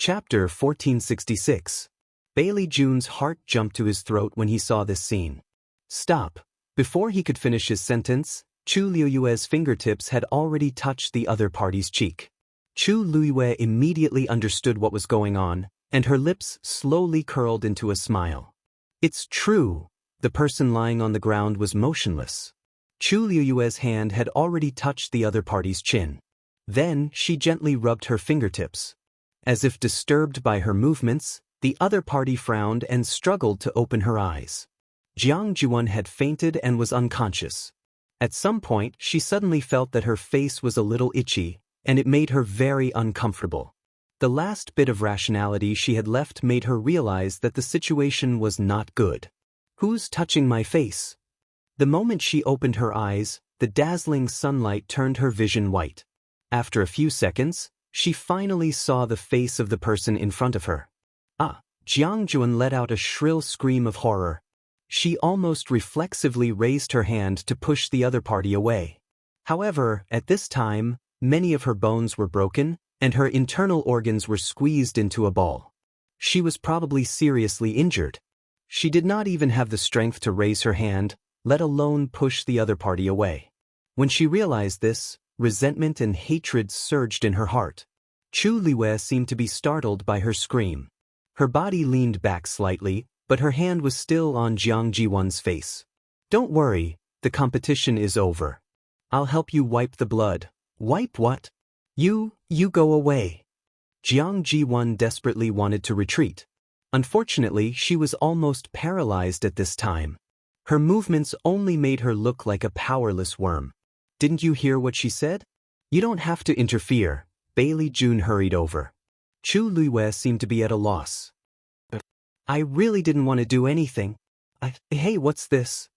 Chapter 1466. Bailey June's heart jumped to his throat when he saw this scene. Stop. Before he could finish his sentence, Chu Liuyue's fingertips had already touched the other party's cheek. Chu Liuyue immediately understood what was going on, and her lips slowly curled into a smile. It's true. The person lying on the ground was motionless. Chu Liuyue's hand had already touched the other party's chin. Then she gently rubbed her fingertips. As if disturbed by her movements, the other party frowned and struggled to open her eyes. Jiang Juan had fainted and was unconscious. At some point, she suddenly felt that her face was a little itchy, and it made her very uncomfortable. The last bit of rationality she had left made her realize that the situation was not good. Who's touching my face? The moment she opened her eyes, the dazzling sunlight turned her vision white. After a few seconds, she finally saw the face of the person in front of her. Jiang Juan let out a shrill scream of horror. She almost reflexively raised her hand to push the other party away. However, at this time, many of her bones were broken, and her internal organs were squeezed into a ball. She was probably seriously injured. She did not even have the strength to raise her hand, let alone push the other party away. When she realized this, resentment and hatred surged in her heart. Chu Liuyue seemed to be startled by her scream. Her body leaned back slightly, but her hand was still on Jiang Jiwan's face. Don't worry, the competition is over. I'll help you wipe the blood. Wipe what? You go away. Jiang Jiwan desperately wanted to retreat. Unfortunately, she was almost paralyzed at this time. Her movements only made her look like a powerless worm. Didn't you hear what she said? You don't have to interfere. Bailey June hurried over. Chu Liuyue seemed to be at a loss. I really didn't want to do anything. Hey, what's this?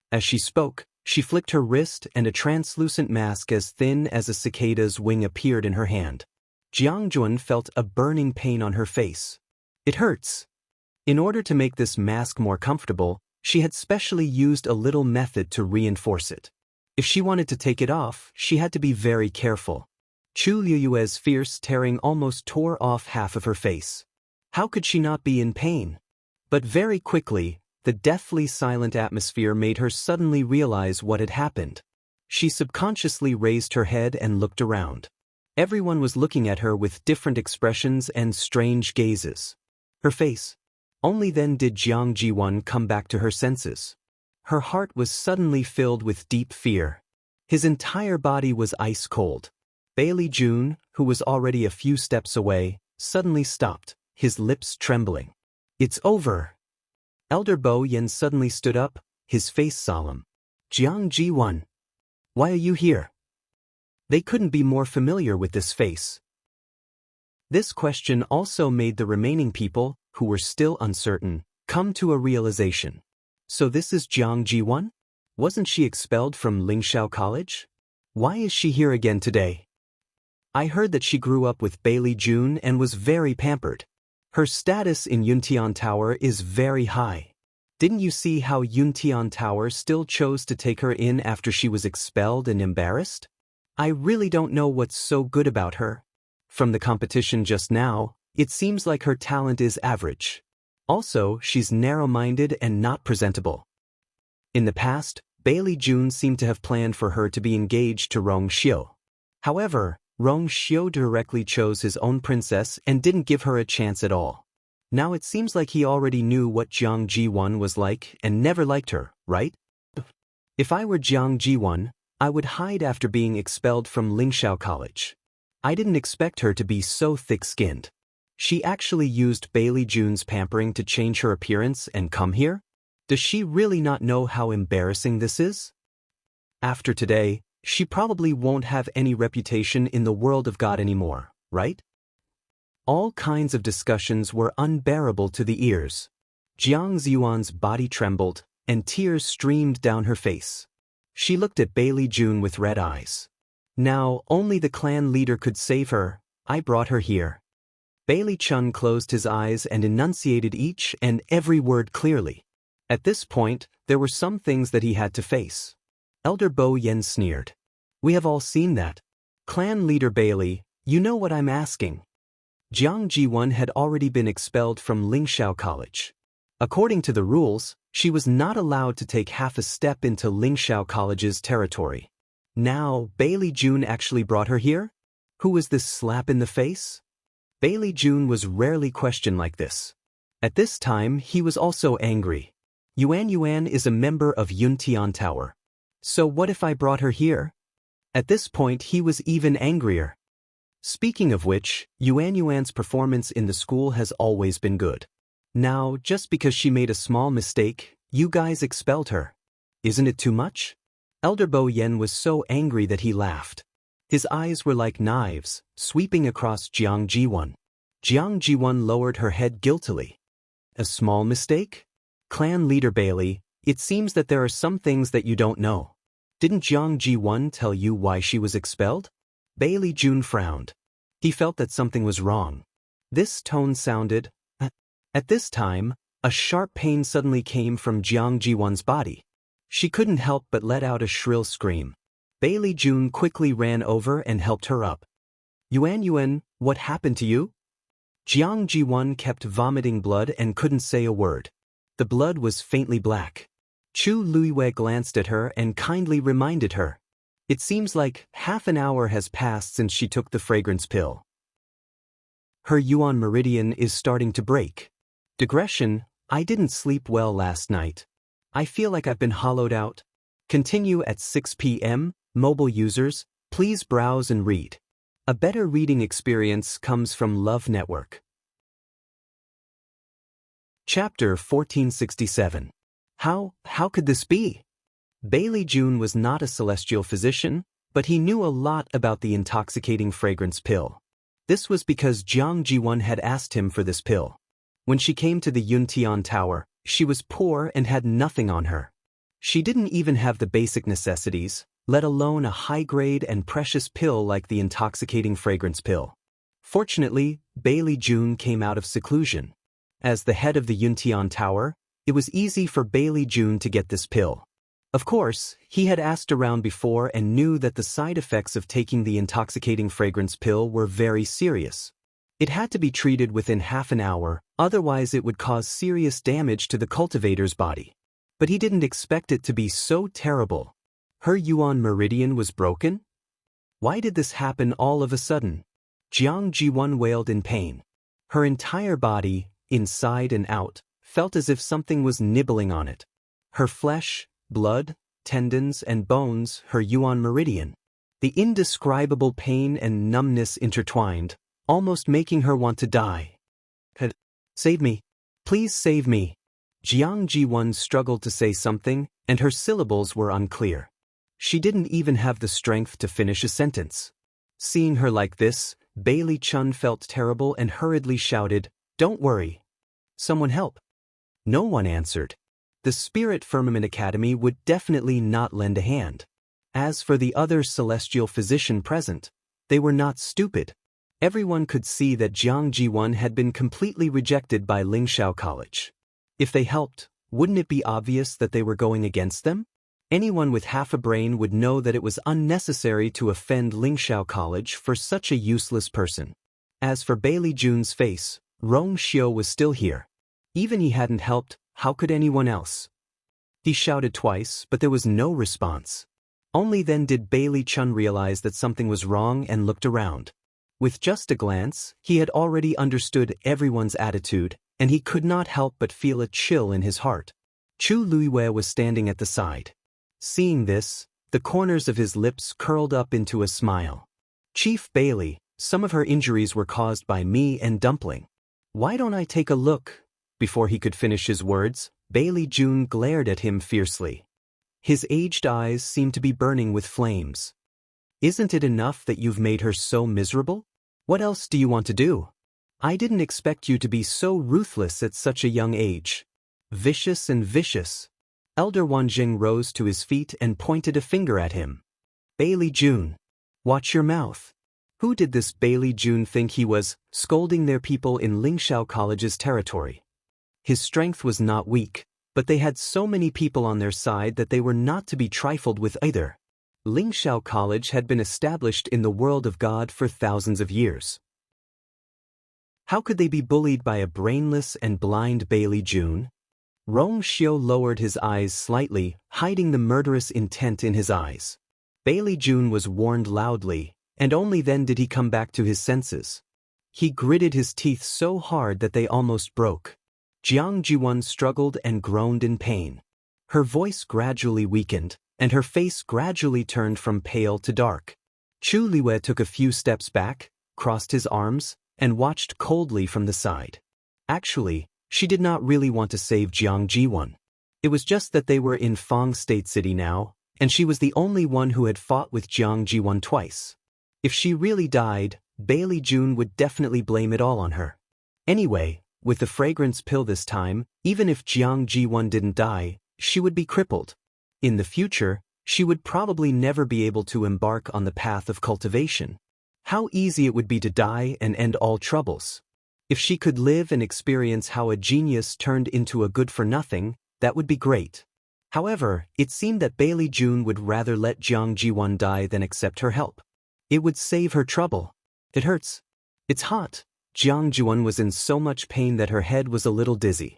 As she spoke, she flicked her wrist and a translucent mask as thin as a cicada's wing appeared in her hand. Jiang Juan felt a burning pain on her face. It hurts. In order to make this mask more comfortable, she had specially used a little method to reinforce it. If she wanted to take it off, she had to be very careful. Chu Liuyue's fierce tearing almost tore off half of her face. How could she not be in pain? But very quickly, the deathly silent atmosphere made her suddenly realize what had happened. She subconsciously raised her head and looked around. Everyone was looking at her with different expressions and strange gazes. Her face. Only then did Jiang Jiwan come back to her senses. Her heart was suddenly filled with deep fear. His entire body was ice cold. Bailey June, who was already a few steps away, suddenly stopped, his lips trembling. It's over. Elder Bo Yen suddenly stood up, his face solemn. Jiang Jiwan. Why are you here? They couldn't be more familiar with this face. This question also made the remaining people, who were still uncertain, come to a realization. So this is Jiang Jiwan? Wasn't she expelled from Lingxiao College? Why is she here again today? I heard that she grew up with Bailey June and was very pampered. Her status in Yuntian Tower is very high. Didn't you see how Yuntian Tower still chose to take her in after she was expelled and embarrassed? I really don't know what's so good about her. From the competition just now, it seems like her talent is average. Also, she's narrow-minded and not presentable. In the past, Bailey June seemed to have planned for her to be engaged to Rong Xiu. However, Rong Xiu directly chose his own princess and didn't give her a chance at all. Now it seems like he already knew what Jiang Jiwan was like and never liked her, right? If I were Jiang Jiwan, I would hide after being expelled from Lingxiao College. I didn't expect her to be so thick-skinned. She actually used Bailey June's pampering to change her appearance and come here? Does she really not know how embarrassing this is? After today, she probably won't have any reputation in the world of God anymore, right? All kinds of discussions were unbearable to the ears. Jiang Ziwan's body trembled, and tears streamed down her face. She looked at Bailey June with red eyes. Now, only the clan leader could save her. I brought her here. Bailey Chun closed his eyes and enunciated each and every word clearly. At this point, there were some things that he had to face. Elder Bo Yen sneered. We have all seen that. Clan leader Bailey, you know what I'm asking. Jiang Jiwon had already been expelled from Lingxiao College. According to the rules, she was not allowed to take half a step into Lingxiao College's territory. Now, Bailey Jun actually brought her here? Who was this slap in the face? Bailey Jun was rarely questioned like this. At this time, he was also angry. Yuan is a member of Yuntian Tower. So what if I brought her here? At this point, he was even angrier. Speaking of which, Yuan's performance in the school has always been good. Now, just because she made a small mistake, you guys expelled her. Isn't it too much? Elder Bo Yen was so angry that he laughed. His eyes were like knives, sweeping across Jiang Jiwon. Jiang Jiwon lowered her head guiltily. A small mistake? Clan leader Bailey, it seems that there are some things that you don't know. Didn't Jiang Jiwon tell you why she was expelled? Bailey Jun frowned. He felt that something was wrong. This tone sounded... At this time, a sharp pain suddenly came from Jiang Jiwon's body. She couldn't help but let out a shrill scream. Bailey Jun quickly ran over and helped her up. Yuan, what happened to you? Jiang Jiwon kept vomiting blood and couldn't say a word. The blood was faintly black. Chu Luiwei glanced at her and kindly reminded her. It seems like half an hour has passed since she took the fragrance pill. Her Yuan meridian is starting to break. Digression, I didn't sleep well last night. I feel like I've been hollowed out. Continue at 6 p.m. Mobile users, please browse and read. A better reading experience comes from Love Network. Chapter 1467. How could this be? Bailey Jun was not a celestial physician, but he knew a lot about the intoxicating fragrance pill. This was because Jiang Jiwon had asked him for this pill. When she came to the Yuntian Tower, she was poor and had nothing on her. She didn't even have the basic necessities, let alone a high-grade and precious pill like the intoxicating fragrance pill. Fortunately, Bailey Jun came out of seclusion. As the head of the Yuntian Tower, it was easy for Bailey Jun to get this pill. Of course, he had asked around before and knew that the side effects of taking the intoxicating fragrance pill were very serious. It had to be treated within half an hour, otherwise it would cause serious damage to the cultivator's body. But he didn't expect it to be so terrible. Her Yuan meridian was broken? Why did this happen all of a sudden? Jiang Jiwon wailed in pain. Her entire body, inside and out, felt as if something was nibbling on it. Her flesh, blood, tendons, and bones, her Yuan meridian. The indescribable pain and numbness intertwined, almost making her want to die. Save me. Please save me. Jiang Jiwon struggled to say something, and her syllables were unclear. She didn't even have the strength to finish a sentence. Seeing her like this, Bailey Chun felt terrible and hurriedly shouted, "Don't worry. Someone help." No one answered. The Spirit Firmament Academy would definitely not lend a hand. As for the other celestial physician present, they were not stupid. Everyone could see that Jiang Jiwon had been completely rejected by Lingxiao College. If they helped, wouldn't it be obvious that they were going against them? Anyone with half a brain would know that it was unnecessary to offend Lingxiao College for such a useless person. As for Bailey Jun's face, Rong Xiu was still here. Even he hadn't helped, how could anyone else? He shouted twice, but there was no response. Only then did Bailey Chun realize that something was wrong and looked around. With just a glance, he had already understood everyone's attitude, and he could not help but feel a chill in his heart. Chu Luiwei was standing at the side. Seeing this, the corners of his lips curled up into a smile. "Chief Bailey, some of her injuries were caused by me and Dumpling. Why don't I take a look?" Before he could finish his words, Bailey Jun glared at him fiercely. His aged eyes seemed to be burning with flames. "Isn't it enough that you've made her so miserable? What else do you want to do? I didn't expect you to be so ruthless at such a young age. Vicious and vicious." Elder Wanjing rose to his feet and pointed a finger at him. "Bailey Jun, watch your mouth." Who did this Bailey Jun think he was, scolding their people in Lingxiao College's territory? His strength was not weak, but they had so many people on their side that they were not to be trifled with either. Lingxiao College had been established in the world of God for thousands of years. How could they be bullied by a brainless and blind Bailey June? Rong Xiu lowered his eyes slightly, hiding the murderous intent in his eyes. Bailey June was warned loudly, and only then did he come back to his senses. He gritted his teeth so hard that they almost broke. Jiang Jiwon struggled and groaned in pain. Her voice gradually weakened, and her face gradually turned from pale to dark. Chu Liwei took a few steps back, crossed his arms, and watched coldly from the side. Actually, she did not really want to save Jiang Jiwon. It was just that they were in Fang State City now, and she was the only one who had fought with Jiang Jiwon twice. If she really died, Bailey June would definitely blame it all on her. Anyway, with the fragrance pill this time, even if Jiang Jiwon didn't die, she would be crippled. In the future, she would probably never be able to embark on the path of cultivation. How easy it would be to die and end all troubles. If she could live and experience how a genius turned into a good-for-nothing, that would be great. However, it seemed that Bailey June would rather let Jiang Jiwon die than accept her help. It would save her trouble. It hurts. It's hot. Jiang Jiwon was in so much pain that her head was a little dizzy.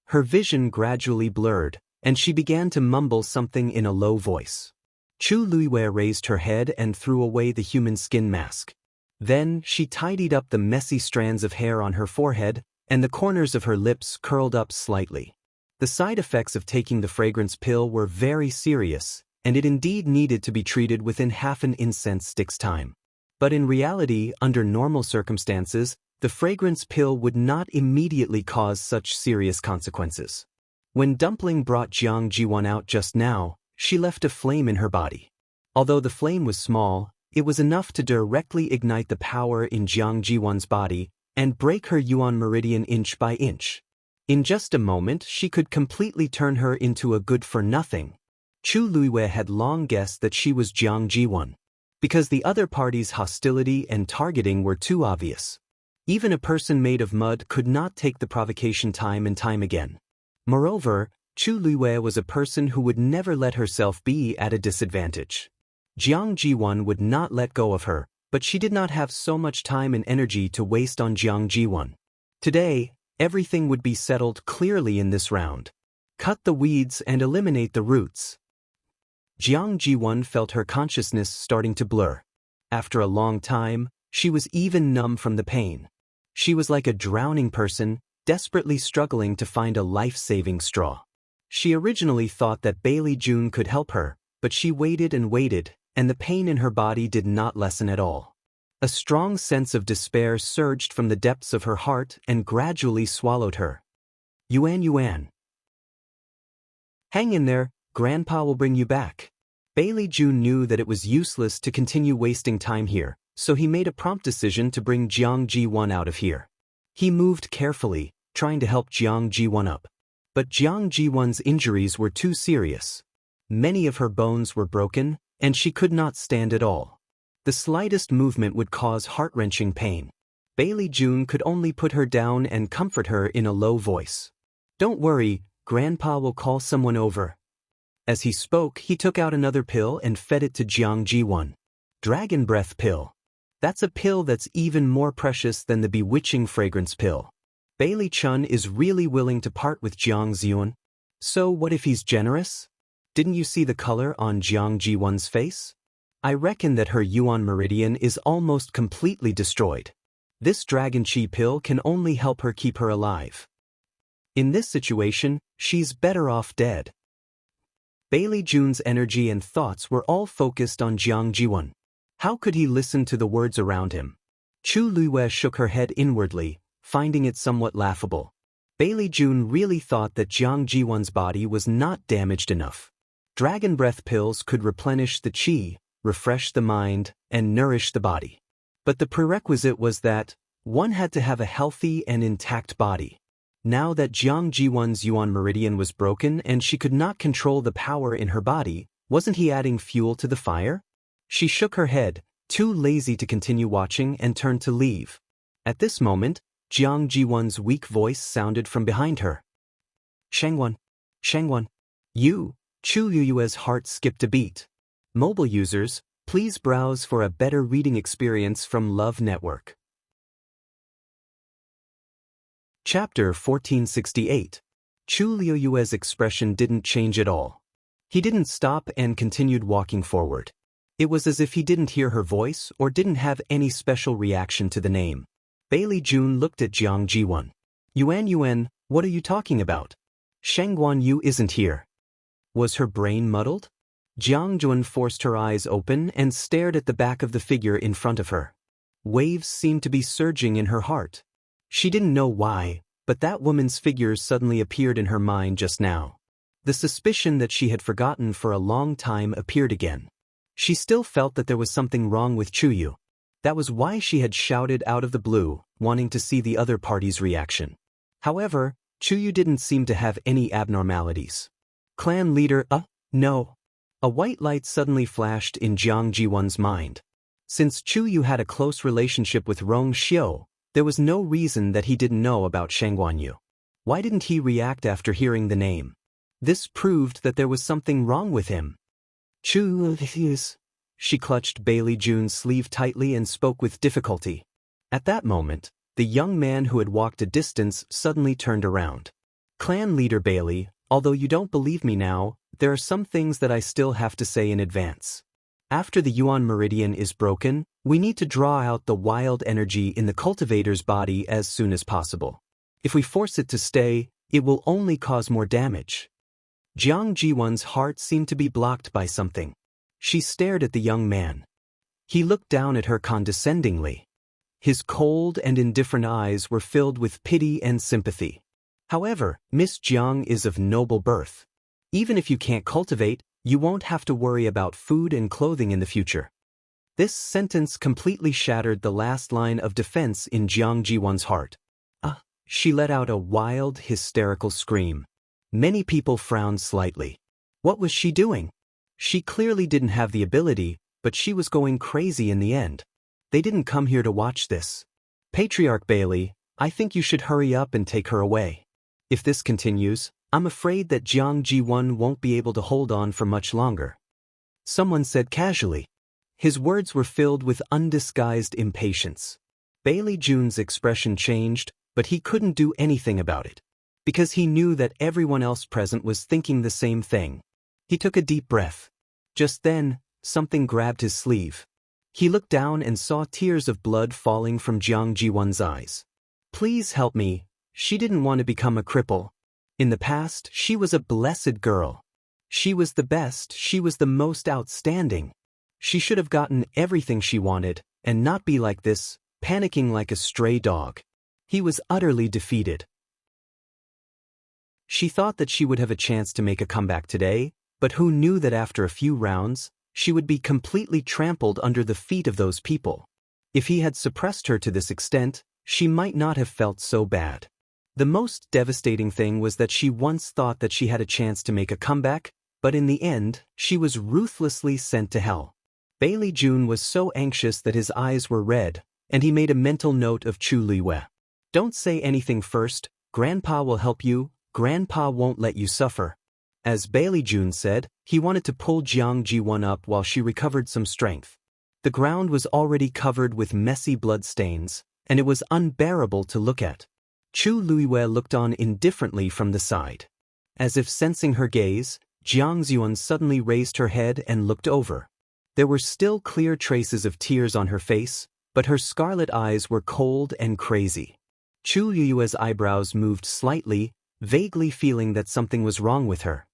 Her vision gradually blurred, and she began to mumble something in a low voice. Chu Liwei raised her head and threw away the human skin mask. Then, she tidied up the messy strands of hair on her forehead, and the corners of her lips curled up slightly. The side effects of taking the fragrance pill were very serious, and it indeed needed to be treated within half an incense stick's time. But in reality, under normal circumstances, the fragrance pill would not immediately cause such serious consequences. When Dumpling brought Jiang Jiwon out just now, she left a flame in her body. Although the flame was small, it was enough to directly ignite the power in Jiang Jiwon's body and break her yuan meridian inch by inch. In just a moment, she could completely turn her into a good-for-nothing. Chu Liwei had long guessed that she was Jiang Jiwon, because the other party's hostility and targeting were too obvious. Even a person made of mud could not take the provocation time and time again. Moreover, Chu Liwei was a person who would never let herself be at a disadvantage. Jiang Jiwon would not let go of her, but she did not have so much time and energy to waste on Jiang Jiwon. Today, everything would be settled clearly in this round. Cut the weeds and eliminate the roots. Jiang Jiwon felt her consciousness starting to blur. After a long time, she was even numb from the pain. She was like a drowning person, desperately struggling to find a life-saving straw. She originally thought that Bailey June could help her, but she waited and waited, and the pain in her body did not lessen at all. A strong sense of despair surged from the depths of her heart and gradually swallowed her. Yuan. Hang in there, Grandpa will bring you back. Bailey June knew that it was useless to continue wasting time here, so he made a prompt decision to bring Jiang Jiwon out of here. He moved carefully, trying to help Jiang Jiwon up. But Jiang Jiwon's injuries were too serious. Many of her bones were broken, and she could not stand at all. The slightest movement would cause heart-wrenching pain. Bailey June could only put her down and comfort her in a low voice. Don't worry, Grandpa will call someone over. As he spoke, he took out another pill and fed it to Jiang Jiwon. Dragon Breath Pill. That's a pill that's even more precious than the bewitching fragrance pill. Bailey Chun is really willing to part with Jiang Jiwon. So what if he's generous? Didn't you see the color on Jiang Jiwon's face? I reckon that her yuan meridian is almost completely destroyed. This dragon chi pill can only help her keep her alive. In this situation, she's better off dead. Bailey June's energy and thoughts were all focused on Jiang Jiwon. How could he listen to the words around him? Chu Liwei shook her head inwardly, finding it somewhat laughable. Bailey June really thought that Jiang Jiwon's body was not damaged enough. Dragon breath pills could replenish the qi, refresh the mind, and nourish the body. But the prerequisite was that one had to have a healthy and intact body. Now that Jiang Jiwon's yuan meridian was broken and she could not control the power in her body, wasn't he adding fuel to the fire? She shook her head, too lazy to continue watching, and turned to leave. At this moment, Jiang Jiwon's weak voice sounded from behind her. Shangwan. You. Chu Liyue's heart skipped a beat. Mobile users, please browse for a better reading experience from Love Network. Chapter 1468. Chu Liuyue's expression didn't change at all. He didn't stop and continued walking forward. It was as if he didn't hear her voice or didn't have any special reaction to the name. Bailey Jun looked at Jiang Jiwan. Yuan, what are you talking about? Sheng Guanyu isn't here. Was her brain muddled? Jiang Jun forced her eyes open and stared at the back of the figure in front of her. Waves seemed to be surging in her heart. She didn't know why, but that woman's figure suddenly appeared in her mind just now. The suspicion that she had forgotten for a long time appeared again. She still felt that there was something wrong with Chuyu. That was why she had shouted out of the blue, wanting to see the other party's reaction. However, Chuyu didn't seem to have any abnormalities. Clan leader, no. A white light suddenly flashed in Jiang Jiwan's mind. Since Chuyu had a close relationship with Rong Xiu, there was no reason that he didn't know about Sheng Guanyu. Why didn't he react after hearing the name? This proved that there was something wrong with him. Chu, she clutched Bailey Jun's sleeve tightly and spoke with difficulty. At that moment, the young man who had walked a distance suddenly turned around. Clan leader Bailey, although you don't believe me now, there are some things that I still have to say in advance. After the Yuan meridian is broken, we need to draw out the wild energy in the cultivator's body as soon as possible. If we force it to stay, it will only cause more damage. Jiang Jiwan's heart seemed to be blocked by something. She stared at the young man. He looked down at her condescendingly. His cold and indifferent eyes were filled with pity and sympathy. However, Miss Jiang is of noble birth. Even if you can't cultivate, you won't have to worry about food and clothing in the future. This sentence completely shattered the last line of defense in Jiang Jiwan's heart. She let out a wild, hysterical scream. Many people frowned slightly. What was she doing? She clearly didn't have the ability, but she was going crazy in the end. They didn't come here to watch this. Patriarch Bailey, I think you should hurry up and take her away. If this continues, I'm afraid that Jiang Jiwan won't be able to hold on for much longer. Someone said casually. His words were filled with undisguised impatience. Bailey Jun's expression changed, but he couldn't do anything about it. Because he knew that everyone else present was thinking the same thing. He took a deep breath. Just then, something grabbed his sleeve. He looked down and saw tears of blood falling from Jiang Jiwan's eyes. Please help me. She didn't want to become a cripple. In the past, she was a blessed girl. She was the best, she was the most outstanding. She should have gotten everything she wanted, and not be like this, panicking like a stray dog. He was utterly defeated. She thought that she would have a chance to make a comeback today, but who knew that after a few rounds, she would be completely trampled under the feet of those people. If he had suppressed her to this extent, she might not have felt so bad. The most devastating thing was that she once thought that she had a chance to make a comeback, but in the end, she was ruthlessly sent to hell. Bailey Jun was so anxious that his eyes were red, and he made a mental note of Chu Liuyue. Don't say anything first, Grandpa will help you, Grandpa won't let you suffer. As Bailey Jun said, he wanted to pull Jiang Jiwan up while she recovered some strength. The ground was already covered with messy bloodstains, and it was unbearable to look at. Chu Liuyue looked on indifferently from the side. As if sensing her gaze, Jiang Jiwan suddenly raised her head and looked over. There were still clear traces of tears on her face, but her scarlet eyes were cold and crazy. Chu Liuyue's eyebrows moved slightly, vaguely feeling that something was wrong with her.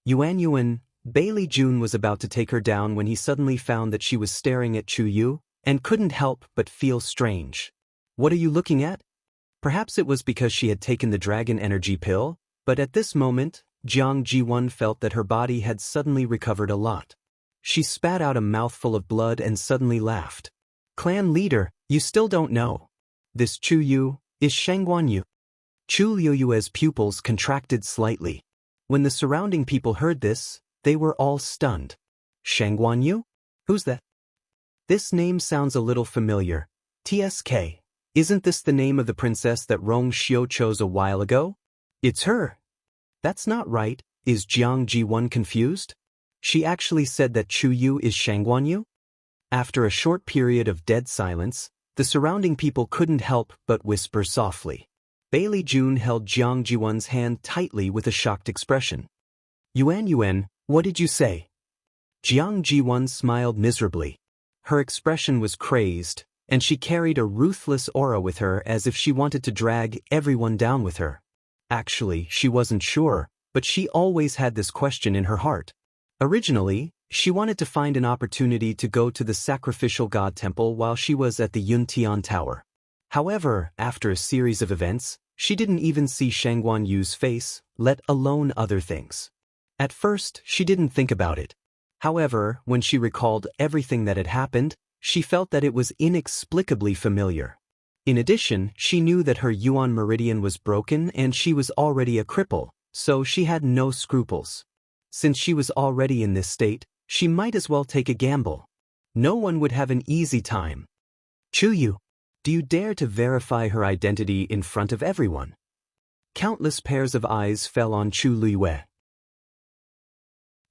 Yuan, Bailey Jun was about to take her down when he suddenly found that she was staring at Chu Yu, and couldn't help but feel strange. What are you looking at? Perhaps it was because she had taken the dragon energy pill, but at this moment, Jiang Jiwan felt that her body had suddenly recovered a lot. She spat out a mouthful of blood and suddenly laughed. Clan leader, you still don't know. This Chu Yu is Sheng Guanyu. Chu Liuyue's pupils contracted slightly. When the surrounding people heard this, they were all stunned. Sheng Guanyu? Who's that? This name sounds a little familiar. TSK. Isn't this the name of the princess that Rong Xiu chose a while ago? It's her. That's not right. Is Jiang Jiwan confused? She actually said that Chu Yu is Sheng Guanyu? After a short period of dead silence, the surrounding people couldn't help but whisper softly. Bailey June held Jiang Jiwan's hand tightly with a shocked expression. Yuan, what did you say? Jiang Jiwan smiled miserably. Her expression was crazed, and she carried a ruthless aura with her as if she wanted to drag everyone down with her. Actually, she wasn't sure, but she always had this question in her heart. Originally, she wanted to find an opportunity to go to the sacrificial god temple while she was at the Yuntian Tower. However, after a series of events, she didn't even see Shangguan Yu's face, let alone other things. At first, she didn't think about it. However, when she recalled everything that had happened, she felt that it was inexplicably familiar. In addition, she knew that her Yuan meridian was broken and she was already a cripple, so she had no scruples. Since she was already in this state, she might as well take a gamble. No one would have an easy time. Chuyu, do you dare to verify her identity in front of everyone? Countless pairs of eyes fell on Chu Luiyue.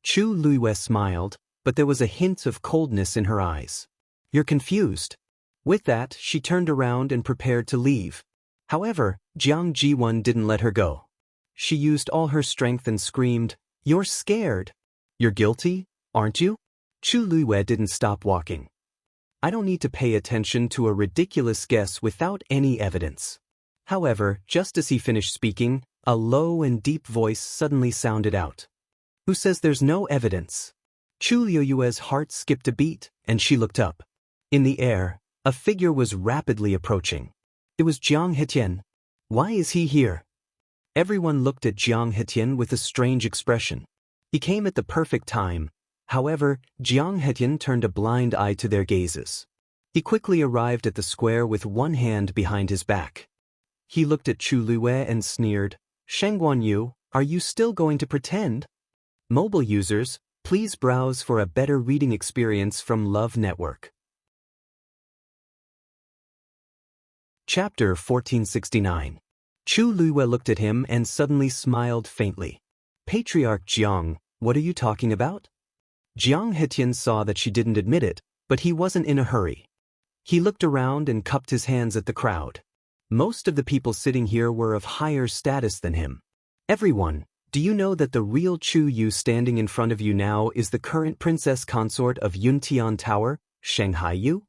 Chu Luiyue smiled, but there was a hint of coldness in her eyes. You're confused. With that, she turned around and prepared to leave. However, Jiang Jiwan didn't let her go. She used all her strength and screamed, "You're scared. You're guilty, aren't you?" Chu Luiyue didn't stop walking. I don't need to pay attention to a ridiculous guess without any evidence. However, just as he finished speaking, a low and deep voice suddenly sounded out. Who says there's no evidence? Chu Luiyue's heart skipped a beat, and she looked up. In the air, a figure was rapidly approaching. It was Jiang Hetien. Why is he here? Everyone looked at Jiang Hetien with a strange expression. He came at the perfect time. However, Jiang Hetien turned a blind eye to their gazes. He quickly arrived at the square with one hand behind his back. He looked at Chu Luiyue and sneered, "Shangguan Yu, are you still going to pretend?" Mobile users, please browse for a better reading experience from Love Network. Chapter 1469. Chu Luiyue looked at him and suddenly smiled faintly. Patriarch Jiang, what are you talking about? Jiang Hetien saw that she didn't admit it, but he wasn't in a hurry. He looked around and cupped his hands at the crowd. Most of the people sitting here were of higher status than him. Everyone, do you know that the real Chu Yu standing in front of you now is the current princess consort of Yuntian Tower, Shanghai Yu?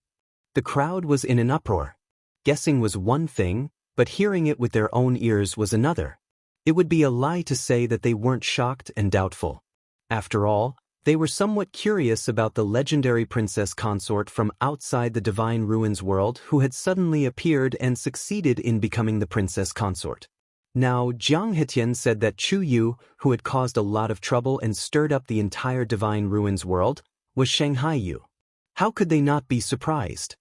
The crowd was in an uproar. Guessing was one thing, but hearing it with their own ears was another. It would be a lie to say that they weren't shocked and doubtful. After all, they were somewhat curious about the legendary princess consort from outside the Divine Ruins world who had suddenly appeared and succeeded in becoming the princess consort. Now, Jiang Hetien said that Chu Yu, who had caused a lot of trouble and stirred up the entire Divine Ruins world, was Shanghai Yu. How could they not be surprised?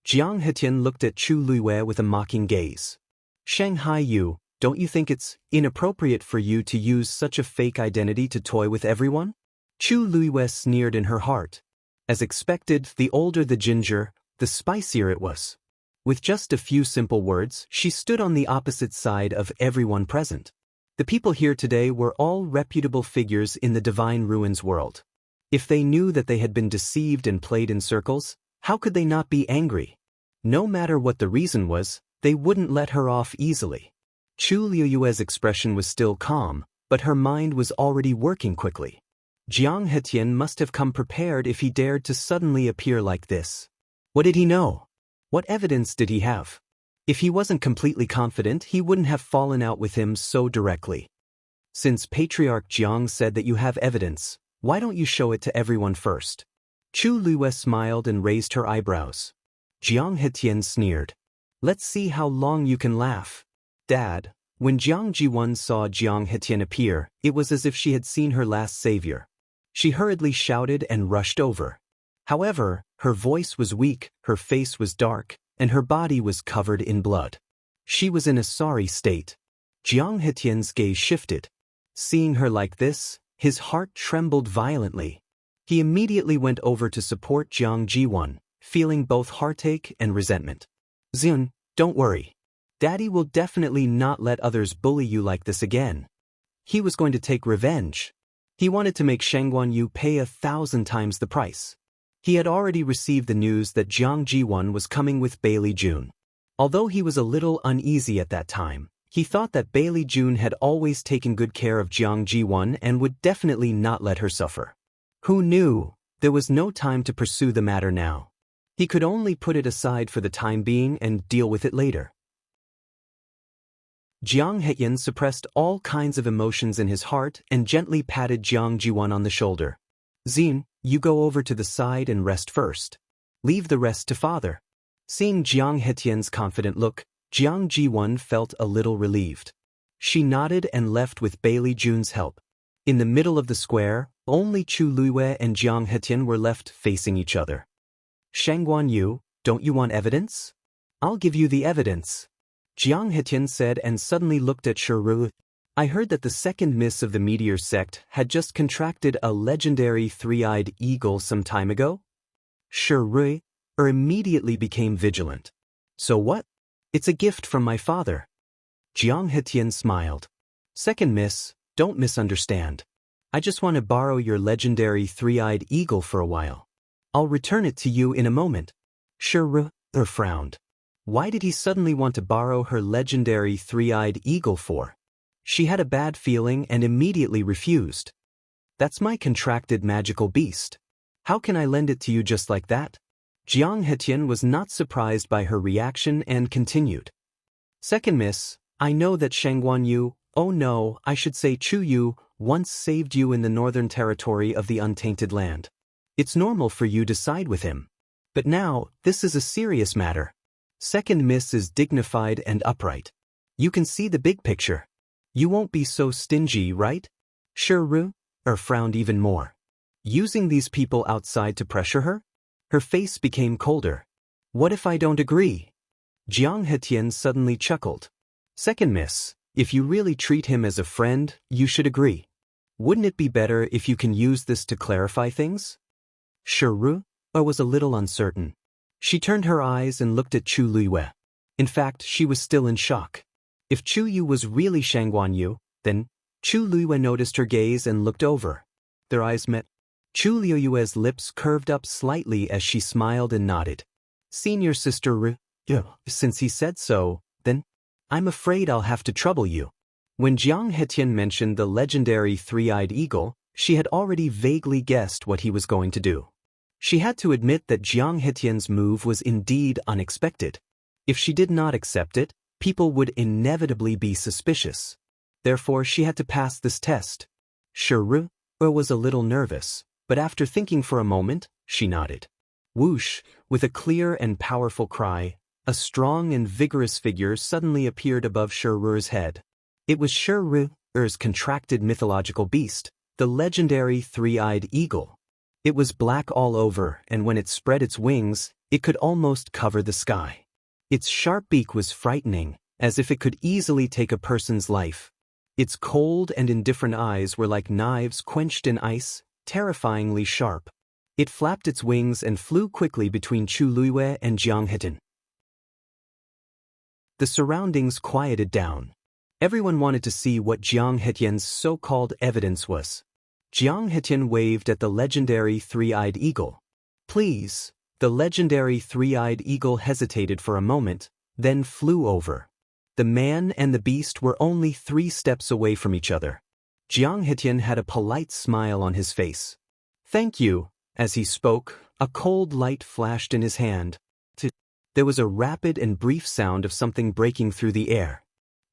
Jiang Hetien looked at Chu Luiyue with a mocking gaze. Shanghai Yu, don't you think it's inappropriate for you to use such a fake identity to toy with everyone? Chu Luiyue sneered in her heart. As expected, the older the ginger, the spicier it was. With just a few simple words, she stood on the opposite side of everyone present. The people here today were all reputable figures in the Divine Ruins world. If they knew that they had been deceived and played in circles, how could they not be angry? No matter what the reason was, they wouldn't let her off easily. Chu Luiyue's expression was still calm, but her mind was already working quickly. Jiang Hetien must have come prepared if he dared to suddenly appear like this. What did he know? What evidence did he have? If he wasn't completely confident, he wouldn't have fallen out with him so directly. Since Patriarch Jiang said that you have evidence, why don't you show it to everyone first? Chu Luiyue smiled and raised her eyebrows. Jiang Hetien sneered. Let's see how long you can laugh. Dad, when Jiang Jiwan saw Jiang Hetien appear, it was as if she had seen her last savior. She hurriedly shouted and rushed over. However, her voice was weak, her face was dark, and her body was covered in blood. She was in a sorry state. Jiang Hetien's gaze shifted. Seeing her like this, his heart trembled violently. He immediately went over to support Jiang Jiwan, feeling both heartache and resentment. Zun, don't worry. Daddy will definitely not let others bully you like this again. He was going to take revenge. He wanted to make Shangguan Yu pay 1,000 times the price. He had already received the news that Jiang Jiwan was coming with Bailey June. Although he was a little uneasy at that time, He thought that Bailey June had always taken good care of Jiang Ji-won and would definitely not let her suffer. Who knew? There was no time to pursue the matter now. He could only put it aside for the time being and deal with it later. Jiang Hetyan suppressed all kinds of emotions in his heart and gently patted Jiang Ji-won on the shoulder. Xin, you go over to the side and rest first. Leave the rest to father. Seeing Jiang Hetyan's confident look, Jiang Ji-won felt a little relieved. She nodded and left with Bailey June's help. In the middle of the square, only Chu Luiyue and Jiang Hetyan were left facing each other. Shangguan Yu, don't you want evidence? I'll give you the evidence. Jiang Hetyan said and suddenly looked at Shiru. I heard that the second miss of the meteor sect had just contracted a legendary three-eyed eagle some time ago. Shiru immediately became vigilant. So what? It's a gift from my father. Jiang Hetyan smiled. Second miss, don't misunderstand. I just want to borrow your legendary three-eyed eagle for a while. I'll return it to you in a moment. Shiru frowned. Why did he suddenly want to borrow her legendary three-eyed eagle for? She had a bad feeling and immediately refused. That's my contracted magical beast. How can I lend it to you just like that? Jiang Hetyan was not surprised by her reaction and continued. Second miss, I know that Shangguan Yu, oh no, I should say Chu Yu, once saved you in the northern territory of the untainted land. It's normal for you to side with him. But now, this is a serious matter. Second miss is dignified and upright. You can see the big picture. You won't be so stingy, right? Shiru frowned even more. Using these people outside to pressure her? Her face became colder. What if I don't agree? Jiang Hetyan suddenly chuckled. Second miss, if you really treat him as a friend, you should agree. Wouldn't it be better if you can use this to clarify things? Shiru was a little uncertain. She turned her eyes and looked at Chu Luiyue. In fact, she was still in shock. If Chu Yu was really Shangguan Yu, then Chu Luiyue noticed her gaze and looked over. Their eyes met. Chu Luiyue's lips curved up slightly as she smiled and nodded. Senior sister since he said so, then I'm afraid I'll have to trouble you. When Jiang Hetyan mentioned the legendary three-eyed eagle, she had already vaguely guessed what he was going to do. She had to admit that Jiang Hetyan's move was indeed unexpected. If she did not accept it, people would inevitably be suspicious. Therefore, she had to pass this test. Shiru was a little nervous, but after thinking for a moment, she nodded. Whoosh, with a clear and powerful cry, a strong and vigorous figure suddenly appeared above Shiru's head. It was Shiru's contracted mythological beast, the legendary three-eyed eagle. It was black all over, and when it spread its wings, it could almost cover the sky. Its sharp beak was frightening, as if it could easily take a person's life. Its cold and indifferent eyes were like knives quenched in ice, terrifyingly sharp. It flapped its wings and flew quickly between Chu Luiyue and Jiang Hetyan. The surroundings quieted down. Everyone wanted to see what Jiang Hetyan's so-called evidence was. Jiang Hetyan waved at the legendary three-eyed eagle. Please. The legendary three-eyed eagle hesitated for a moment, then flew over. The man and the beast were only 3 steps away from each other. Jiang Hetyan had a polite smile on his face. Thank you. As he spoke, a cold light flashed in his hand. There was a rapid and brief sound of something breaking through the air.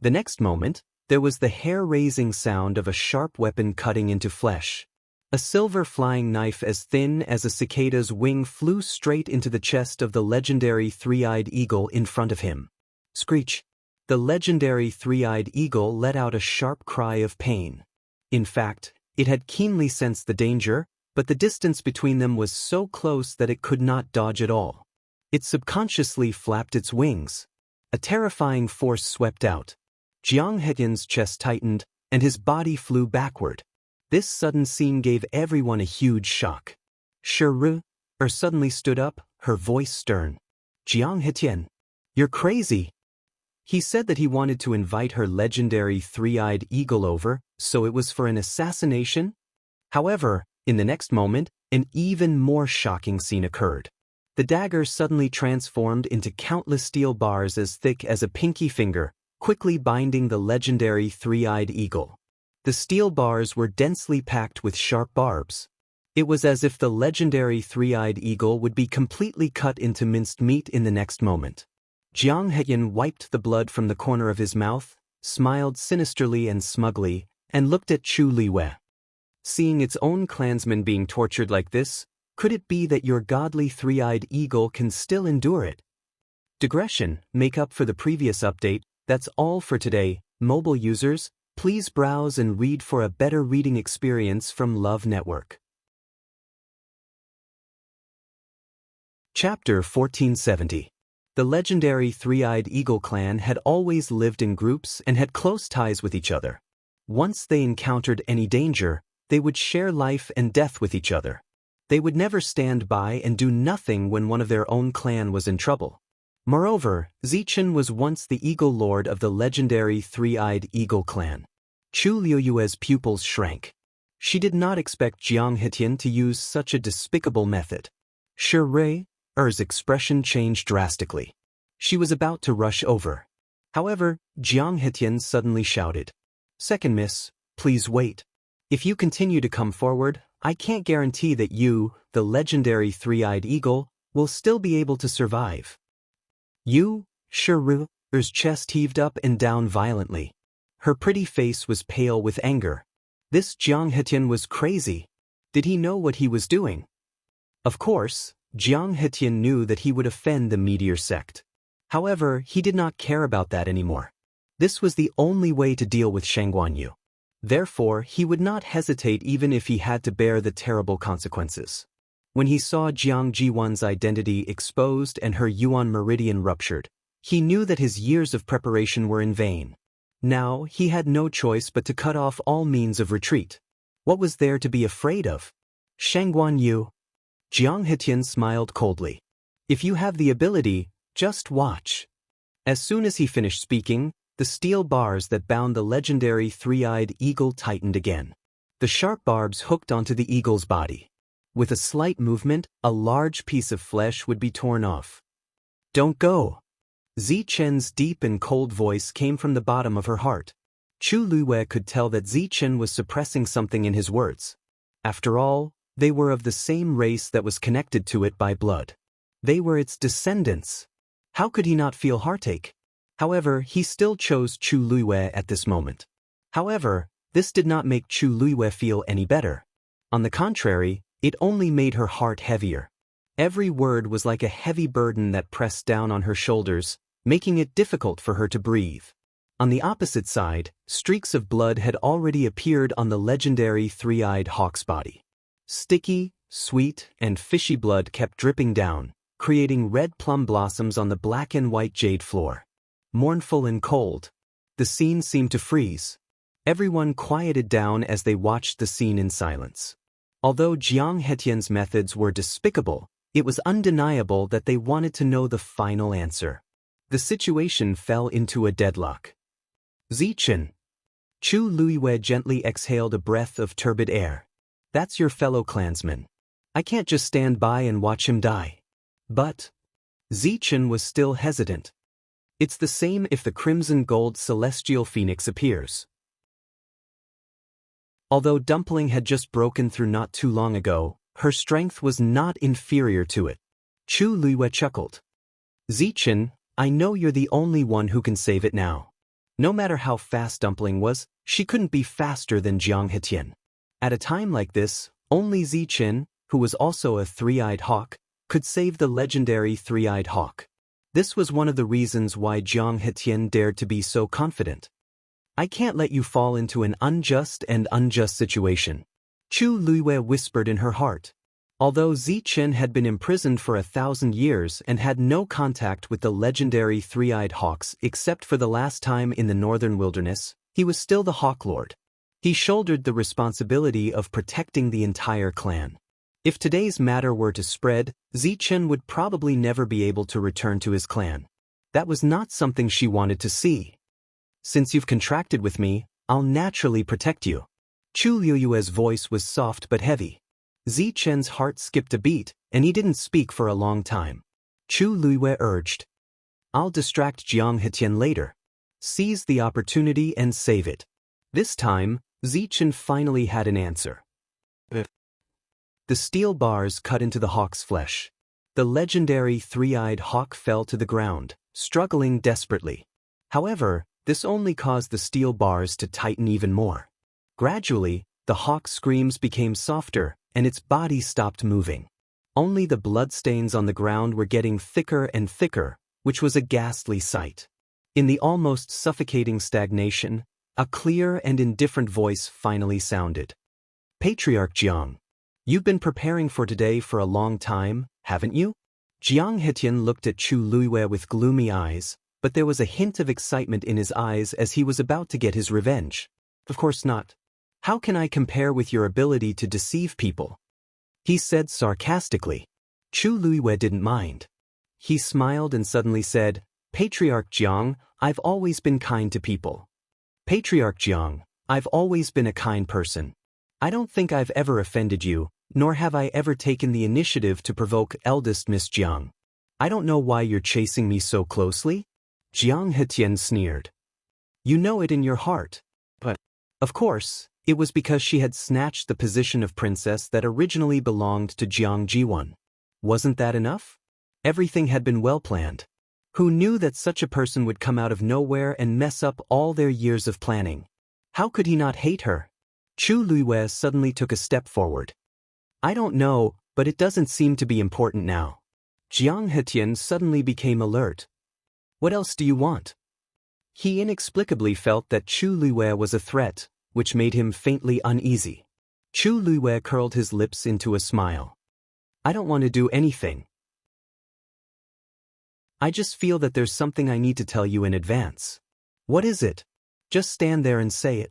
The next moment, there was the hair-raising sound of a sharp weapon cutting into flesh. A silver flying knife as thin as a cicada's wing flew straight into the chest of the legendary three-eyed eagle in front of him. Screech! The legendary three-eyed eagle let out a sharp cry of pain. In fact, it had keenly sensed the danger, but the distance between them was so close that it could not dodge at all. It subconsciously flapped its wings. A terrifying force swept out. Jiang Hetyan's chest tightened, and his body flew backward. This sudden scene gave everyone a huge shock. Shiru suddenly stood up, her voice stern. Jiang Hetyan, you're crazy. He said that he wanted to invite her legendary three-eyed eagle over, so it was for an assassination? However, in the next moment, an even more shocking scene occurred. The dagger suddenly transformed into countless steel bars as thick as a pinky finger, quickly binding the legendary three-eyed eagle. The steel bars were densely packed with sharp barbs. It was as if the legendary three-eyed eagle would be completely cut into minced meat in the next moment. Jiang Heyan wiped the blood from the corner of his mouth, smiled sinisterly and smugly, and looked at Chu Liwei. Seeing its own clansmen being tortured like this, could it be that your godly three-eyed eagle can still endure it? Digression, make up for the previous update. That's all for today, mobile users. Please browse and read for a better reading experience from Love Network. Chapter 1470. The legendary three-eyed eagle clan had always lived in groups and had close ties with each other. Once they encountered any danger, they would share life and death with each other. They would never stand by and do nothing when one of their own clan was in trouble. Moreover, Zichen was once the Eagle Lord of the legendary three-eyed eagle clan. Chu Liuyue's pupils shrank. She did not expect Jiang Hetian to use such a despicable method. Shi Er's expression changed drastically. She was about to rush over. However, Jiang Hetian suddenly shouted, "Second miss, please wait. If you continue to come forward, I can't guarantee that you, the legendary three-eyed eagle, will still be able to survive." You, Shi Er's chest heaved up and down violently. Her pretty face was pale with anger. This Jiang Hetian was crazy. Did he know what he was doing? Of course, Jiang Hetian knew that he would offend the meteor sect. However, he did not care about that anymore. This was the only way to deal with Shangguanyu. Therefore, he would not hesitate even if he had to bear the terrible consequences. When he saw Jiang Jiwan's identity exposed and her Yuan meridian ruptured, he knew that his years of preparation were in vain. Now, he had no choice but to cut off all means of retreat. What was there to be afraid of? Shangguanyu. Jiang Hetian smiled coldly. If you have the ability, just watch. As soon as he finished speaking, the steel bars that bound the legendary three-eyed eagle tightened again. The sharp barbs hooked onto the eagle's body. With a slight movement, a large piece of flesh would be torn off. Don't go. Zichen's deep and cold voice came from the bottom of her heart. Chu Liwei could tell that Zichen was suppressing something in his words. After all, they were of the same race that was connected to it by blood. They were its descendants. How could he not feel heartache? However, he still chose Chu Liwei at this moment. However, this did not make Chu Liwei feel any better. On the contrary, it only made her heart heavier. Every word was like a heavy burden that pressed down on her shoulders, making it difficult for her to breathe. On the opposite side, streaks of blood had already appeared on the legendary three-eyed hawk's body. Sticky, sweet, and fishy blood kept dripping down, creating red plum blossoms on the black and white jade floor. Mournful and cold, the scene seemed to freeze. Everyone quieted down as they watched the scene in silence. Although Jiang Hetian's methods were despicable, it was undeniable that they wanted to know the final answer. The situation fell into a deadlock. Zichen. Chu Liwei gently exhaled a breath of turbid air. That's your fellow clansman. I can't just stand by and watch him die. But Zichen was still hesitant. It's the same if the crimson gold celestial phoenix appears. Although Dumpling had just broken through not too long ago, her strength was not inferior to it. Chu Liwei chuckled. Zichen, I know you're the only one who can save it now. No matter how fast Dumpling was, she couldn't be faster than Jiang Hetian. At a time like this, only Zichen, who was also a three-eyed hawk, could save the legendary three-eyed hawk. This was one of the reasons why Jiang Hetian dared to be so confident. I can't let you fall into an unjust situation. Chu Liwei whispered in her heart. Although Zichen had been imprisoned for 1,000 years and had no contact with the legendary three-eyed hawks except for the last time in the northern wilderness, he was still the Hawk Lord. He shouldered the responsibility of protecting the entire clan. If today's matter were to spread, Zichen would probably never be able to return to his clan. That was not something she wanted to see. Since you've contracted with me, I'll naturally protect you. Chu Liuyue's voice was soft but heavy. Zichen's heart skipped a beat, and he didn't speak for a long time. Chu Liuyue urged, I'll distract Jiang Hetian later. Seize the opportunity and save it. This time, Xianxia finally had an answer. The steel bars cut into the hawk's flesh. The legendary three-eyed hawk fell to the ground, struggling desperately. However, this only caused the steel bars to tighten even more. Gradually, the hawk's screams became softer, and its body stopped moving. Only the bloodstains on the ground were getting thicker and thicker, which was a ghastly sight. In the almost suffocating stagnation, a clear and indifferent voice finally sounded. Patriarch Jiang, you've been preparing for today for a long time, haven't you? Jiang Hetian looked at Chu Luiyue with gloomy eyes, but there was a hint of excitement in his eyes as he was about to get his revenge. Of course not. How can I compare with your ability to deceive people? He said sarcastically. Chu Luiyue didn't mind. He smiled and suddenly said, Patriarch Jiang, I've always been kind to people. Patriarch Jiang, I've always been a kind person. I don't think I've ever offended you, nor have I ever taken the initiative to provoke eldest Miss Jiang. I don't know why you're chasing me so closely. Jiang Hetian sneered. You know it in your heart. But, of course, it was because she had snatched the position of princess that originally belonged to Jiang Jiwan. Wasn't that enough? Everything had been well planned. Who knew that such a person would come out of nowhere and mess up all their years of planning? How could he not hate her? Chu Luiyue suddenly took a step forward. I don't know, but it doesn't seem to be important now. Jiang Hetian suddenly became alert. What else do you want? He inexplicably felt that Chu Luiyue was a threat, which made him faintly uneasy. Chu Luiyue curled his lips into a smile. I don't want to do anything. I just feel that there's something I need to tell you in advance. What is it? Just stand there and say it.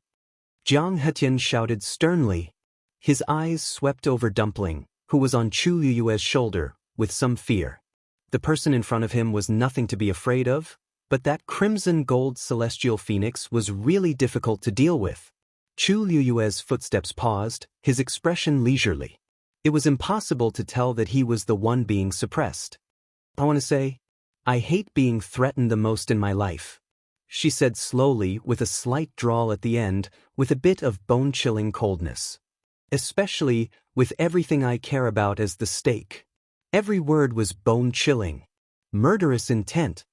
Jiang Hetian shouted sternly. His eyes swept over Dumpling, who was on Chu Luiyue's shoulder, with some fear. The person in front of him was nothing to be afraid of, but that crimson gold celestial phoenix was really difficult to deal with. Chu Luiyue's footsteps paused, his expression leisurely. It was impossible to tell that he was the one being suppressed. I want to say, I hate being threatened the most in my life, she said slowly with a slight drawl at the end, with a bit of bone-chilling coldness. Especially with everything I care about as the stake. Every word was bone-chilling. Murderous intent.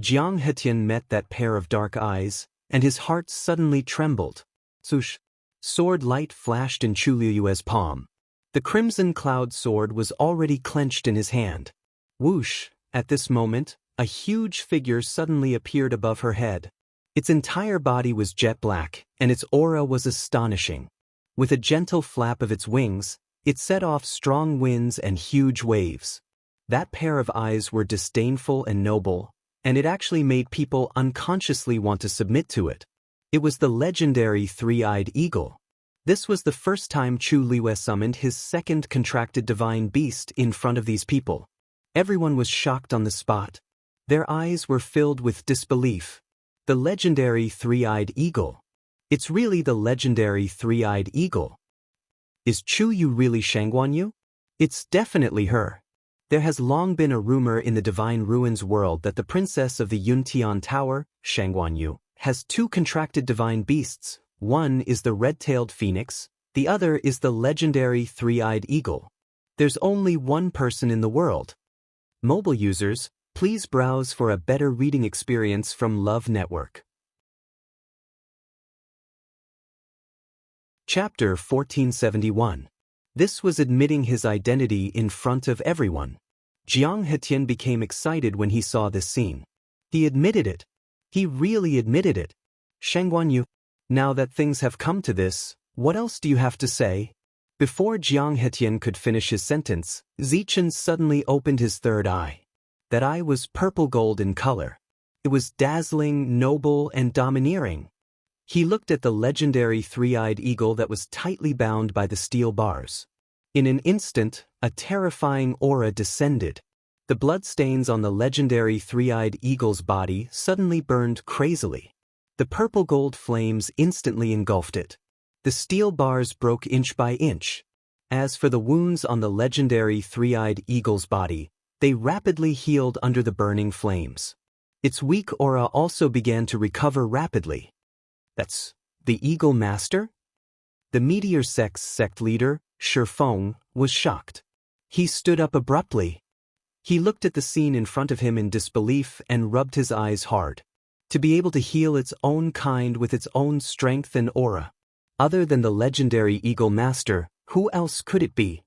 Jiang Hetian met that pair of dark eyes, and his heart suddenly trembled. Swoosh! Sword light flashed in Chu Luiyue's palm. The crimson cloud sword was already clenched in his hand. Whoosh! At this moment, a huge figure suddenly appeared above her head. Its entire body was jet black, and its aura was astonishing. With a gentle flap of its wings, it set off strong winds and huge waves. That pair of eyes were disdainful and noble, and it actually made people unconsciously want to submit to it. It was the legendary three-eyed eagle. This was the first time Chu Luiyue summoned his second contracted divine beast in front of these people. Everyone was shocked on the spot. Their eyes were filled with disbelief. The legendary three-eyed eagle. It's really the legendary three-eyed eagle. Is Chu Yu really Xianxia? It's definitely her. There has long been a rumor in the Divine Ruins world that the princess of the Yuntian Tower, Xianxia, has two contracted divine beasts. One is the red-tailed phoenix, the other is the legendary three-eyed eagle. There's only one person in the world. Mobile users, please browse for a better reading experience from Love Network. Chapter 1471. This was admitting his identity in front of everyone. Jiang Hetian became excited when he saw this scene. He admitted it. He really admitted it. Xianxia, now that things have come to this, what else do you have to say? Before Jiang Hetian could finish his sentence, Xianxia suddenly opened his third eye. That eye was purple gold in color. It was dazzling, noble, and domineering. He looked at the legendary three-eyed eagle that was tightly bound by the steel bars. In an instant, a terrifying aura descended. The bloodstains on the legendary three-eyed eagle's body suddenly burned crazily. The purple gold flames instantly engulfed it. The steel bars broke inch by inch. As for the wounds on the legendary three-eyed eagle's body, they rapidly healed under the burning flames. Its weak aura also began to recover rapidly. That's the Eagle Master? The Meteor sect leader, Shi Feng, was shocked. He stood up abruptly. He looked at the scene in front of him in disbelief and rubbed his eyes hard. To be able to heal its own kind with its own strength and aura. Other than the legendary Eagle Master, who else could it be?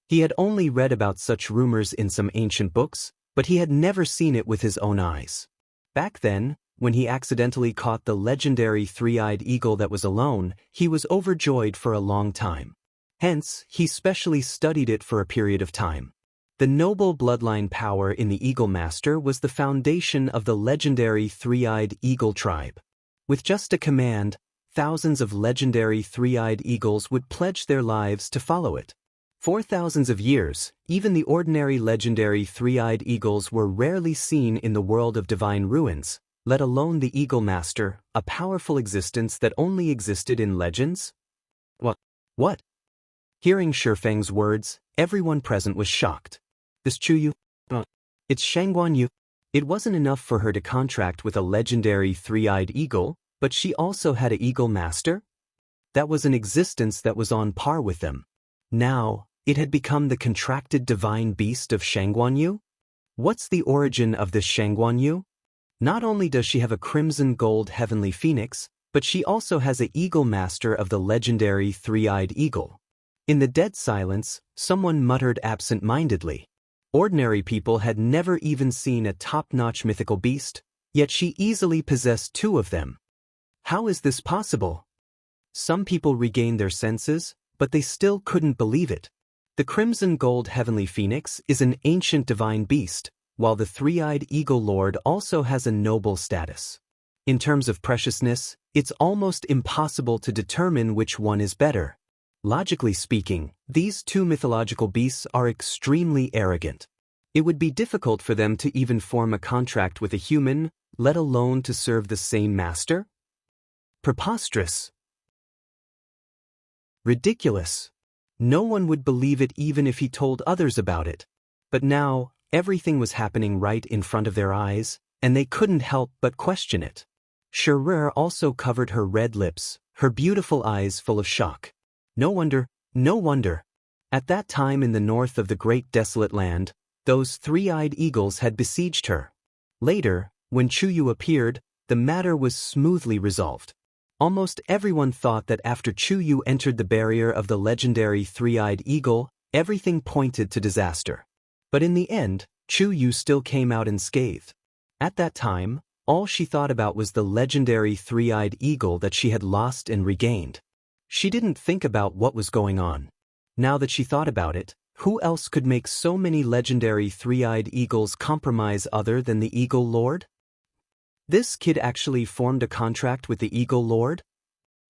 He had only read about such rumors in some ancient books, but he had never seen it with his own eyes. Back then, when he accidentally caught the legendary three-eyed eagle that was alone, he was overjoyed for a long time. Hence, he specially studied it for a period of time. The noble bloodline power in the Eagle Master was the foundation of the legendary three-eyed eagle tribe. With just a command, thousands of legendary three-eyed eagles would pledge their lives to follow it. For thousands of years, even the ordinary legendary three-eyed eagles were rarely seen in the world of divine ruins, let alone the Eagle Master, a powerful existence that only existed in legends? What? Hearing Shi Feng's words, everyone present was shocked. This Chuyu? It's Shangguanyu. It wasn't enough for her to contract with a legendary three-eyed eagle, but she also had an Eagle Master? That was an existence that was on par with them. Now, it had become the contracted divine beast of Shangguanyu? What's the origin of this Shangguanyu? Not only does she have a crimson gold heavenly phoenix, but she also has an Eagle Master of the legendary three-eyed eagle. In the dead silence, someone muttered absent-mindedly. Ordinary people had never even seen a top-notch mythical beast, yet she easily possessed two of them. How is this possible? Some people regained their senses, but they still couldn't believe it. The crimson gold heavenly phoenix is an ancient divine beast, while the three-eyed eagle lord also has a noble status. In terms of preciousness, it's almost impossible to determine which one is better. Logically speaking, these two mythological beasts are extremely arrogant. It would be difficult for them to even form a contract with a human, let alone to serve the same master? Preposterous. Ridiculous. No one would believe it even if he told others about it. But now, everything was happening right in front of their eyes, and they couldn't help but question it. Shi also covered her red lips, her beautiful eyes full of shock. No wonder. At that time in the north of the great desolate land, those three-eyed eagles had besieged her. Later, when Chuyu appeared, the matter was smoothly resolved. Almost everyone thought that after Chuyu entered the barrier of the legendary three-eyed eagle, everything pointed to disaster. But in the end, Chuyu still came out unscathed. At that time, all she thought about was the legendary three-eyed eagle that she had lost and regained. She didn't think about what was going on. Now that she thought about it, who else could make so many legendary three-eyed eagles compromise other than the Eagle Lord? This kid actually formed a contract with the Eagle Lord?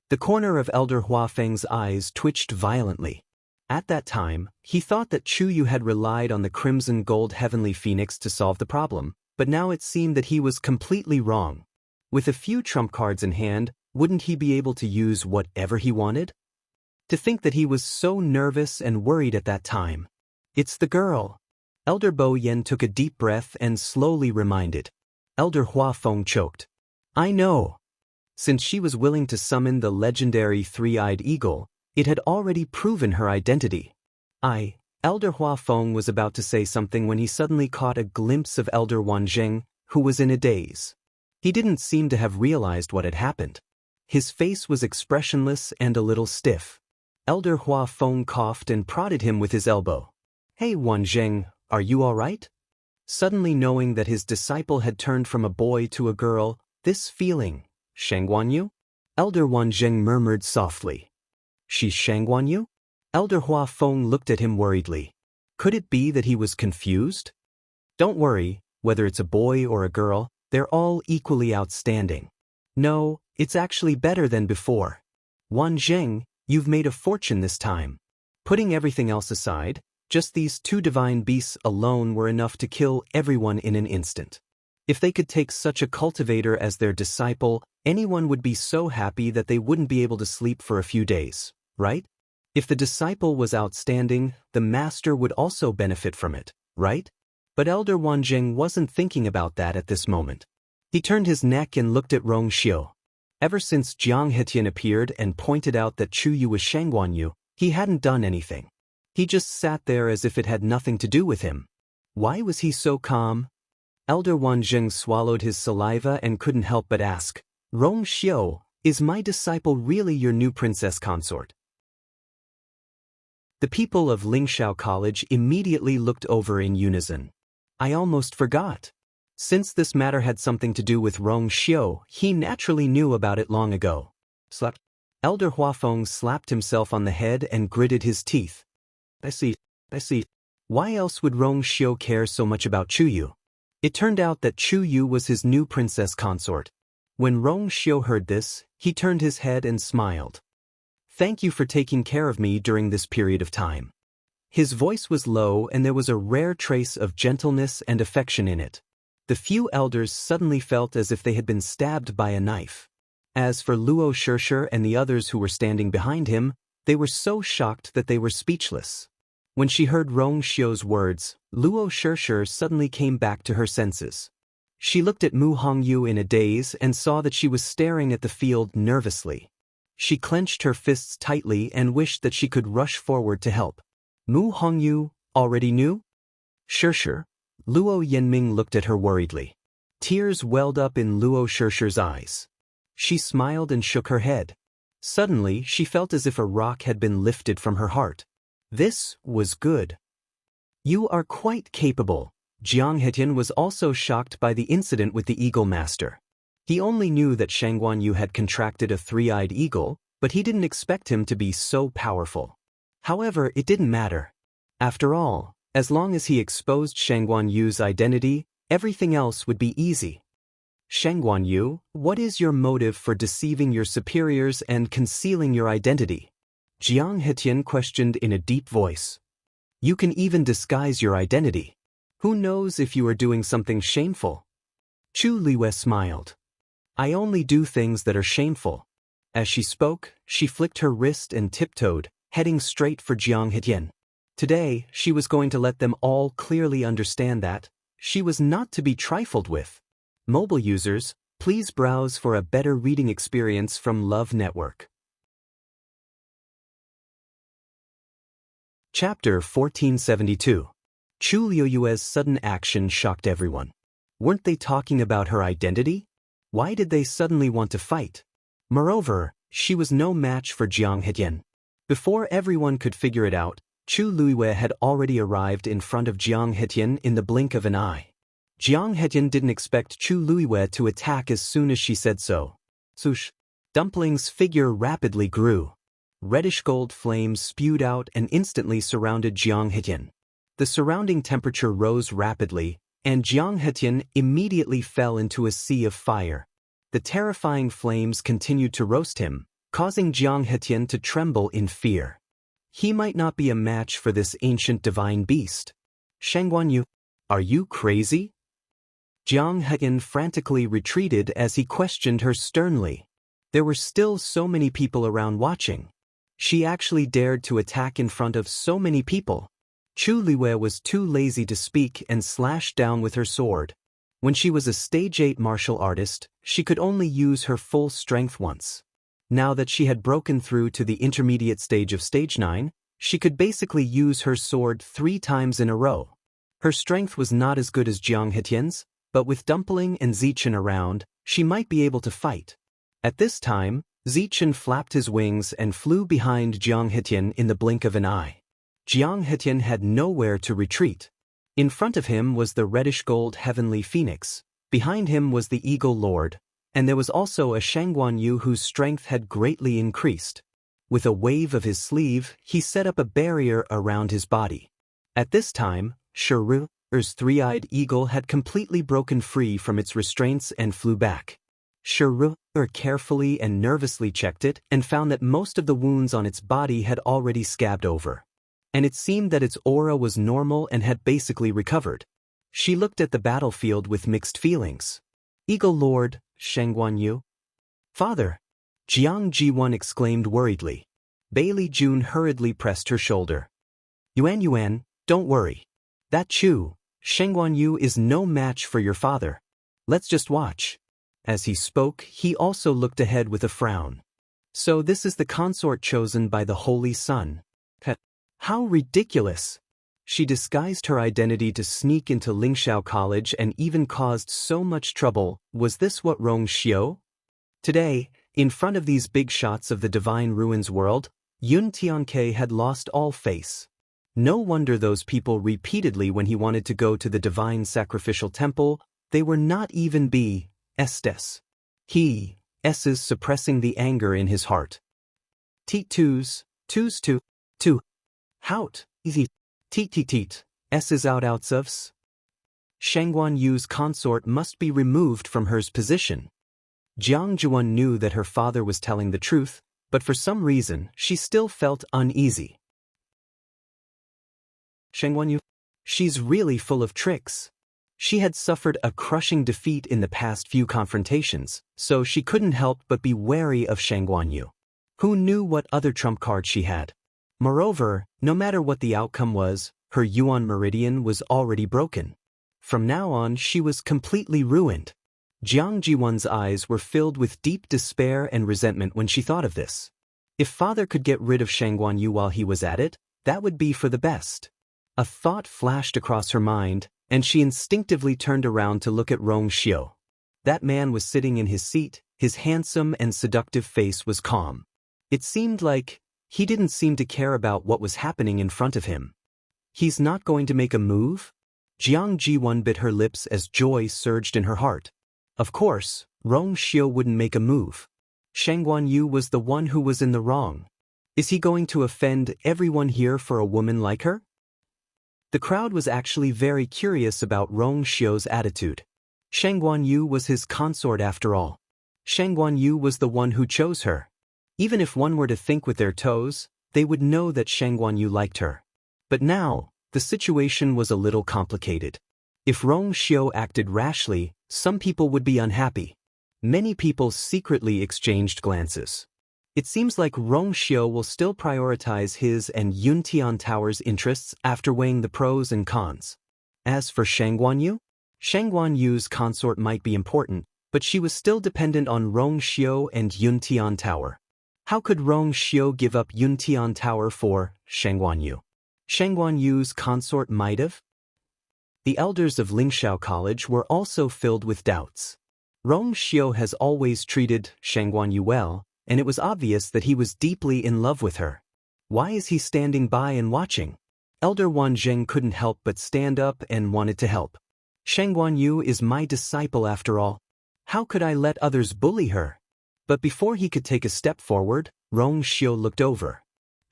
The corner of Elder Huafeng's eyes twitched violently. At that time, he thought that Chuyu had relied on the crimson gold heavenly phoenix to solve the problem, but now it seemed that he was completely wrong. With a few trump cards in hand, wouldn't he be able to use whatever he wanted? To think that he was so nervous and worried at that time. It's the girl. Elder Bo Yen took a deep breath and slowly reminded. Elder Huafeng choked. I know. Since she was willing to summon the legendary three-eyed eagle, it had already proven her identity. Elder Huafeng was about to say something when he suddenly caught a glimpse of Elder Wanzheng, who was in a daze. He didn't seem to have realized what had happened. His face was expressionless and a little stiff. Elder Huafeng coughed and prodded him with his elbow. Hey Wanzheng, are you all right? Suddenly knowing that his disciple had turned from a boy to a girl, this feeling, Shangguanyu? Elder Wanzheng murmured softly. She's Shangguanyu? Elder Huafeng looked at him worriedly. Could it be that he was confused? Don't worry, whether it's a boy or a girl, they're all equally outstanding. No, it's actually better than before. Wanzheng, you've made a fortune this time. Putting everything else aside, just these two divine beasts alone were enough to kill everyone in an instant. If they could take such a cultivator as their disciple, anyone would be so happy that they wouldn't be able to sleep for a few days, right? If the disciple was outstanding, the master would also benefit from it, right? But Elder Wanzheng wasn't thinking about that at this moment. He turned his neck and looked at Rong Xiu. Ever since Jiang Hetian appeared and pointed out that Chu Yu was Shangguan Yu, he hadn't done anything. He just sat there as if it had nothing to do with him. Why was he so calm? Elder Wan Zheng swallowed his saliva and couldn't help but ask, Rong Xiu, is my disciple really your new princess consort? The people of Lingshao College immediately looked over in unison. I almost forgot. Since this matter had something to do with Rong Xiu, he naturally knew about it long ago. Slap. Elder Huafeng slapped himself on the head and gritted his teeth. I see. Why else would Rong Xiu care so much about Chu Yu? It turned out that Chu Yu was his new princess consort. When Rong Xiu heard this, he turned his head and smiled. Thank you for taking care of me during this period of time. His voice was low and there was a rare trace of gentleness and affection in it. The few elders suddenly felt as if they had been stabbed by a knife. As for Luo Shishir and the others who were standing behind him, they were so shocked that they were speechless. When she heard Rong Xiu's words, Luo Shishir suddenly came back to her senses. She looked at Mu Hongyu in a daze and saw that she was staring at the field nervously. She clenched her fists tightly and wished that she could rush forward to help. Mu Hongyu already knew? Shishir. Luo Yanming looked at her worriedly. Tears welled up in Luo Shishir's eyes. She smiled and shook her head. Suddenly, she felt as if a rock had been lifted from her heart. This was good. You are quite capable. Jiang Hetian was also shocked by the incident with the Eagle Master. He only knew that Shangguan Yu had contracted a three-eyed eagle, but he didn't expect him to be so powerful. However, it didn't matter. After all, as long as he exposed Shangguan Yu's identity, everything else would be easy. Shangguan Yu, what is your motive for deceiving your superiors and concealing your identity? Jiang Hetian questioned in a deep voice. You can even disguise your identity. Who knows if you are doing something shameful? Chu Liwei smiled. I only do things that are shameful. As she spoke, she flicked her wrist and tiptoed, heading straight for Jiang Hetian. Today, she was going to let them all clearly understand that she was not to be trifled with. Mobile users, please browse for a better reading experience from Love Network. Chapter 1472. Chu Liuyue's sudden action shocked everyone. Weren't they talking about her identity? Why did they suddenly want to fight? Moreover, she was no match for Jiang Hetian. Before everyone could figure it out, Chu Liuyue had already arrived in front of Jiang Hetian in the blink of an eye. Jiang Hetian didn't expect Chu Liuyue to attack as soon as she said so. Swoosh! Dumpling's figure rapidly grew. Reddish-gold flames spewed out and instantly surrounded Jiang Hetian. The surrounding temperature rose rapidly, and Jiang Hetian immediately fell into a sea of fire. The terrifying flames continued to roast him, causing Jiang Hetian to tremble in fear. He might not be a match for this ancient divine beast. Shangguan Yu, are you crazy? Jiang Hetian frantically retreated as he questioned her sternly. There were still so many people around watching. She actually dared to attack in front of so many people. Chu Liwei was too lazy to speak and slashed down with her sword. When she was a stage 8 martial artist, she could only use her full strength once. Now that she had broken through to the intermediate stage of stage 9, she could basically use her sword 3 times in a row. Her strength was not as good as Jiang Hetian's, but with Dumpling and Zichen around, she might be able to fight. At this time, Zichen flapped his wings and flew behind Jiang Hetian in the blink of an eye. Jiang Hetian had nowhere to retreat. In front of him was the reddish-gold heavenly phoenix, behind him was the Eagle Lord, and there was also a Shangguan Yu whose strength had greatly increased. With a wave of his sleeve, he set up a barrier around his body. At this time, Shiru's three-eyed eagle had completely broken free from its restraints and flew back. Shiru carefully and nervously checked it and found that most of the wounds on its body had already scabbed over. And it seemed that its aura was normal and had basically recovered. She looked at the battlefield with mixed feelings. Eagle Lord, Shangguan Yu? Father! Jiang Ji1 exclaimed worriedly. Bailey Jun hurriedly pressed her shoulder. Yuan, don't worry. That Shangguan Yu is no match for your father. Let's just watch. As he spoke, he also looked ahead with a frown. So this is the consort chosen by the Holy Sun. How ridiculous! She disguised her identity to sneak into Lingxiao College and even caused so much trouble. Was this what Rong Xiao? Today, in front of these big shots of the Divine Ruins world, Yun Tianke had lost all face. No wonder those people repeatedly when he wanted to go to the Divine Sacrificial Temple, they were not even Estes. He, S's suppressing the anger in his heart. Teet two. Hout, easy. Teet. S's outs ofs. Shangguan Yu's consort must be removed from her position. Jiang Zhuan knew that her father was telling the truth, but for some reason, she still felt uneasy. Shangguan Yu? She's really full of tricks. She had suffered a crushing defeat in the past few confrontations, so she couldn't help but be wary of Shangguan Yu. Who knew what other trump card she had? Moreover, no matter what the outcome was, her Yuan meridian was already broken. From now on, she was completely ruined. Jiang Jiwan's eyes were filled with deep despair and resentment when she thought of this. If father could get rid of Shangguan Yu while he was at it, that would be for the best. A thought flashed across her mind, and she instinctively turned around to look at Rong Xiao. That man was sitting in his seat, his handsome and seductive face was calm. It seemed like he didn't seem to care about what was happening in front of him. He's not going to make a move? Jiang Jiwan bit her lips as joy surged in her heart. Of course, Rong Xiao wouldn't make a move. Shangguan Yu was the one who was in the wrong. Is he going to offend everyone here for a woman like her? The crowd was actually very curious about Rong Xiao's attitude. Shangguan Yu was his consort after all. Shangguan Yu was the one who chose her. Even if one were to think with their toes, they would know that Shangguan Yu liked her. But now, the situation was a little complicated. If Rong Xiao acted rashly, some people would be unhappy. Many people secretly exchanged glances. It seems like Rong Xiao will still prioritize his and Yuntian Tower's interests after weighing the pros and cons. As for Shangguan Yu's consort might be important, but she was still dependent on Rong Xiao and Yuntian Tower. How could Rong Xiao give up Yuntian Tower for Shangguan Yu? Shangguan Yu's consort might have? The elders of Lingxiao College were also filled with doubts. Rong Xiao has always treated Shangguan Yu well, and it was obvious that he was deeply in love with her. Why is he standing by and watching? Elder Wan Zheng couldn't help but stand up and wanted to help. Shangguan Yu is my disciple after all. How could I let others bully her? But before he could take a step forward, Rong Xiao looked over.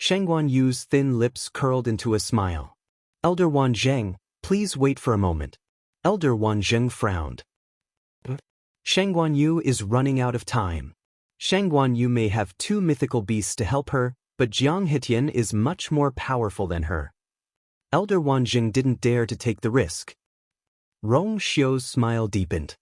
Shangguan Yu's thin lips curled into a smile. Elder Wan Zheng, please wait for a moment. Elder Wan Zheng frowned. Shangguan Yu is running out of time. Shangguan Yu may have two mythical beasts to help her, but Jiang Hetian is much more powerful than her. Elder Wan Zheng didn't dare to take the risk. Rong Xiao's smile deepened.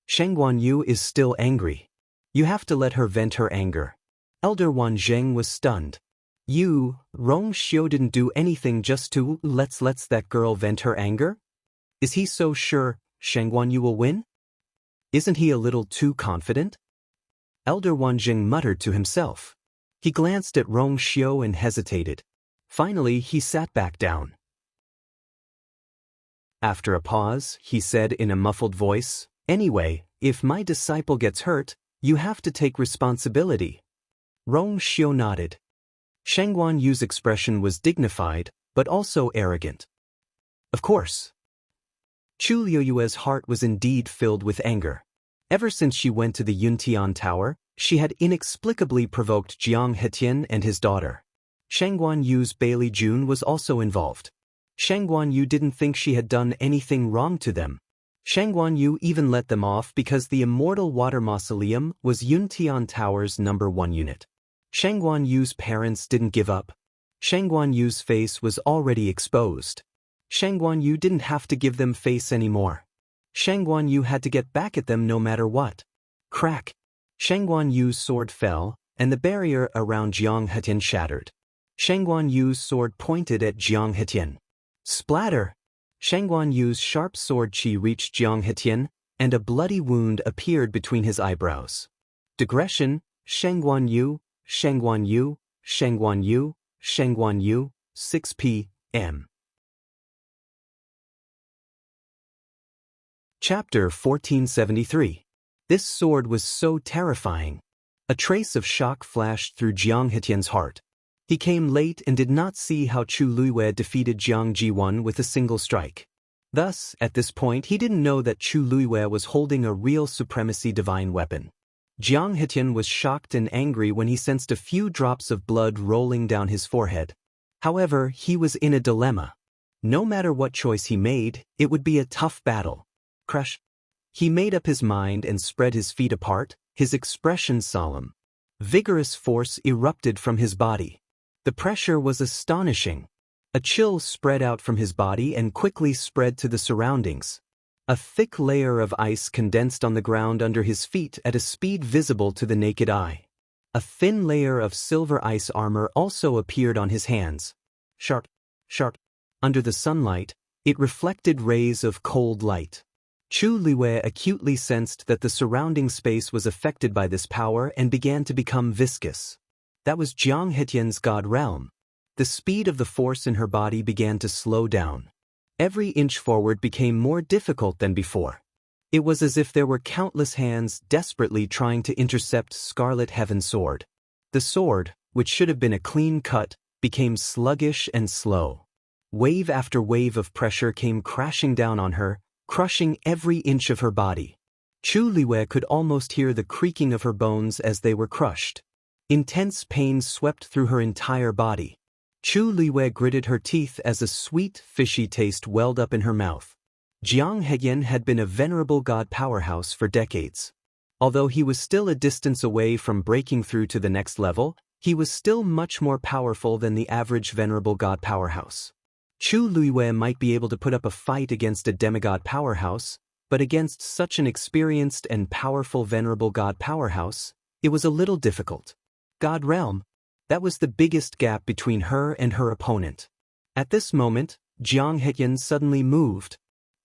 Shangguan Yu is still angry. You have to let her vent her anger. Elder Wan Zheng was stunned. Rong Xiao didn't do anything just to let that girl vent her anger? Is he so sure Shangguan Yu will win? Isn't he a little too confident? Elder Wan Zheng muttered to himself. He glanced at Rong Xiao and hesitated. Finally, he sat back down. After a pause, he said in a muffled voice, "Anyway, if my disciple gets hurt, you have to take responsibility." Rong Xiao nodded. Shangguan Yu's expression was dignified, but also arrogant. Of course. Chu Liuyue's heart was indeed filled with anger. Ever since she went to the Yuntian Tower, she had inexplicably provoked Jiang Hetian and his daughter. Shangguan Yu's Bailey Jun was also involved. Shangguan Yu didn't think she had done anything wrong to them. Shangguan Yu even let them off because the Immortal Water Mausoleum was Yuntian Tower's #1 unit. Shangguan Yu's parents didn't give up. Shangguan Yu's face was already exposed. Shangguan Yu didn't have to give them face anymore. Shangguan Yu had to get back at them no matter what. Crack! Shangguan Yu's sword fell, and the barrier around Jiang Hetian shattered. Shangguan Yu's sword pointed at Jiang Hetian. Splatter! Shangguan Yu's sharp sword chi reached Jiang Hetian, and a bloody wound appeared between his eyebrows. Digression, Shangguan Yu, Shangguan Yu, Shangguan Yu, Shangguan Yu, 6 p.m. Chapter 1473. This sword was so terrifying. A trace of shock flashed through Jiang Hetian's heart. He came late and did not see how Chu Luiyue defeated Jiang Jiwan with a single strike. Thus, at this point he didn't know that Chu Luiyue was holding a real supremacy divine weapon. Jiang Hetian was shocked and angry when he sensed a few drops of blood rolling down his forehead. However, he was in a dilemma. No matter what choice he made, it would be a tough battle. Crush. He made up his mind and spread his feet apart, his expression solemn. Vigorous force erupted from his body. The pressure was astonishing. A chill spread out from his body and quickly spread to the surroundings. A thick layer of ice condensed on the ground under his feet at a speed visible to the naked eye. A thin layer of silver ice armor also appeared on his hands. Sharp, sharp. Under the sunlight, it reflected rays of cold light. Chu Luiyue acutely sensed that the surrounding space was affected by this power and began to become viscous. That was Jiang Hetian's god realm. The speed of the force in her body began to slow down. Every inch forward became more difficult than before. It was as if there were countless hands desperately trying to intercept Scarlet Heaven's sword. The sword, which should have been a clean cut, became sluggish and slow. Wave after wave of pressure came crashing down on her, crushing every inch of her body. Chu Luiyue could almost hear the creaking of her bones as they were crushed. Intense pain swept through her entire body. Chu Luiyue gritted her teeth as a sweet, fishy taste welled up in her mouth. Jiang Hetian had been a venerable god powerhouse for decades. Although he was still a distance away from breaking through to the next level, he was still much more powerful than the average venerable god powerhouse. Chu Luiyue might be able to put up a fight against a demigod powerhouse, but against such an experienced and powerful venerable god powerhouse, it was a little difficult. God realm. That was the biggest gap between her and her opponent. At this moment, Jiang Hetian suddenly moved.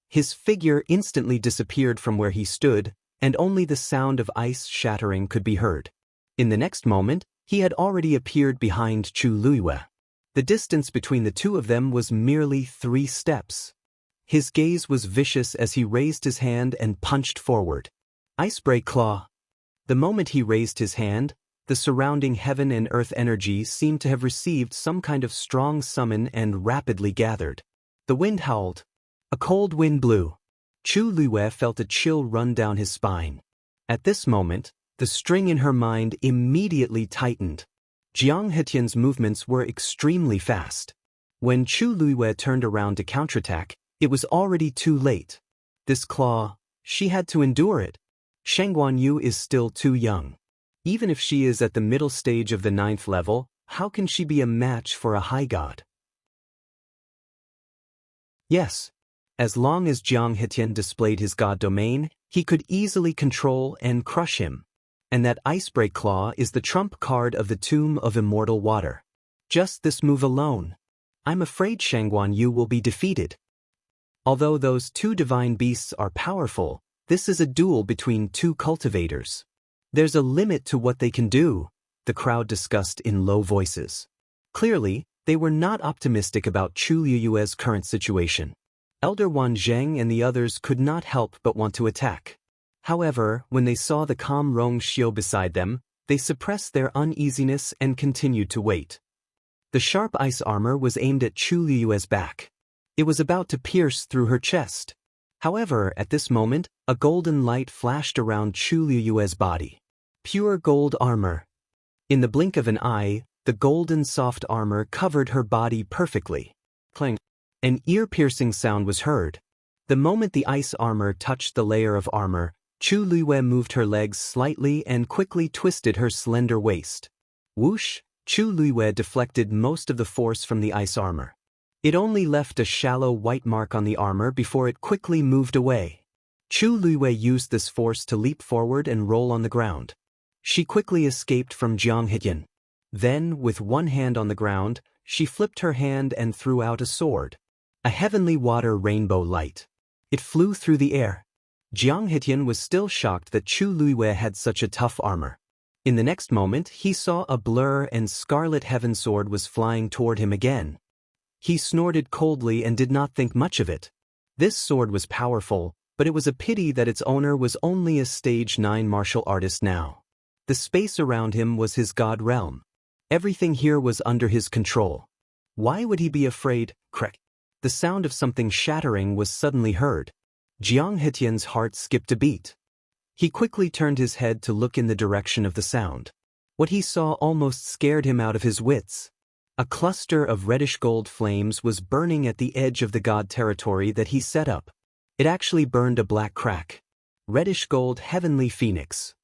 His figure instantly disappeared from where he stood, and only the sound of ice shattering could be heard. In the next moment, he had already appeared behind Chu Luiyue. The distance between the two of them was merely 3 steps. His gaze was vicious as he raised his hand and punched forward. Icebreak claw. The moment he raised his hand, the surrounding heaven and earth energy seemed to have received some kind of strong summon and rapidly gathered. The wind howled. A cold wind blew. Chu Luiyue felt a chill run down his spine. At this moment, the string in her mind immediately tightened. Jiang Hetian's movements were extremely fast. When Chu Luiyue turned around to counterattack, it was already too late. This claw, she had to endure it. Shangguan Yu is still too young. Even if she is at the middle stage of the 9th level, how can she be a match for a high god? Yes. As long as Jiang Hetian displayed his god domain, he could easily control and crush him. And that Icebreak Claw is the trump card of the Tomb of Immortal Water. Just this move alone. I'm afraid Shangguan Yu will be defeated. Although those 2 divine beasts are powerful, this is a duel between 2 cultivators. There's a limit to what they can do, the crowd discussed in low voices. Clearly, they were not optimistic about Chu Luiyue's current situation. Elder Wan Zheng and the others could not help but want to attack. However, when they saw the calm Rong Xiu beside them, they suppressed their uneasiness and continued to wait. The sharp ice armor was aimed at Chu Luiyue's back. It was about to pierce through her chest. However, at this moment, a golden light flashed around Chu Luiyue's body. Pure gold armor. In the blink of an eye, the golden soft armor covered her body perfectly. Clang. An ear-piercing sound was heard. The moment the ice armor touched the layer of armor, Chu Luiyue moved her legs slightly and quickly twisted her slender waist. Whoosh! Chu Luiyue deflected most of the force from the ice armor. It only left a shallow white mark on the armor before it quickly moved away. Chu Luiyue used this force to leap forward and roll on the ground. She quickly escaped from Jiang Hetian. Then, with one hand on the ground, she flipped her hand and threw out a sword. A heavenly water rainbow light. It flew through the air. Jiang Hetian was still shocked that Chu Luiwei had such a tough armor. In the next moment, he saw a blur and Scarlet Heaven Sword was flying toward him again. He snorted coldly and did not think much of it. This sword was powerful, but it was a pity that its owner was only a stage 9 martial artist now. The space around him was his god realm. Everything here was under his control. Why would he be afraid? Crack. The sound of something shattering was suddenly heard. Jiang Hetian's heart skipped a beat. He quickly turned his head to look in the direction of the sound. What he saw almost scared him out of his wits. A cluster of reddish-gold flames was burning at the edge of the god territory that he set up. It actually burned a black crack. Reddish-gold heavenly phoenix.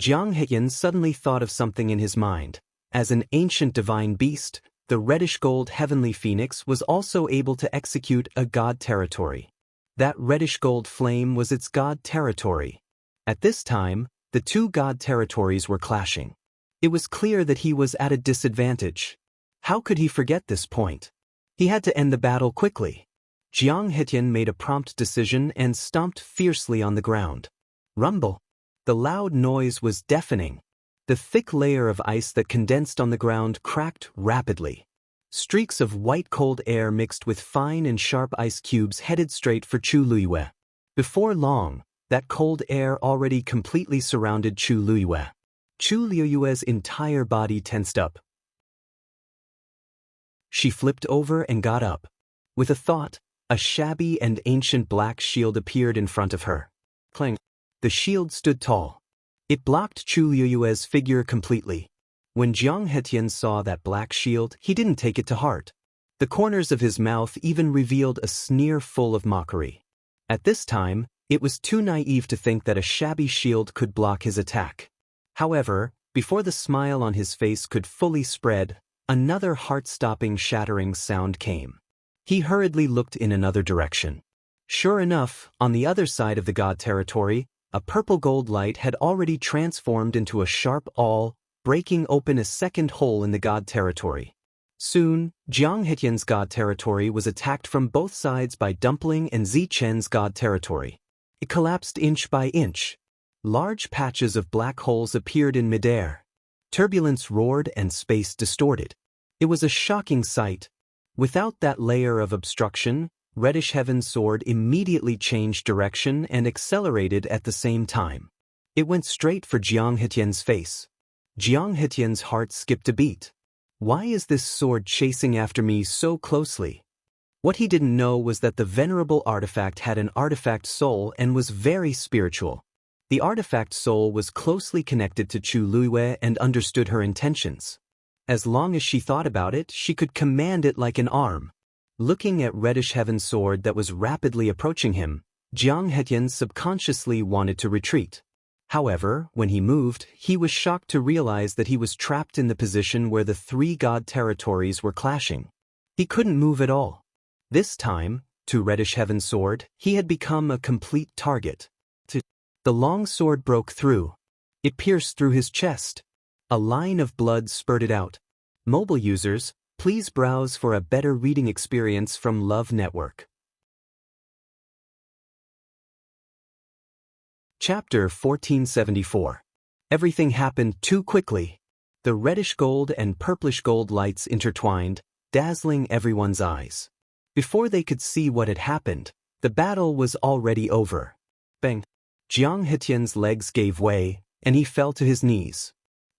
Jiang Hetian suddenly thought of something in his mind. As an ancient divine beast, the reddish-gold heavenly phoenix was also able to execute a god territory. That reddish-gold flame was its god territory. At this time, the two god territories were clashing. It was clear that he was at a disadvantage. How could he forget this point? He had to end the battle quickly. Jiang Hetian made a prompt decision and stomped fiercely on the ground. Rumble. The loud noise was deafening. The thick layer of ice that condensed on the ground cracked rapidly. Streaks of white cold air mixed with fine and sharp ice cubes headed straight for Chu Luiwei. Before long, that cold air already completely surrounded Chu Luiwei. Chu Luiwei's entire body tensed up. She flipped over and got up. With a thought, a shabby and ancient black shield appeared in front of her. Clang. The shield stood tall. It blocked Chu Luiwei's figure completely. When Jiang Hetian saw that black shield, he didn't take it to heart. The corners of his mouth even revealed a sneer full of mockery. At this time, it was too naive to think that a shabby shield could block his attack. However, before the smile on his face could fully spread, another heart-stopping shattering sound came. He hurriedly looked in another direction. Sure enough, on the other side of the god territory, a purple gold light had already transformed into a sharp awl, breaking open a second hole in the god territory. Soon, Jiang Hetian's god territory was attacked from both sides by Dumpling and Zichen's god territory. It collapsed inch by inch. Large patches of black holes appeared in midair. Turbulence roared and space distorted. It was a shocking sight. Without that layer of obstruction, Reddish Heaven's sword immediately changed direction and accelerated at the same time. It went straight for Jiang Hetian's face. Jiang Hetian's heart skipped a beat. Why is this sword chasing after me so closely? What he didn't know was that the venerable artifact had an artifact soul and was very spiritual. The artifact soul was closely connected to Chu Luiwei and understood her intentions. As long as she thought about it, she could command it like an arm. Looking at Reddish Heaven's sword that was rapidly approaching him, Jiang Hetian subconsciously wanted to retreat. However, when he moved, he was shocked to realize that he was trapped in the position where the three god territories were clashing. He couldn't move at all. This time, to Reddish Heaven's sword, he had become a complete target. The long sword broke through. It pierced through his chest. A line of blood spurted out. Mobile users, please browse for a better reading experience from Love Network. Chapter 1474. Everything happened too quickly. The reddish gold and purplish gold lights intertwined, dazzling everyone's eyes. Before they could see what had happened, the battle was already over. Bang! Jiang Hetian's legs gave way, and he fell to his knees.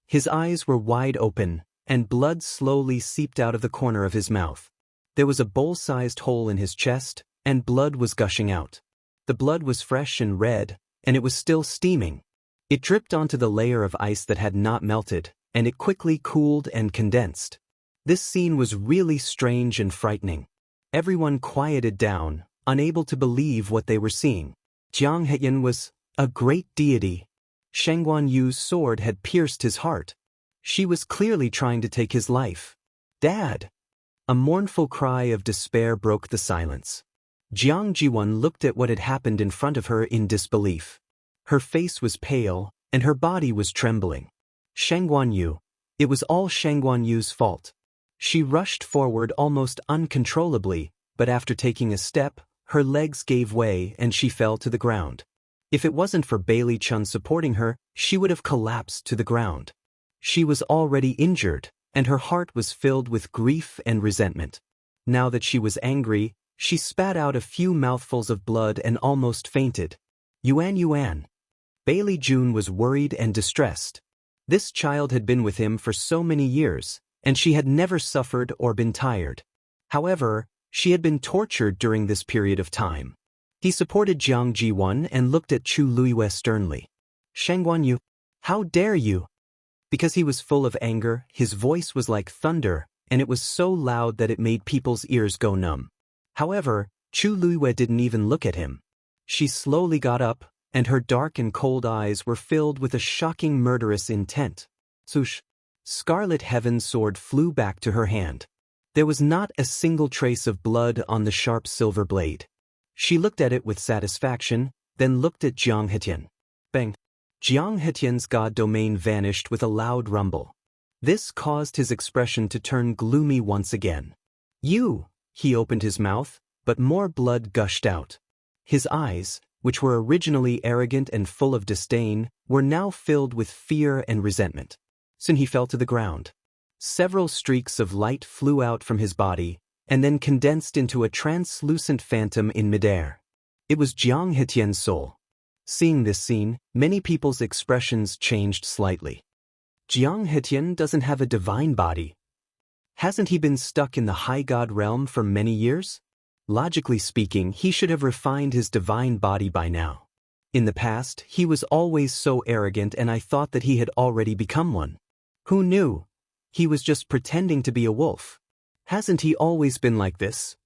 His eyes were wide open, and blood slowly seeped out of the corner of his mouth. There was a bowl-sized hole in his chest, and blood was gushing out. The blood was fresh and red, and it was still steaming. It dripped onto the layer of ice that had not melted, and it quickly cooled and condensed. This scene was really strange and frightening. Everyone quieted down, unable to believe what they were seeing. Jiang Hetian was a great deity. Shengguan Yu's sword had pierced his heart. She was clearly trying to take his life. Dad! A mournful cry of despair broke the silence. Jiang Jiwan looked at what had happened in front of her in disbelief. Her face was pale, and her body was trembling. Shengguan Yu. It was all Shengguan Yu's fault. She rushed forward almost uncontrollably, but after taking a step, her legs gave way and she fell to the ground. If it wasn't for Bailey Chun supporting her, she would have collapsed to the ground. She was already injured, and her heart was filled with grief and resentment. Now that she was angry, she spat out a few mouthfuls of blood and almost fainted. Yuan. Bailey Jun was worried and distressed. This child had been with him for so many years, and she had never suffered or been tired. However, she had been tortured during this period of time. He supported Jiang Jiwan and looked at Chu Luiyue sternly. Shangguanyu, how dare you? Because he was full of anger, his voice was like thunder, and it was so loud that it made people's ears go numb. However, Chu Luiyue didn't even look at him. She slowly got up, and her dark and cold eyes were filled with a shocking murderous intent. Swoosh! Scarlet Heaven's sword flew back to her hand. There was not a single trace of blood on the sharp silver blade. She looked at it with satisfaction, then looked at Jiang Hetian. Bang! Jiang Hetian's god domain vanished with a loud rumble. This caused his expression to turn gloomy once again. You! He opened his mouth, but more blood gushed out. His eyes, which were originally arrogant and full of disdain, were now filled with fear and resentment. Soon he fell to the ground. Several streaks of light flew out from his body, and then condensed into a translucent phantom in midair. It was Jiang Hetian's soul. Seeing this scene, many people's expressions changed slightly. Jiang Hetian doesn't have a divine body. Hasn't he been stuck in the high god realm for many years? Logically speaking, he should have refined his divine body by now. In the past, he was always so arrogant, and I thought that he had already become one. Who knew? He was just pretending to be a wolf. Hasn't he always been like this?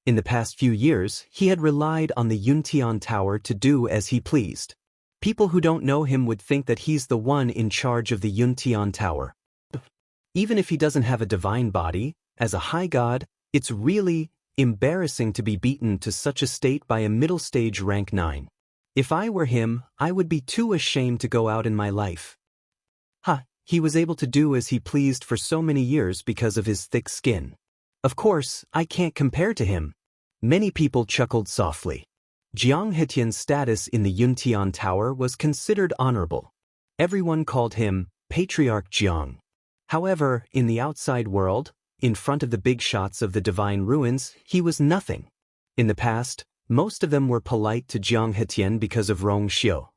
In the past few years, he had relied on the Yuntian Tower to do as he pleased. People who don't know him would think that he's the one in charge of the Yuntian Tower. Even if he doesn't have a divine body, as a high god, it's really embarrassing to be beaten to such a state by a middle stage rank 9. If I were him, I would be too ashamed to go out in my life. He was able to do as he pleased for so many years because of his thick skin. Of course, I can't compare to him. Many people chuckled softly. Jiang Hetian's status in the Yuntian Tower was considered honorable. Everyone called him Patriarch Jiang. However, in the outside world, in front of the big shots of the divine ruins, he was nothing. In the past, most of them were polite to Jiang Hetian because of Rong Xiu.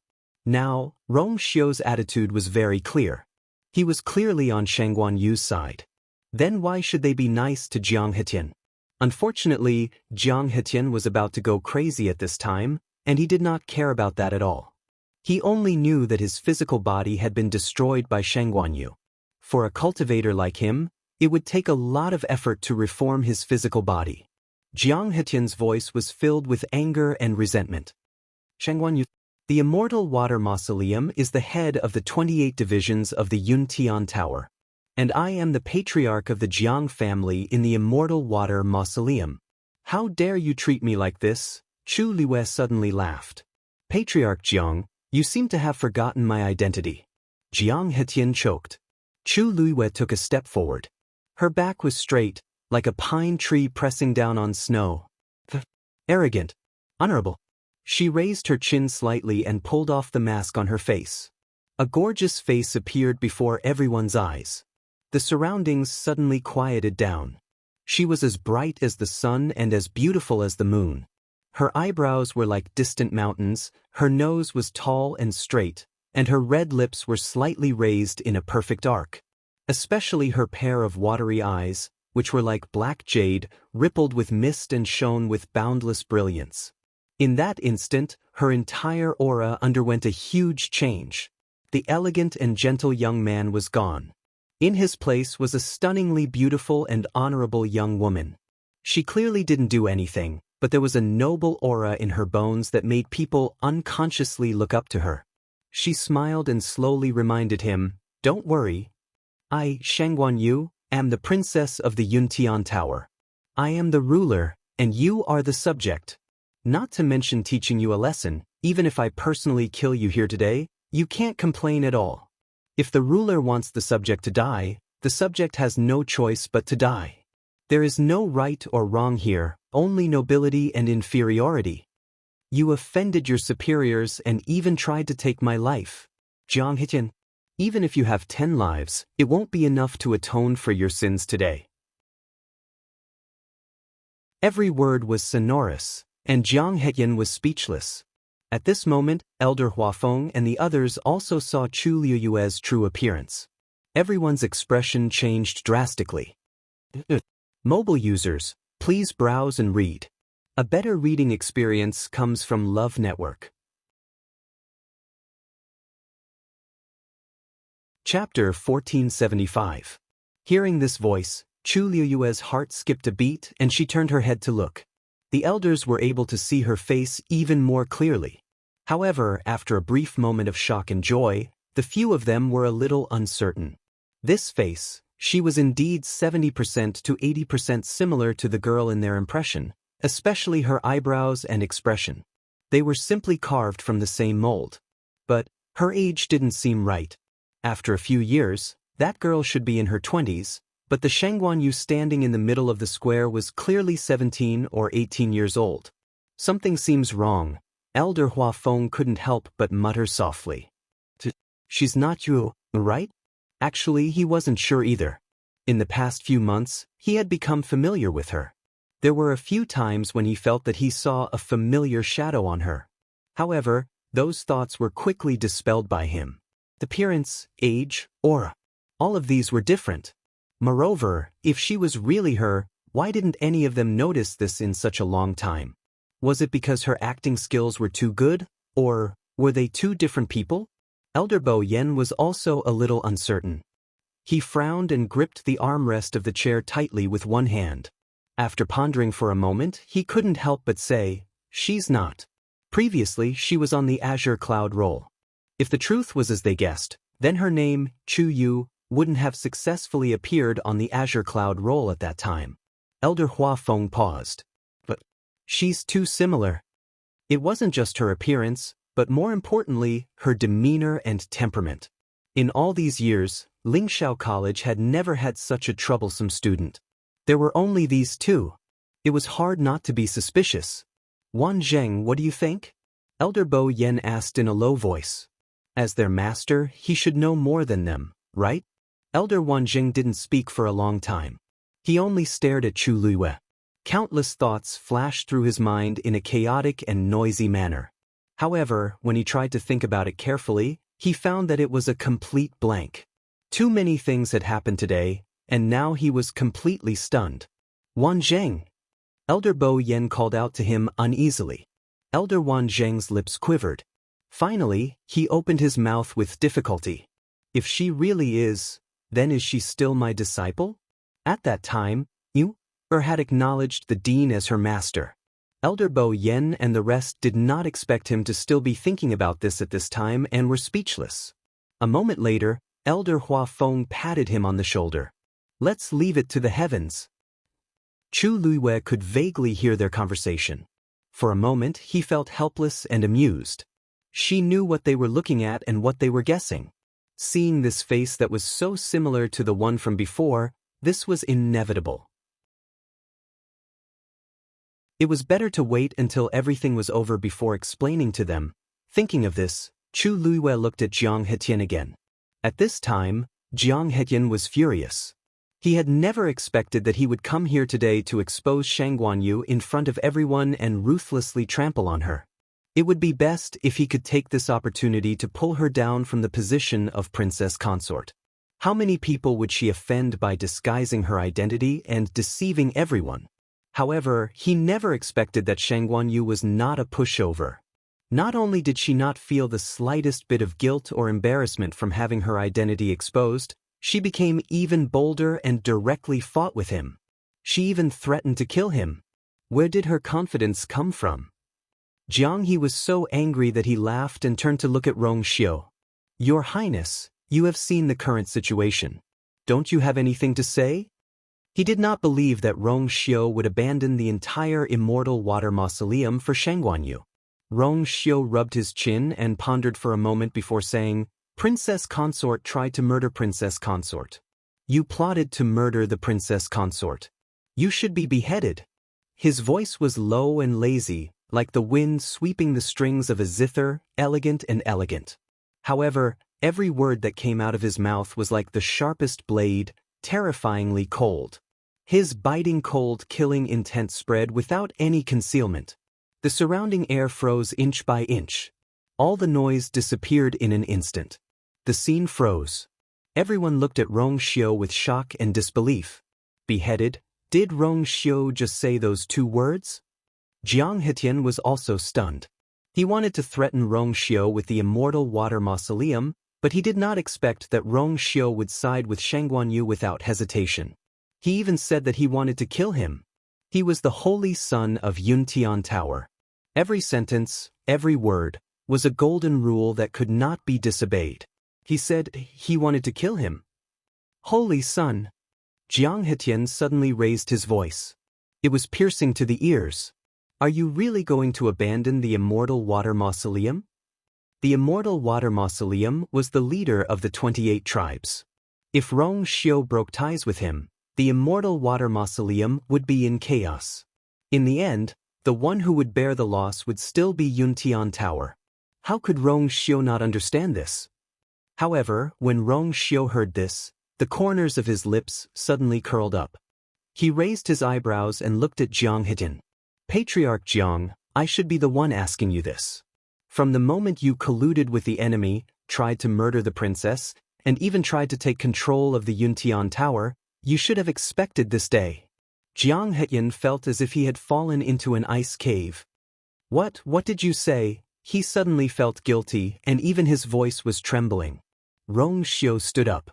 Now, Rong Xiu's attitude was very clear. He was clearly on Shangguanyu's side. Then why should they be nice to Jiang Hetian? Unfortunately, Jiang Hetian was about to go crazy at this time, and he did not care about that at all. He only knew that his physical body had been destroyed by Shangguanyu. For a cultivator like him, it would take a lot of effort to reform his physical body. Jiang Hetian's voice was filled with anger and resentment. Shangguanyu, the Immortal Water Mausoleum is the head of the 28 divisions of the Yuntian Tower. And I am the patriarch of the Jiang family in the Immortal Water Mausoleum. How dare you treat me like this? Chu Luiyue suddenly laughed. Patriarch Jiang, you seem to have forgotten my identity. Jiang Hetian choked. Chu Luiyue took a step forward. Her back was straight, like a pine tree pressing down on snow. Arrogant. Honorable. She raised her chin slightly and pulled off the mask on her face. A gorgeous face appeared before everyone's eyes. The surroundings suddenly quieted down. She was as bright as the sun and as beautiful as the moon. Her eyebrows were like distant mountains, her nose was tall and straight, and her red lips were slightly raised in a perfect arc. Especially her pair of watery eyes, which were like black jade, rippled with mist and shone with boundless brilliance. In that instant, her entire aura underwent a huge change. The elegant and gentle young man was gone. In his place was a stunningly beautiful and honorable young woman. She clearly didn't do anything, but there was a noble aura in her bones that made people unconsciously look up to her. She smiled and slowly reminded him, "Don't worry. I, Shangguanyu, am the princess of the Yuntian Tower. I am the ruler, and you are the subject. Not to mention teaching you a lesson, even if I personally kill you here today, you can't complain at all. If the ruler wants the subject to die, the subject has no choice but to die. There is no right or wrong here, only nobility and inferiority." You offended your superiors and even tried to take my life. Jiang Hijian, even if you have 10 lives, it won't be enough to atone for your sins today. Every word was sonorous, and Jiang Hijian was speechless. At this moment, Elder Huafeng and the others also saw Chu Liuyue's true appearance. Everyone's expression changed drastically. Mobile users, please browse and read. A better reading experience comes from Love Network. Chapter 1475. Hearing this voice, Chu Liuyue's heart skipped a beat and she turned her head to look. The elders were able to see her face even more clearly. However, after a brief moment of shock and joy, the few of them were a little uncertain. This face, she was indeed 70% to 80% similar to the girl in their impression, especially her eyebrows and expression. They were simply carved from the same mold. But her age didn't seem right. After a few years, that girl should be in her 20s, but the Shangguanyu standing in the middle of the square was clearly 17 or 18 years old. Something seems wrong. Elder Huafeng couldn't help but mutter softly. She's not you, right? Actually, he wasn't sure either. In the past few months, he had become familiar with her. There were a few times when he felt that he saw a familiar shadow on her. However, those thoughts were quickly dispelled by him. Appearance, age, aura. All of these were different. Moreover, if she was really her, why didn't any of them notice this in such a long time? Was it because her acting skills were too good, or were they two different people? Elder Bo Yen was also a little uncertain. He frowned and gripped the armrest of the chair tightly with one hand. After pondering for a moment, he couldn't help but say, she's not. Previously, she was on the Azure Cloud roll. If the truth was as they guessed, then her name, Chu Yu, wouldn't have successfully appeared on the Azure Cloud roll at that time. Elder Huafeng paused. But she's too similar. It wasn't just her appearance, but more importantly, her demeanor and temperament. In all these years, Lingxiao College had never had such a troublesome student. There were only these two. It was hard not to be suspicious. Wan Zheng, what do you think? Elder Bo Yen asked in a low voice. As their master, he should know more than them, right? Elder Wan Zheng didn't speak for a long time. He only stared at Chu Liyue. Countless thoughts flashed through his mind in a chaotic and noisy manner. However, when he tried to think about it carefully, he found that it was a complete blank. Too many things had happened today, and now he was completely stunned. Wan Zheng! Elder Bo Yen called out to him uneasily. Elder Wan Zheng's lips quivered. Finally, he opened his mouth with difficulty. If she really is, then is she still my disciple? At that time, you had acknowledged the dean as her master. Elder Bo Yen and the rest did not expect him to still be thinking about this at this time and were speechless. A moment later, Elder Huafeng patted him on the shoulder. Let's leave it to the heavens. Chu Liyue could vaguely hear their conversation. For a moment, he felt helpless and amused. She knew what they were looking at and what they were guessing. Seeing this face that was so similar to the one from before, this was inevitable. It was better to wait until everything was over before explaining to them. Thinking of this, Chu Liyue looked at Jiang Hetian again. At this time, Jiang Hetian was furious. He had never expected that he would come here today to expose Shangguanyu in front of everyone and ruthlessly trample on her. It would be best if he could take this opportunity to pull her down from the position of princess consort. How many people would she offend by disguising her identity and deceiving everyone? However, he never expected that Shangguanyu was not a pushover. Not only did she not feel the slightest bit of guilt or embarrassment from having her identity exposed, she became even bolder and directly fought with him. She even threatened to kill him. Where did her confidence come from? Jiang He was so angry that he laughed and turned to look at Rong Xiu. Your Highness, you have seen the current situation. Don't you have anything to say? He did not believe that Rong Xiu would abandon the entire Immortal Water Mausoleum for Shangguanyu. Rong Xiu rubbed his chin and pondered for a moment before saying, Princess Consort tried to murder Princess Consort. You plotted to murder the Princess Consort. You should be beheaded. His voice was low and lazy, like the wind sweeping the strings of a zither, elegant and elegant. However, every word that came out of his mouth was like the sharpest blade, terrifyingly cold. His biting cold killing intent spread without any concealment. The surrounding air froze inch by inch. All the noise disappeared in an instant. The scene froze. Everyone looked at Rong Xiu with shock and disbelief. Beheaded? Did Rong Xiu just say those 2 words? Jiang Hetian was also stunned. He wanted to threaten Rong Xiu with the Immortal Water Mausoleum, but he did not expect that Rong Xiu would side with Shangguanyu without hesitation. He even said that he wanted to kill him. He was the holy son of Yuntian Tower. Every sentence, every word, was a golden rule that could not be disobeyed. He said he wanted to kill him. Holy son! Jiang Hetian suddenly raised his voice. It was piercing to the ears. Are you really going to abandon the Immortal Water Mausoleum? The Immortal Water Mausoleum was the leader of the 28 tribes. If Rong Xiu broke ties with him, the Immortal Water Mausoleum would be in chaos. In the end, the one who would bear the loss would still be Yuntian Tower. How could Rong Xiu not understand this? However, when Rong Xiu heard this, the corners of his lips suddenly curled up. He raised his eyebrows and looked at Jiang Hetian. Patriarch Jiang, I should be the one asking you this. From the moment you colluded with the enemy, tried to murder the princess, and even tried to take control of the Yuntian Tower, you should have expected this day. Jiang Hetian felt as if he had fallen into an ice cave. What did you say? He suddenly felt guilty, and even his voice was trembling. Rong Xiu stood up.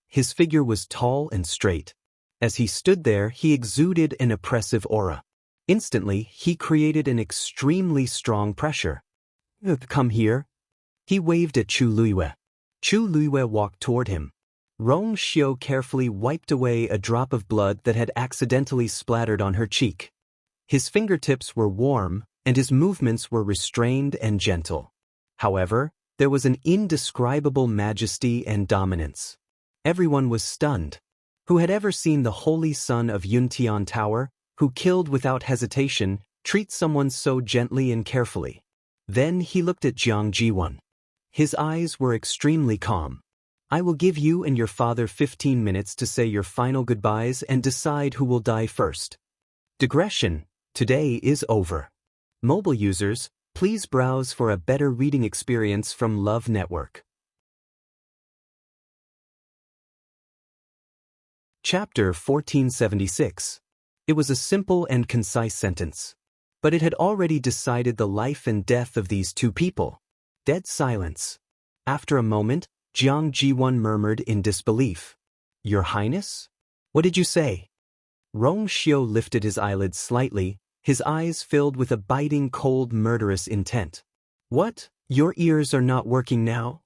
His figure was tall and straight. As he stood there, he exuded an oppressive aura. Instantly, he created an extremely strong pressure. Come here. He waved at Chu Luiyue. Chu Luiyue walked toward him. Rong Xiu carefully wiped away a drop of blood that had accidentally splattered on her cheek. His fingertips were warm, and his movements were restrained and gentle. However, there was an indescribable majesty and dominance. Everyone was stunned. Who had ever seen the holy son of Yuntian Tower, who killed without hesitation, treat someone so gently and carefully? Then he looked at Jiang Jiwan. His eyes were extremely calm. I will give you and your father 15 minutes to say your final goodbyes and decide who will die first. Digression. Today is over. Mobile users, please browse for a better reading experience from Love Network. Chapter 1476. It was a simple and concise sentence. But it had already decided the life and death of these 2 people. Dead silence. After a moment, Jiang Jiwan murmured in disbelief. Your Highness? What did you say? Rong Xiu lifted his eyelids slightly, his eyes filled with a biting cold murderous intent. What? Your ears are not working now?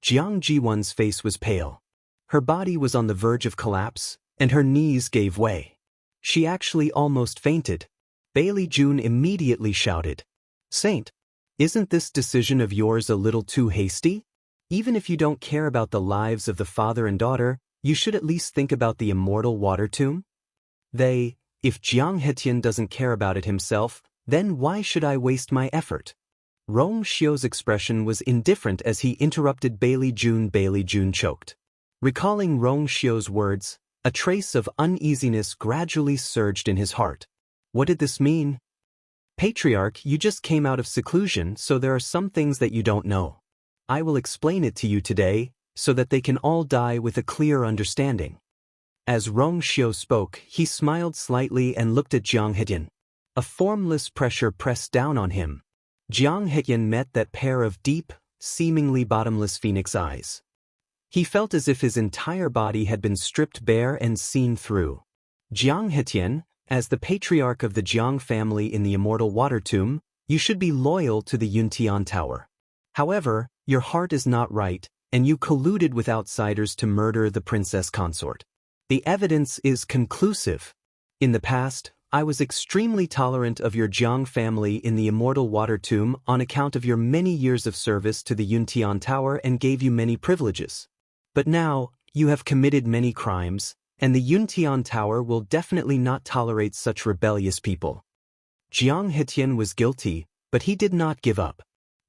Jiang Jiwan's face was pale. Her body was on the verge of collapse, and her knees gave way. She actually almost fainted. Bailey June immediately shouted, Saint, isn't this decision of yours a little too hasty? Even if you don't care about the lives of the father and daughter, you should at least think about the immortal water tomb. If Jiang Hetian doesn't care about it himself, then why should I waste my effort? Rong Xiu's expression was indifferent as he interrupted Bailey June. Bailey June choked. Recalling Rong Xiu's words, a trace of uneasiness gradually surged in his heart. What did this mean? Patriarch, you just came out of seclusion, so there are some things that you don't know. I will explain it to you today, so that they can all die with a clear understanding. As Rong Xiu spoke, he smiled slightly and looked at Jiang Hetian. A formless pressure pressed down on him. Jiang Hetian met that pair of deep, seemingly bottomless phoenix eyes. He felt as if his entire body had been stripped bare and seen through. Jiang Hetian, as the patriarch of the Jiang family in the Immortal Water Tomb, you should be loyal to the Yuntian Tower. However, your heart is not right, and you colluded with outsiders to murder the princess consort. The evidence is conclusive. In the past, I was extremely tolerant of your Jiang family in the Immortal Water Tomb on account of your many years of service to the Yuntian Tower and gave you many privileges. But now, you have committed many crimes, And the Yuntian Tower will definitely not tolerate such rebellious people. Jiang Hetian was guilty, but he did not give up.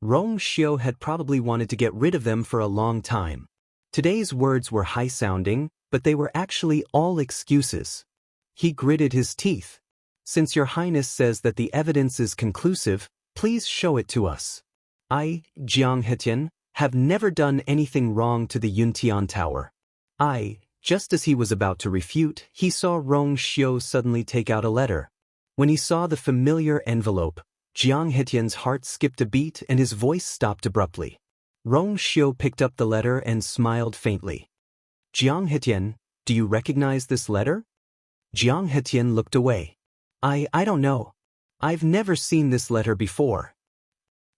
Rong Xiu had probably wanted to get rid of them for a long time. Today's words were high-sounding, but they were actually all excuses. He gritted his teeth. Since Your Highness says that the evidence is conclusive, please show it to us. I, Jiang Hetian, have never done anything wrong to the Yuntian Tower. Just as he was about to refute, he saw Rong Xiu suddenly take out a letter. When he saw the familiar envelope, Jiang Hetian's heart skipped a beat and his voice stopped abruptly. Rong Xiu picked up the letter and smiled faintly. Jiang Hetian, do you recognize this letter? Jiang Hetian looked away. I don't know. I've never seen this letter before.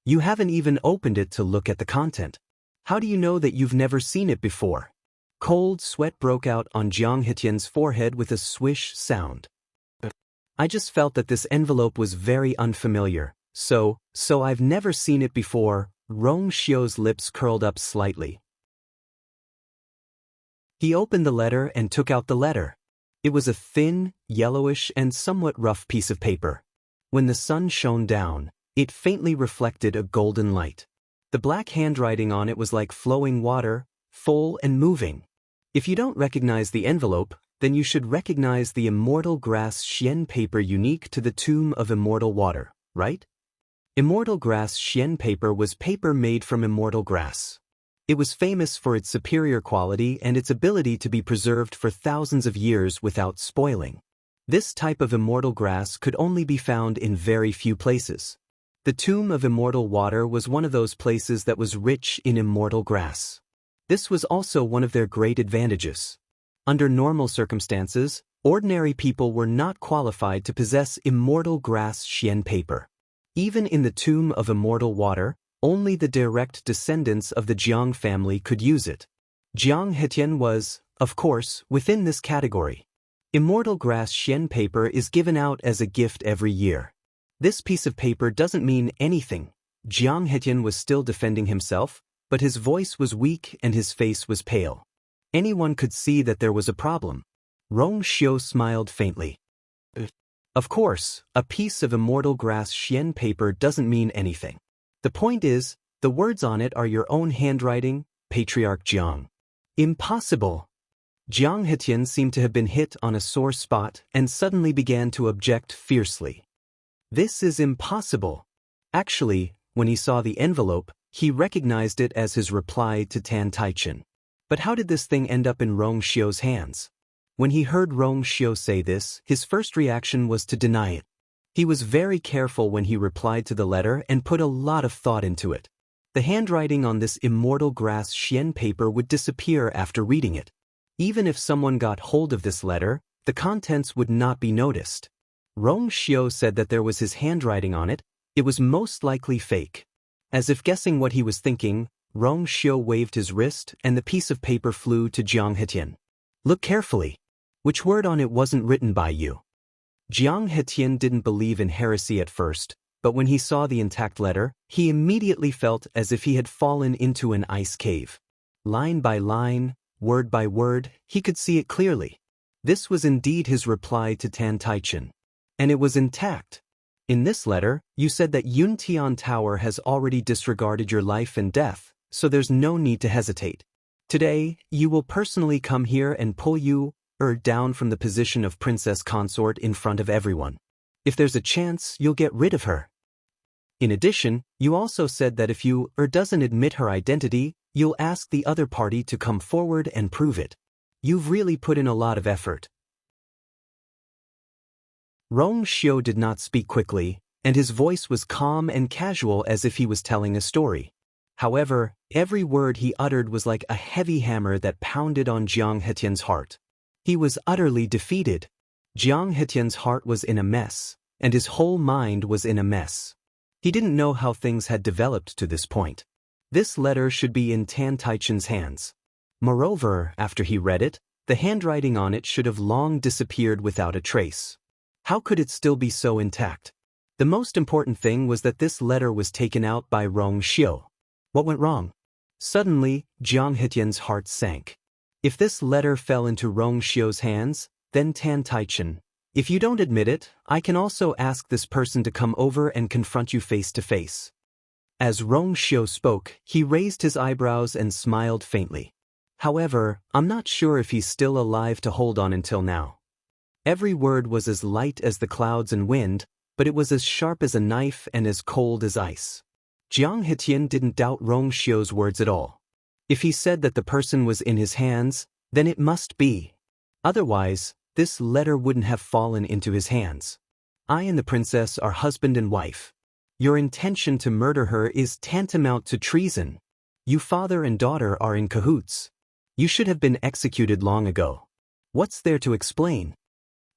You haven't even opened it to look at the content. How do you know that you've never seen it before? Cold sweat broke out on Jiang Hetian's forehead with a swish sound. I just felt that this envelope was very unfamiliar, so I've never seen it before. Rong Xiu's lips curled up slightly. He opened the letter and took out the letter. It was a thin, yellowish and somewhat rough piece of paper. When the sun shone down, it faintly reflected a golden light. The black handwriting on it was like flowing water, full and moving. If you don't recognize the envelope, then you should recognize the immortal grass xian paper unique to the tomb of immortal water, right? Immortal grass xian paper was paper made from immortal grass. It was famous for its superior quality and its ability to be preserved for thousands of years without spoiling. This type of immortal grass could only be found in very few places. The tomb of immortal water was one of those places that was rich in immortal grass. This was also one of their great advantages. Under normal circumstances, ordinary people were not qualified to possess immortal grass xian paper. Even in the tomb of immortal water, only the direct descendants of the Jiang family could use it. Jiang Hetian was, of course, within this category. Immortal grass xian paper is given out as a gift every year. This piece of paper doesn't mean anything. Jiang Hetian was still defending himself, but his voice was weak and his face was pale. Anyone could see that there was a problem. Rong Xiu smiled faintly. Of course, a piece of immortal grass xian paper doesn't mean anything. The point is, the words on it are your own handwriting, Patriarch Jiang. Impossible! Jiang Hetian seemed to have been hit on a sore spot and suddenly began to object fiercely. This is impossible. Actually, when he saw the envelope, he recognized it as his reply to Tan Taichen. But how did this thing end up in Rong Xiu's hands? When he heard Rong Xiu say this, his first reaction was to deny it. He was very careful when he replied to the letter and put a lot of thought into it. The handwriting on this immortal grass xian paper would disappear after reading it. Even if someone got hold of this letter, the contents would not be noticed. Rong Xiu said that there was his handwriting on it. It was most likely fake. As if guessing what he was thinking, Rong Xiu waved his wrist and the piece of paper flew to Jiang Hetian. Look carefully. Which word on it wasn't written by you? Jiang Hetian didn't believe in heresy at first, but when he saw the intact letter, he immediately felt as if he had fallen into an ice cave. Line by line, word by word, he could see it clearly. This was indeed his reply to Tan Taichen. And it was intact. In this letter, you said that Yuntian Tower has already disregarded your life and death, so there's no need to hesitate. Today, you will personally come here and pull you down from the position of princess consort in front of everyone. If there's a chance, you'll get rid of her. In addition, you also said that if you doesn't admit her identity, you'll ask the other party to come forward and prove it. You've really put in a lot of effort. Rong Xiu did not speak quickly, and his voice was calm and casual as if he was telling a story. However, every word he uttered was like a heavy hammer that pounded on Jiang Hetian's heart. He was utterly defeated. Jiang Hetian's heart was in a mess, and his whole mind was in a mess. He didn't know how things had developed to this point. This letter should be in Tan Taichen's hands. Moreover, after he read it, the handwriting on it should have long disappeared without a trace. How could it still be so intact? The most important thing was that this letter was taken out by Rong Xiu. What went wrong? Suddenly, Jiang Hetian's heart sank. If this letter fell into Rong Xiu's hands, then Tan Taichen. If you don't admit it, I can also ask this person to come over and confront you face to face. As Rong Xiu spoke, he raised his eyebrows and smiled faintly. However, I'm not sure if he's still alive to hold on until now. Every word was as light as the clouds and wind, but it was as sharp as a knife and as cold as ice. Jiang Hetian didn't doubt Rong Xiu's words at all. If he said that the person was in his hands, then it must be. Otherwise, this letter wouldn't have fallen into his hands. I and the princess are husband and wife. Your intention to murder her is tantamount to treason. You father and daughter are in cahoots. You should have been executed long ago. What's there to explain?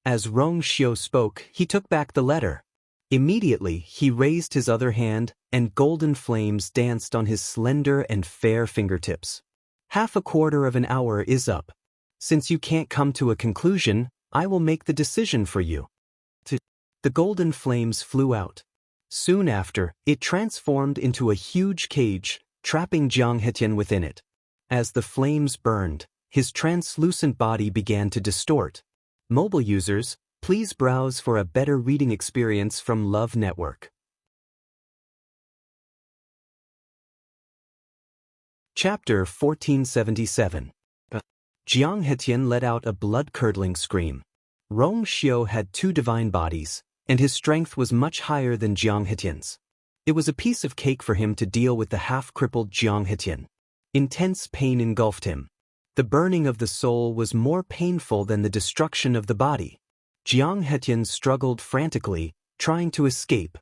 As Rong Xiu spoke, he took back the letter. Immediately, he raised his other hand, and golden flames danced on his slender and fair fingertips. Half a quarter of an hour is up. Since you can't come to a conclusion, I will make the decision for you. The golden flames flew out. Soon after, it transformed into a huge cage, trapping Jiang Hetian within it. As the flames burned, his translucent body began to distort. Mobile users, please browse for a better reading experience from Love Network. Chapter 1477. Jiang Hetian let out a blood-curdling scream. Rong Xiu had 2 divine bodies, and his strength was much higher than Jiang Hetian's. It was a piece of cake for him to deal with the half-crippled Jiang Hetian. Intense pain engulfed him. The burning of the soul was more painful than the destruction of the body. Jiang Hetian struggled frantically, trying to escape,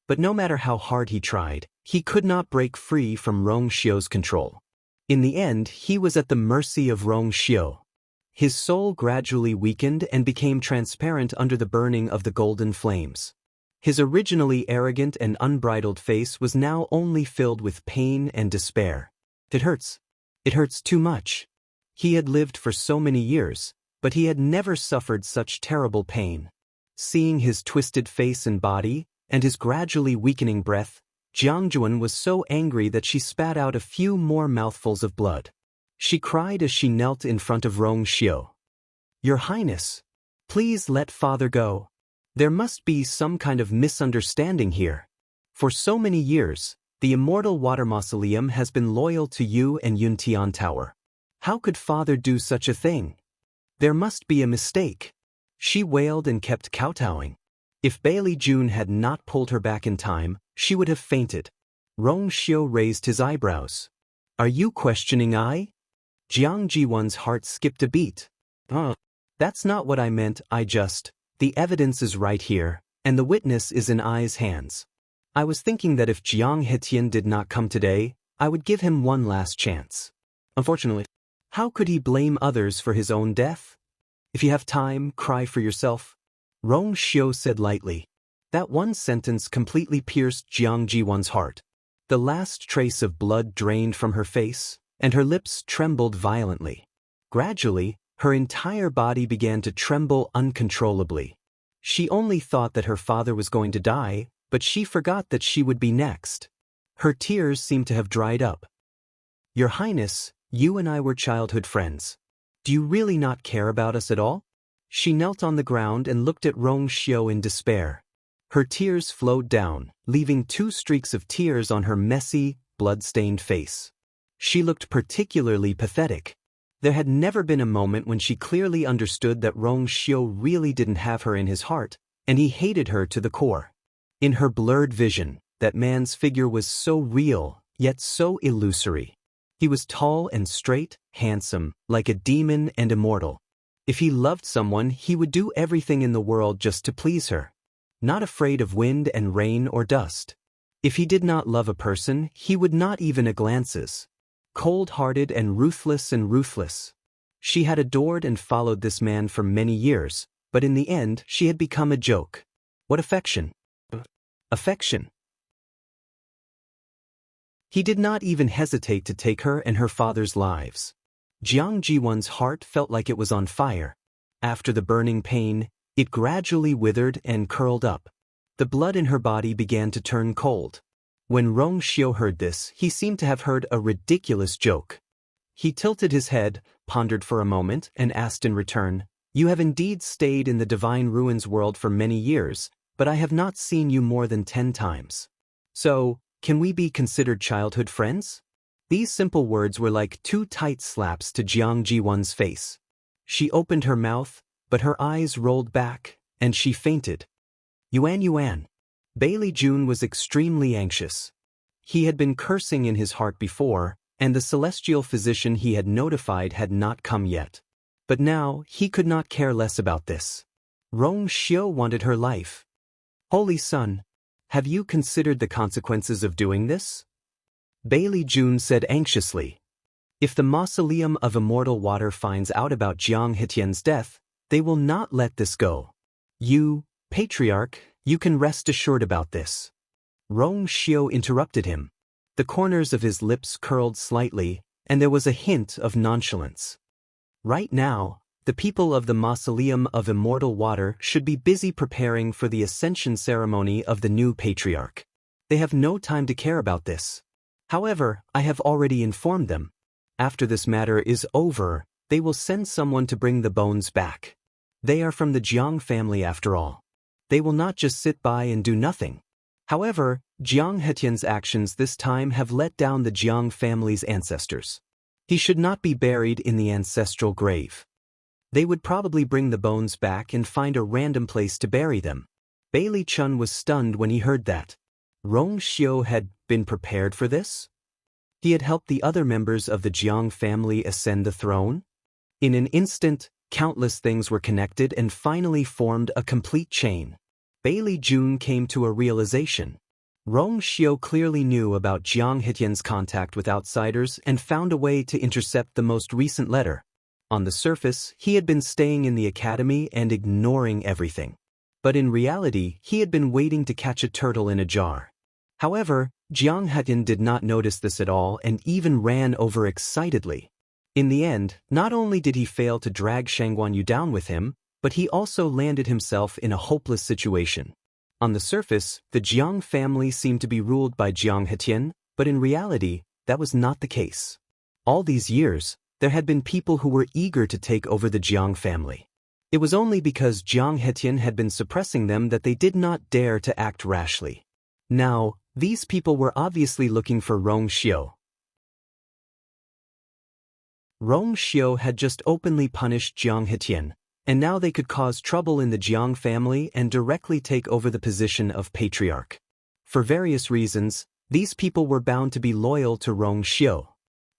but no matter how hard he tried, he could not break free from Rong Xiu's control. In the end, he was at the mercy of Rong Xiu. His soul gradually weakened and became transparent under the burning of the golden flames. His originally arrogant and unbridled face was now only filled with pain and despair. It hurts. It hurts too much. He had lived for so many years, but he had never suffered such terrible pain. Seeing his twisted face and body, and his gradually weakening breath, Jiang Juan was so angry that she spat out a few more mouthfuls of blood. She cried as she knelt in front of Rong Xiu. Your Highness, please let father go. There must be some kind of misunderstanding here. For so many years, the Immortal Water Mausoleum has been loyal to you and Yuntian Tower. How could father do such a thing? There must be a mistake. She wailed and kept kowtowing. If Bailey June had not pulled her back in time, she would have fainted. Rong Xiu raised his eyebrows. Are you questioning I? Jiang Jiwan's heart skipped a beat. That's not what I meant, the evidence is right here, and the witness is in I's hands. I was thinking that if Jiang Hetian did not come today, I would give him one last chance. Unfortunately, how could he blame others for his own death? If you have time, cry for yourself. Rong Xiu said lightly. That one sentence completely pierced Jiang Jiwan's heart. The last trace of blood drained from her face, and her lips trembled violently. Gradually, her entire body began to tremble uncontrollably. She only thought that her father was going to die, but she forgot that she would be next. Her tears seemed to have dried up. Your Highness, you and I were childhood friends. Do you really not care about us at all? She knelt on the ground and looked at Rong Xiu in despair. Her tears flowed down, leaving 2 streaks of tears on her messy, blood-stained face. She looked particularly pathetic. There had never been a moment when she clearly understood that Rong Xiu really didn't have her in his heart, and he hated her to the core. In her blurred vision, that man's figure was so real, yet so illusory. He was tall and straight, handsome, like a demon and immortal. If he loved someone, he would do everything in the world just to please her. Not afraid of wind and rain or dust. If he did not love a person, he would not even a glances. Cold-hearted and ruthless. She had adored and followed this man for many years, but in the end she had become a joke. What affection? Affection. He did not even hesitate to take her and her father's lives. Jiang Jiwan's heart felt like it was on fire. After the burning pain, it gradually withered and curled up. The blood in her body began to turn cold. When Rong Xiu heard this, he seemed to have heard a ridiculous joke. He tilted his head, pondered for a moment, and asked in return, "You have indeed stayed in the divine ruins world for many years, but I have not seen you more than 10 times. So, can we be considered childhood friends?" These simple words were like 2 tight slaps to Jiang Jiwon's face. She opened her mouth, but her eyes rolled back, and she fainted. Yuan. Bailey Jun was extremely anxious. He had been cursing in his heart before, and the celestial physician he had notified had not come yet. But now, he could not care less about this. Rong Xiu wanted her life. "Holy Son, have you considered the consequences of doing this?" Bailey Jun said anxiously. "If the Mausoleum of Immortal Water finds out about Jiang Hetian's death, they will not let this go. You, Patriarch, you can rest assured about this." Rong Xiu interrupted him. The corners of his lips curled slightly, and there was a hint of nonchalance. Right now, the people of the Mausoleum of Immortal Water should be busy preparing for the ascension ceremony of the new Patriarch. They have no time to care about this. However, I have already informed them. After this matter is over, they will send someone to bring the bones back. They are from the Jiang family after all. They will not just sit by and do nothing. However, Jiang Hetian's actions this time have let down the Jiang family's ancestors. He should not be buried in the ancestral grave. They would probably bring the bones back and find a random place to bury them. Bailey Chun was stunned when he heard that. Rong Xiu had been prepared for this? He had helped the other members of the Jiang family ascend the throne? In an instant, countless things were connected and finally formed a complete chain. Bailey Jun came to a realization. Rong Xiu clearly knew about Jiang Hetian's contact with outsiders and found a way to intercept the most recent letter. On the surface, he had been staying in the academy and ignoring everything. But in reality, he had been waiting to catch a turtle in a jar. However, Jiang Hetian did not notice this at all and even ran over excitedly. In the end, not only did he fail to drag Shangguanyu down with him, but he also landed himself in a hopeless situation. On the surface, the Jiang family seemed to be ruled by Jiang Hetian, but in reality, that was not the case. All these years, there had been people who were eager to take over the Jiang family. It was only because Jiang Hetian had been suppressing them that they did not dare to act rashly. Now, these people were obviously looking for Rong Xiu. Rong Xiu had just openly punished Jiang Hetian, and now they could cause trouble in the Jiang family and directly take over the position of Patriarch. For various reasons, these people were bound to be loyal to Rong Xiu.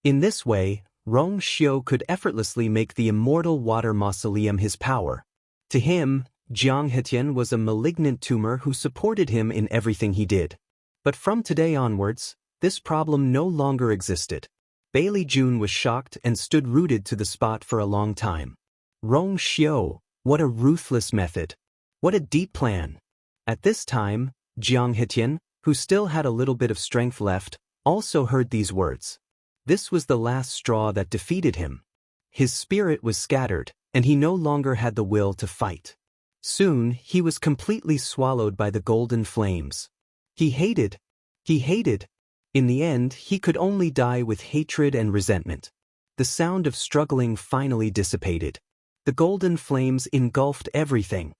In this way, Rong Xiu could effortlessly make the Immortal Water Mausoleum his power. To him, Jiang Hetian was a malignant tumor who supported him in everything he did. But from today onwards, this problem no longer existed. Bailey Jun was shocked and stood rooted to the spot for a long time. Rong Xiu, what a ruthless method. What a deep plan. At this time, Jiang Hetian, who still had a little bit of strength left, also heard these words. This was the last straw that defeated him. His spirit was scattered, and he no longer had the will to fight. Soon, he was completely swallowed by the golden flames. He hated. In the end, he could only die with hatred and resentment. The sound of struggling finally dissipated. The golden flames engulfed everything.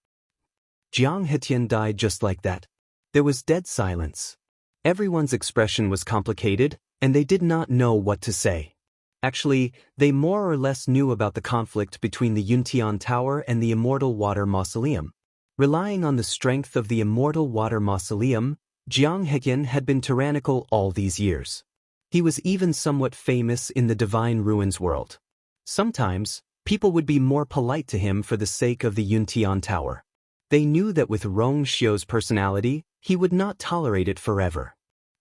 Jiang Hetian died just like that. There was dead silence. Everyone's expression was complicated, and they did not know what to say. Actually, they more or less knew about the conflict between the Yuntian Tower and the Immortal Water Mausoleum. Relying on the strength of the Immortal Water Mausoleum, Jiang Hetian had been tyrannical all these years. He was even somewhat famous in the Divine Ruins world. Sometimes, people would be more polite to him for the sake of the Yuntian Tower. They knew that with Rong Xiu's personality, he would not tolerate it forever.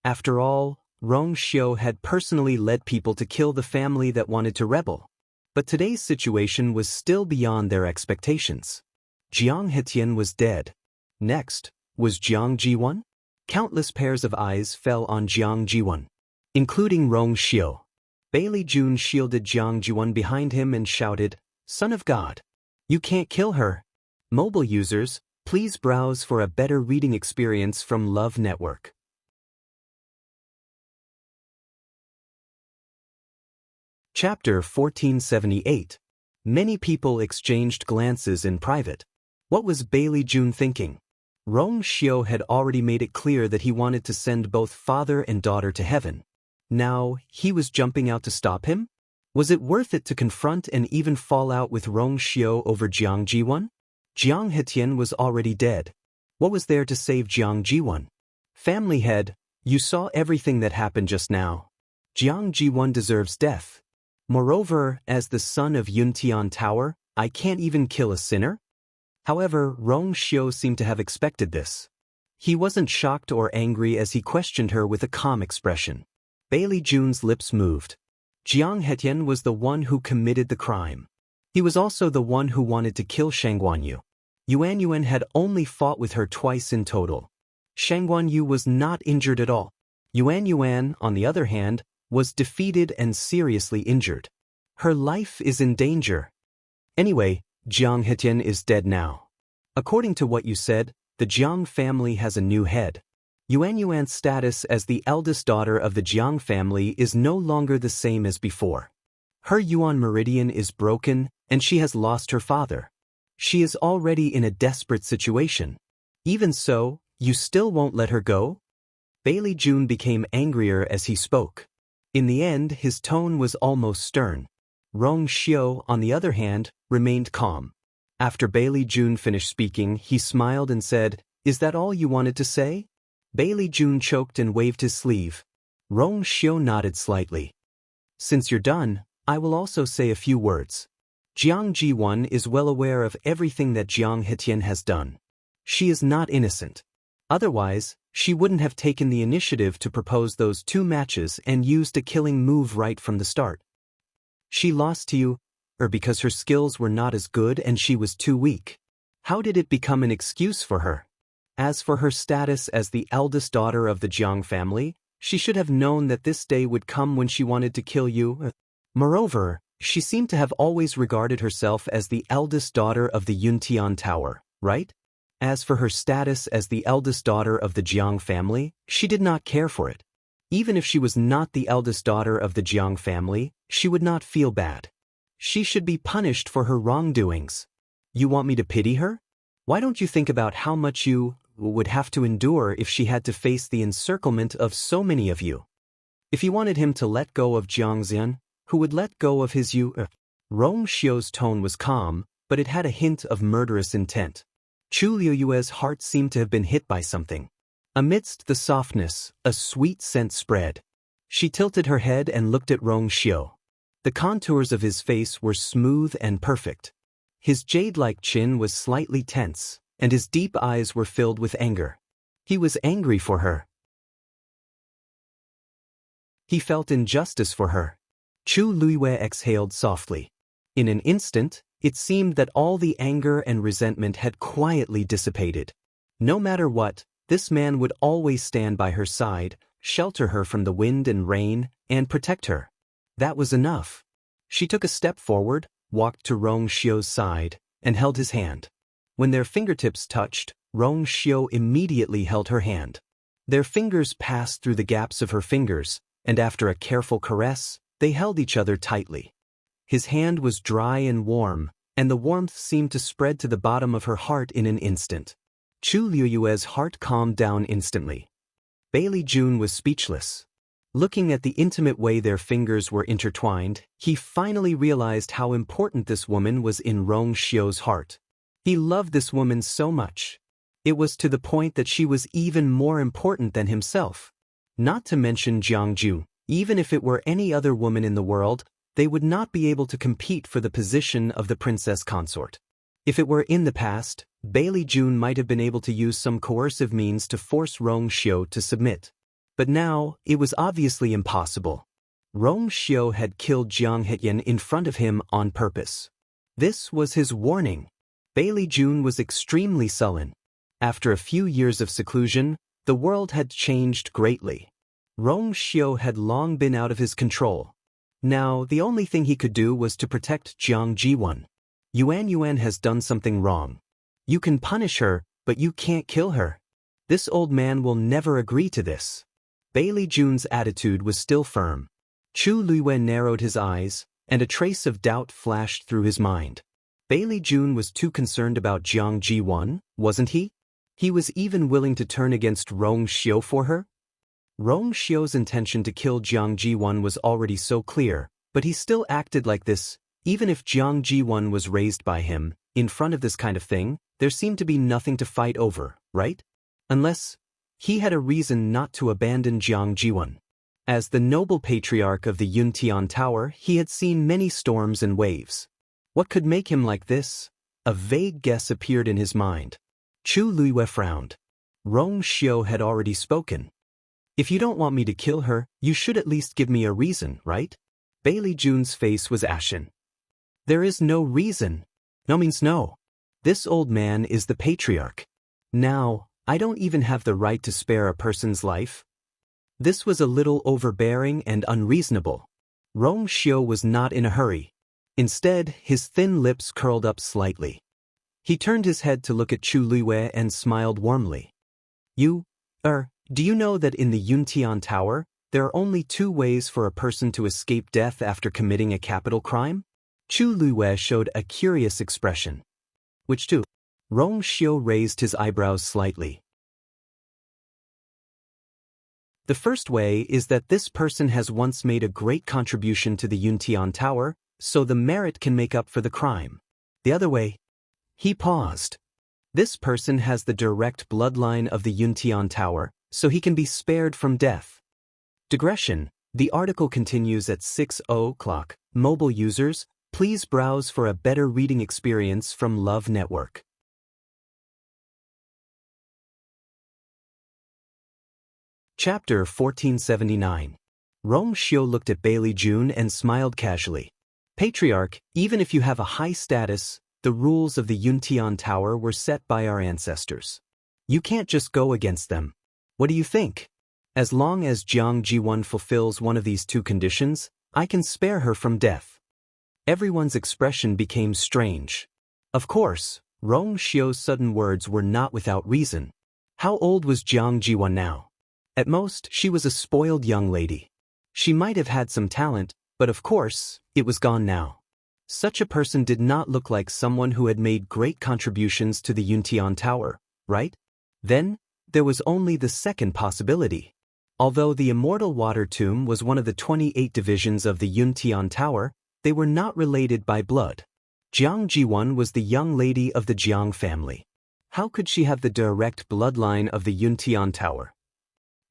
After all, Rong Xiu had personally led people to kill the family that wanted to rebel. But today's situation was still beyond their expectations. Jiang Hetian was dead. Next, was Jiang Jiwon? Countless pairs of eyes fell on Jiang Jiwon, including Rong Xiu. Bailey Jun shielded Jiang Jiwon behind him and shouted, "Son of God! You can't kill her!" Mobile users, please browse for a better reading experience from Love Network. Chapter 1478. Many people exchanged glances in private. What was Bailey Jun thinking? Rong Xiu had already made it clear that he wanted to send both father and daughter to heaven. Now, he was jumping out to stop him? Was it worth it to confront and even fall out with Rong Xiu over Jiang Jiwan? Jiang Hetian was already dead. What was there to save Jiang Jiwan? Family head, you saw everything that happened just now. Jiang Jiwan deserves death. Moreover, as the son of Yuntian Tower, I can't even kill a sinner? However, Rong Xiu seemed to have expected this. He wasn't shocked or angry as he questioned her with a calm expression. Bailey Jun's lips moved. Jiang Hetian was the one who committed the crime. He was also the one who wanted to kill Shangguanyu. Yuan had only fought with her twice in total. Shangguanyu was not injured at all. Yuan, on the other hand, was defeated and seriously injured. Her life is in danger. Anyway, Jiang Hetian is dead now. According to what you said, the Jiang family has a new head. Yuan's status as the eldest daughter of the Jiang family is no longer the same as before. Her Yuan meridian is broken, and she has lost her father. She is already in a desperate situation. Even so, you still won't let her go? Bailey Jun became angrier as he spoke. In the end, his tone was almost stern. Rong Xiu, on the other hand, remained calm. After Bailey Jun finished speaking, he smiled and said, "Is that all you wanted to say?" Bailey Jun choked and waved his sleeve. Rong Xiu nodded slightly. "Since you're done, I will also say a few words. Jiang Jiwan is well aware of everything that Jiang Hetian has done. She is not innocent. Otherwise, she wouldn't have taken the initiative to propose those 2 matches and used a killing move right from the start. She lost to you, because her skills were not as good and she was too weak. How did it become an excuse for her? As for her status as the eldest daughter of the Jiang family, she should have known that this day would come when she wanted to kill you. Moreover, she seemed to have always regarded herself as the eldest daughter of the Yuntian Tower, right? As for her status as the eldest daughter of the Jiang family, she did not care for it. Even if she was not the eldest daughter of the Jiang family, she would not feel bad. She should be punished for her wrongdoings. You want me to pity her? Why don't you think about how much you would have to endure if she had to face the encirclement of so many of you? If he wanted him to let go of Jiang Xian, who would let go of his Rong Xiu's tone was calm, but it had a hint of murderous intent. Chu Liuyue's heart seemed to have been hit by something. Amidst the softness, a sweet scent spread. She tilted her head and looked at Rong Xiu. The contours of his face were smooth and perfect. His jade-like chin was slightly tense, and his deep eyes were filled with anger. He was angry for her. He felt injustice for her. Chu Luiyue exhaled softly. In an instant, it seemed that all the anger and resentment had quietly dissipated. No matter what, this man would always stand by her side, shelter her from the wind and rain, and protect her. That was enough. She took a step forward, walked to Rong Xiu's side, and held his hand. When their fingertips touched, Rong Xiu immediately held her hand. Their fingers passed through the gaps of her fingers, and after a careful caress, they held each other tightly. His hand was dry and warm, and the warmth seemed to spread to the bottom of her heart in an instant. Chu Liuyue's heart calmed down instantly. Bailey Jun was speechless. Looking at the intimate way their fingers were intertwined, he finally realized how important this woman was in Rong Xiu's heart. He loved this woman so much. It was to the point that she was even more important than himself. Not to mention Jiang Ju. Even if it were any other woman in the world, they would not be able to compete for the position of the princess consort. If it were in the past, Bailey Jun might have been able to use some coercive means to force Rong Xiu to submit. But now, it was obviously impossible. Rong Xiu had killed Jiang Hetian in front of him on purpose. This was his warning. Bailey Jun was extremely sullen. After a few years of seclusion, the world had changed greatly. Rong Xiu had long been out of his control. Now, the only thing he could do was to protect Jiang Jiwan. Yuan has done something wrong. You can punish her, but you can't kill her. This old man will never agree to this. Bailey Jun's attitude was still firm. Chu Luiyue narrowed his eyes, and a trace of doubt flashed through his mind. Bailey Jun was too concerned about Jiang Ji-won, wasn't he? He was even willing to turn against Rong Xiu for her? Rong Xiu's intention to kill Jiang Ji-won was already so clear, but he still acted like this. Even if Jiang Ji-won was raised by him, in front of this kind of thing, there seemed to be nothing to fight over, right? Unless he had a reason not to abandon Jiang Ji-won. As the noble patriarch of the Yuntian Tower, he had seen many storms and waves. What could make him like this? A vague guess appeared in his mind. Chu Luiyue frowned. Rong Xiu had already spoken. If you don't want me to kill her, you should at least give me a reason, right? Bailey Jun's face was ashen. There is no reason. No means no. This old man is the patriarch. Now, I don't even have the right to spare a person's life. This was a little overbearing and unreasonable. Rong Xiu was not in a hurry. Instead, his thin lips curled up slightly. He turned his head to look at Chu Luiyue and smiled warmly. Do you know that in the Yuntian Tower, there are only 2 ways for a person to escape death after committing a capital crime? Chu Luiyue showed a curious expression. Which 2? Rong Xiu raised his eyebrows slightly. The first way is that this person has once made a great contribution to the Yuntian Tower, so the merit can make up for the crime. The other way. He paused. This person has the direct bloodline of the Yuntian Tower, so he can be spared from death. Digression. The article continues at 6:00. Mobile users, please browse for a better reading experience from Love Network. Chapter 1479. Rong Xiu looked at Bailey Jun and smiled casually. Patriarch, even if you have a high status, the rules of the Yuntian Tower were set by our ancestors. You can't just go against them. What do you think? As long as Jiang Ji-won fulfills one of these 2 conditions, I can spare her from death. Everyone's expression became strange. Of course, Rong Xiu's sudden words were not without reason. How old was Jiang Ji-won now? At most, she was a spoiled young lady. She might have had some talent, but of course, it was gone now. Such a person did not look like someone who had made great contributions to the Yuntian Tower, right? Then, there was only the second possibility. Although the Immortal Water Tomb was one of the 28 divisions of the Yuntian Tower, they were not related by blood. Jiang Ji-won was the young lady of the Jiang family. How could she have the direct bloodline of the Yuntian Tower?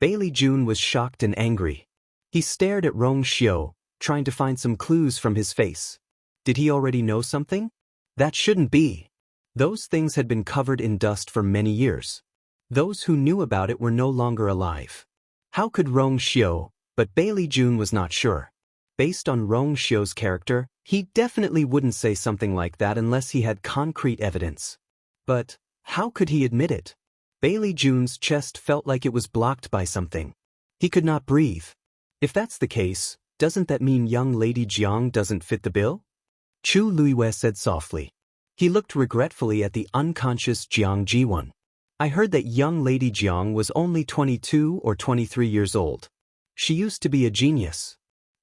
Bailey Jun was shocked and angry. He stared at Rong Xiu, trying to find some clues from his face. Did he already know something? That shouldn't be. Those things had been covered in dust for many years. Those who knew about it were no longer alive. How could Rong Xiu? But Bailey Jun was not sure. Based on Rong Xiu's character, he definitely wouldn't say something like that unless he had concrete evidence. But how could he admit it? Bailey Jun's chest felt like it was blocked by something. He could not breathe. If that's the case, doesn't that mean young Lady Jiang doesn't fit the bill? Chu Luiyue said softly. He looked regretfully at the unconscious Jiang Ji-won. I heard that young Lady Jiang was only 22 or 23 years old. She used to be a genius.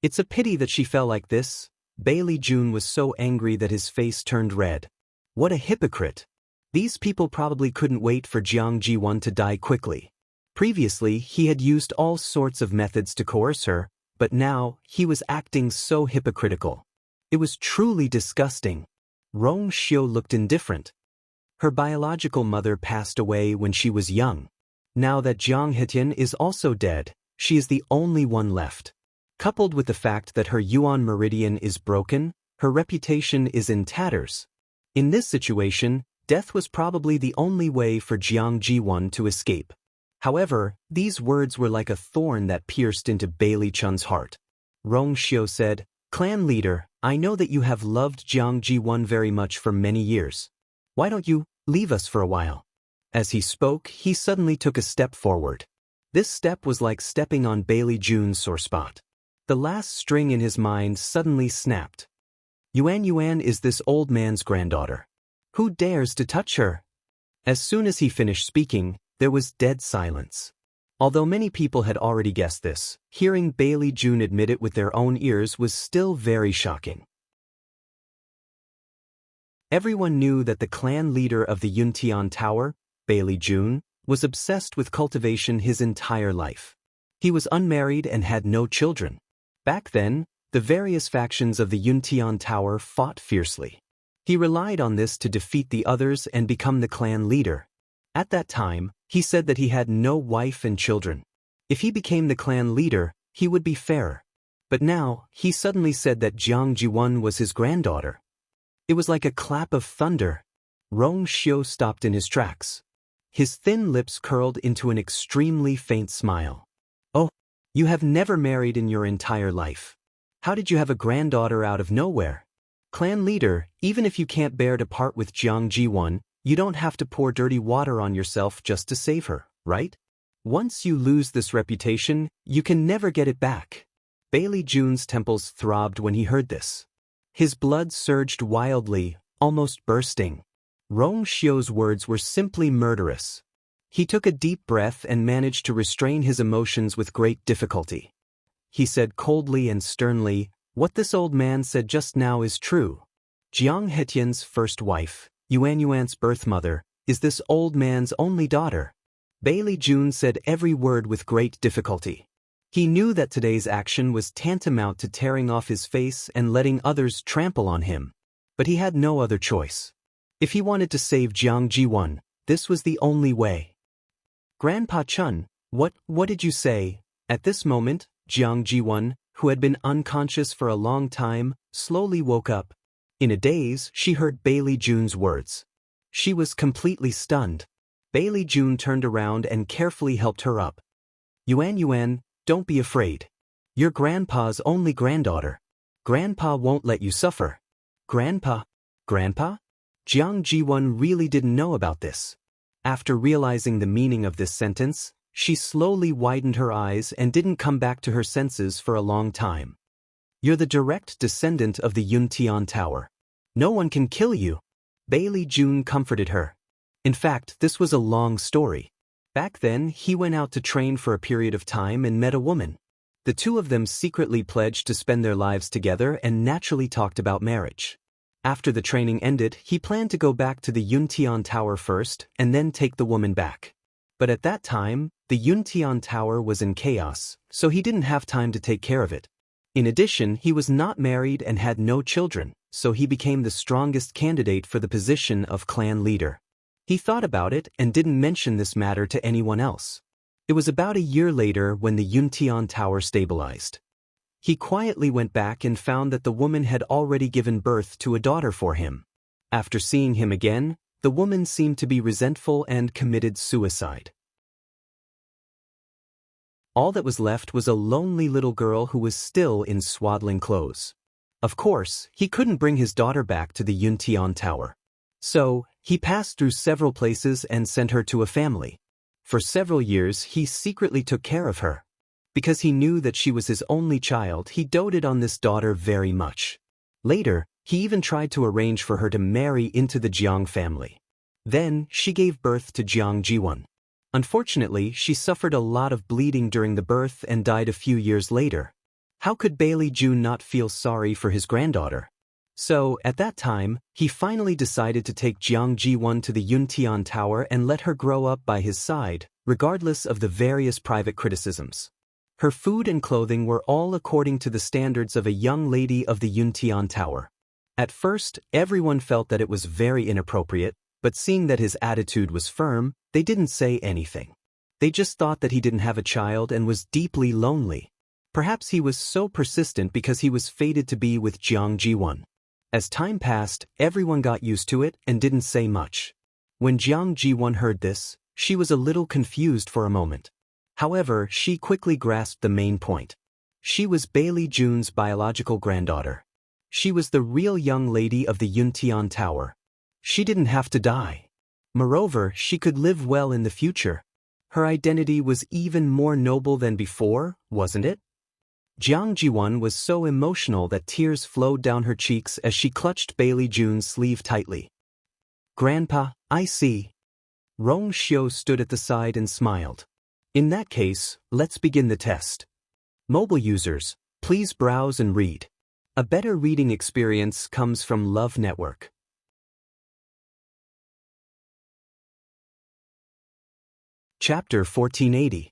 It's a pity that she fell like this. Bailey Jun was so angry that his face turned red. What a hypocrite. These people probably couldn't wait for Jiang Ji-won to die quickly. Previously, he had used all sorts of methods to coerce her, but now, he was acting so hypocritical. It was truly disgusting. Rong Xiu looked indifferent. Her biological mother passed away when she was young. Now that Jiang Hetian is also dead, she is the only one left. Coupled with the fact that her Yuan meridian is broken, her reputation is in tatters. In this situation, death was probably the only way for Jiang Ji-won to escape. However, these words were like a thorn that pierced into Bailey Chun's heart. Rong Xiu said, "Clan leader, I know that you have loved Jiang Ji-won very much for many years. Why don't you leave us for a while?" As he spoke, he suddenly took a step forward. This step was like stepping on Bailey Jun's sore spot. The last string in his mind suddenly snapped. Yuan is this old man's granddaughter. Who dares to touch her? As soon as he finished speaking, there was dead silence. Although many people had already guessed this, hearing Bailey June admit it with their own ears was still very shocking. Everyone knew that the clan leader of the Yuntian Tower, Bailey June, was obsessed with cultivation his entire life. He was unmarried and had no children. Back then, the various factions of the Yuntian Tower fought fiercely. He relied on this to defeat the others and become the clan leader. At that time, he said that he had no wife and children. If he became the clan leader, he would be fairer. But now, he suddenly said that Jiang Jiwen was his granddaughter. It was like a clap of thunder. Rong Xiu stopped in his tracks. His thin lips curled into an extremely faint smile. Oh, you have never married in your entire life. How did you have a granddaughter out of nowhere? Clan leader, even if you can't bear to part with Jiang Jiwen, you don't have to pour dirty water on yourself just to save her, right? Once you lose this reputation, you can never get it back. Bailey June's temples throbbed when he heard this. His blood surged wildly, almost bursting. Rong Xiu's words were simply murderous. He took a deep breath and managed to restrain his emotions with great difficulty. He said coldly and sternly, "What this old man said just now is true. Jiang Hetian's first wife, Yuan's birth mother, is this old man's only daughter." Bailey June said every word with great difficulty. He knew that today's action was tantamount to tearing off his face and letting others trample on him. But he had no other choice. If he wanted to save Jiang Jiwen, this was the only way. "Grandpa Chun, what did you say?" At this moment, Jiang Jiwen, who had been unconscious for a long time, slowly woke up. In a daze, she heard Bailey June's words. She was completely stunned. Bailey June turned around and carefully helped her up. Yuan, don't be afraid. You're Grandpa's only granddaughter. Grandpa won't let you suffer." Grandpa? Jiang Jiwen really didn't know about this. After realizing the meaning of this sentence, she slowly widened her eyes and didn't come back to her senses for a long time. "You're the direct descendant of the Yuntian Tower. No one can kill you." Bailey June comforted her. In fact, this was a long story. Back then, he went out to train for a period of time and met a woman. The two of them secretly pledged to spend their lives together and naturally talked about marriage. After the training ended, he planned to go back to the Yuntian Tower first and then take the woman back. But at that time, the Yuntian Tower was in chaos, so he didn't have time to take care of it. In addition, he was not married and had no children, so he became the strongest candidate for the position of clan leader. He thought about it and didn't mention this matter to anyone else. It was about a year later when the Yuntian Tower stabilized. He quietly went back and found that the woman had already given birth to a daughter for him. After seeing him again, the woman seemed to be resentful and committed suicide. All that was left was a lonely little girl who was still in swaddling clothes. Of course, he couldn't bring his daughter back to the Yuntian Tower. So, he passed through several places and sent her to a family. For several years, he secretly took care of her. Because he knew that she was his only child, he doted on this daughter very much. Later, he even tried to arrange for her to marry into the Jiang family. Then, she gave birth to Jiang Jiwen. Unfortunately, she suffered a lot of bleeding during the birth and died a few years later. How could Bailey June not feel sorry for his granddaughter? So, at that time, he finally decided to take Jiang Jiwen to the Yuntian Tower and let her grow up by his side, regardless of the various private criticisms. Her food and clothing were all according to the standards of a young lady of the Yuntian Tower. At first, everyone felt that it was very inappropriate, but seeing that his attitude was firm, they didn't say anything. They just thought that he didn't have a child and was deeply lonely. Perhaps he was so persistent because he was fated to be with Jiang Jiwen. As time passed, everyone got used to it and didn't say much. When Jiang Jiwen heard this, she was a little confused for a moment. However, she quickly grasped the main point. She was Bailey June's biological granddaughter. She was the real young lady of the Yuntian Tower. She didn't have to die. Moreover, she could live well in the future. Her identity was even more noble than before, wasn't it? Jiang Jiwen was so emotional that tears flowed down her cheeks as she clutched Bailey June's sleeve tightly. "Grandpa, I see." Rong Xiu stood at the side and smiled. In that case, let's begin the test. Mobile users, please browse and read. A better reading experience comes from Love Network. Chapter 1480.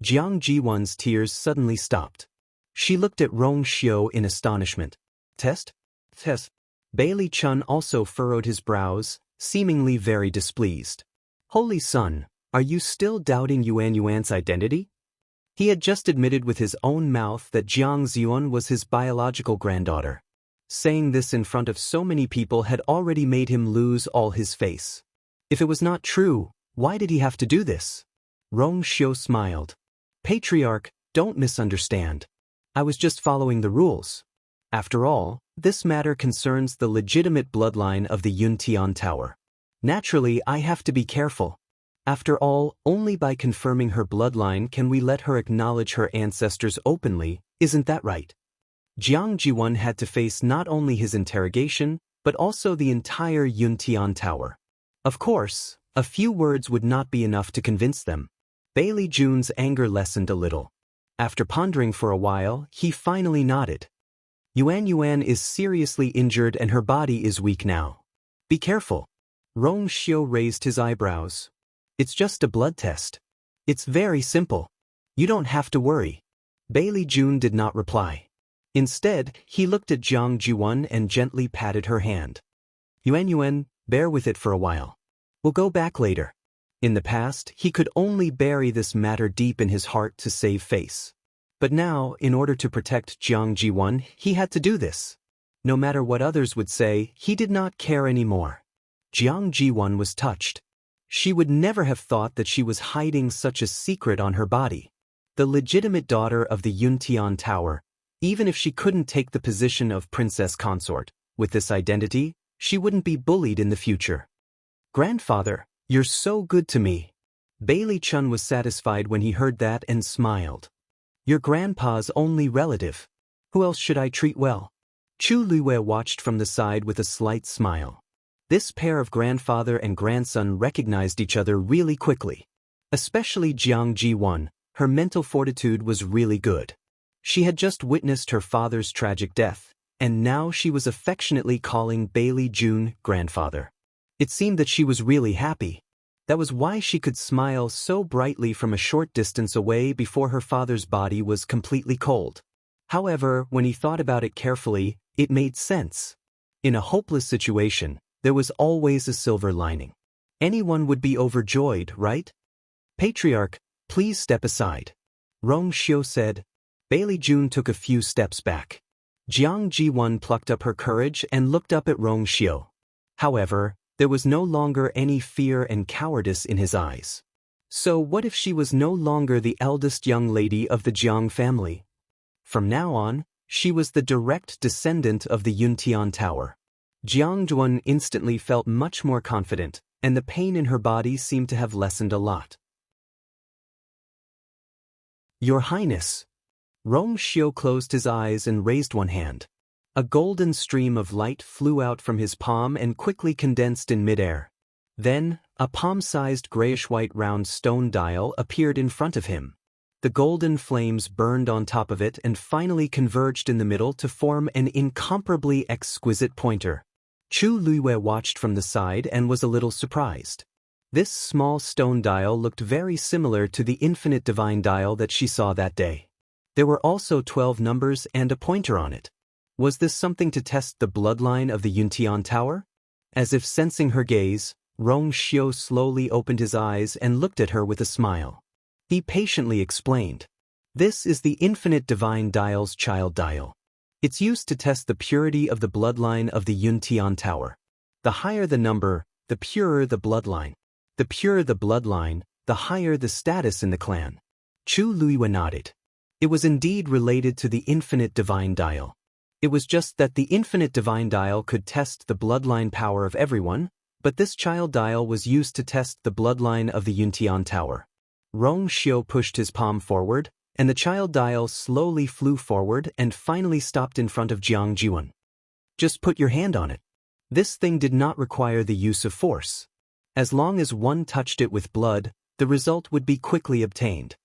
Jiang Jiwan's tears suddenly stopped. She looked at Rong Xiu in astonishment. Test? Test. Bailey Chun also furrowed his brows, seemingly very displeased. Holy Sun, are you still doubting Yuan's identity? He had just admitted with his own mouth that Jiang Ziyuan was his biological granddaughter. Saying this in front of so many people had already made him lose all his face. If it was not true, why did he have to do this? Rong Xiu smiled. Patriarch, don't misunderstand. I was just following the rules. After all, this matter concerns the legitimate bloodline of the Yuntian Tower. Naturally, I have to be careful. After all, only by confirming her bloodline can we let her acknowledge her ancestors openly, isn't that right? Jiang Jiwan had to face not only his interrogation, but also the entire Yuntian Tower. Of course, a few words would not be enough to convince them. Bailey Jun's anger lessened a little. After pondering for a while, he finally nodded. Yuan is seriously injured and her body is weak now. Be careful. Rong Xiu raised his eyebrows. It's just a blood test. It's very simple. You don't have to worry. Bailey Jun did not reply. Instead, he looked at Jiang Jiwan and gently patted her hand. Yuan, bear with it for a while. We'll go back later. In the past, he could only bury this matter deep in his heart to save face. But now, in order to protect Jiang Jiwan, he had to do this. No matter what others would say, he did not care anymore. Jiang Jiwan was touched. She would never have thought that she was hiding such a secret on her body. The legitimate daughter of the Yuntian Tower, even if she couldn't take the position of princess consort, with this identity, she wouldn't be bullied in the future. Grandfather, you're so good to me. Bailey Chun was satisfied when he heard that and smiled. Your grandpa's only relative. Who else should I treat well? Chu Luiwei watched from the side with a slight smile. This pair of grandfather and grandson recognized each other really quickly. Especially Jiang Jiwan, her mental fortitude was really good. She had just witnessed her father's tragic death, and now she was affectionately calling Bailey Jun grandfather. It seemed that she was really happy. That was why she could smile so brightly from a short distance away before her father's body was completely cold. However, when he thought about it carefully, it made sense. In a hopeless situation, there was always a silver lining. Anyone would be overjoyed, right? Patriarch, please step aside. Rong Xiu said. Bailey Jun took a few steps back. Jiang Jiwan plucked up her courage and looked up at Rong Xiu. However, there was no longer any fear and cowardice in his eyes. So what if she was no longer the eldest young lady of the Jiang family? From now on, she was the direct descendant of the Yuntian Tower. Jiang Jiwan instantly felt much more confident, and the pain in her body seemed to have lessened a lot. Your Highness. Rong Xiu closed his eyes and raised one hand. A golden stream of light flew out from his palm and quickly condensed in midair. Then, a palm-sized grayish-white round stone dial appeared in front of him. The golden flames burned on top of it and finally converged in the middle to form an incomparably exquisite pointer. Chu Luiwei watched from the side and was a little surprised. This small stone dial looked very similar to the infinite divine dial that she saw that day. There were also 12 numbers and a pointer on it. Was this something to test the bloodline of the Yuntian Tower? As if sensing her gaze, Rong Xiu slowly opened his eyes and looked at her with a smile. He patiently explained. This is the infinite divine dial's child dial. It's used to test the purity of the bloodline of the Yuntian Tower. The higher the number, the purer the bloodline. The purer the bloodline, the higher the status in the clan. Chu Luiwei nodded. It was indeed related to the infinite divine dial. It was just that the infinite divine dial could test the bloodline power of everyone, but this child dial was used to test the bloodline of the Yuntian Tower. Rong Xiu pushed his palm forward, and the child dial slowly flew forward and finally stopped in front of Jiang Jiwan. Just put your hand on it. This thing did not require the use of force. As long as one touched it with blood, the result would be quickly obtained.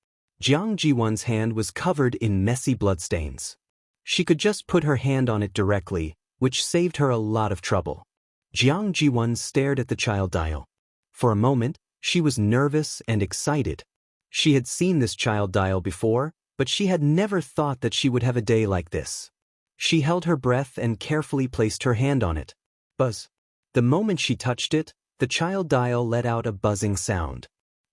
Jiang Jiwan's hand was covered in messy bloodstains. She could just put her hand on it directly, which saved her a lot of trouble. Jiang Jiwan stared at the child dial. For a moment, she was nervous and excited. She had seen this child dial before, but she had never thought that she would have a day like this. She held her breath and carefully placed her hand on it. Buzz. The moment she touched it, the child dial let out a buzzing sound.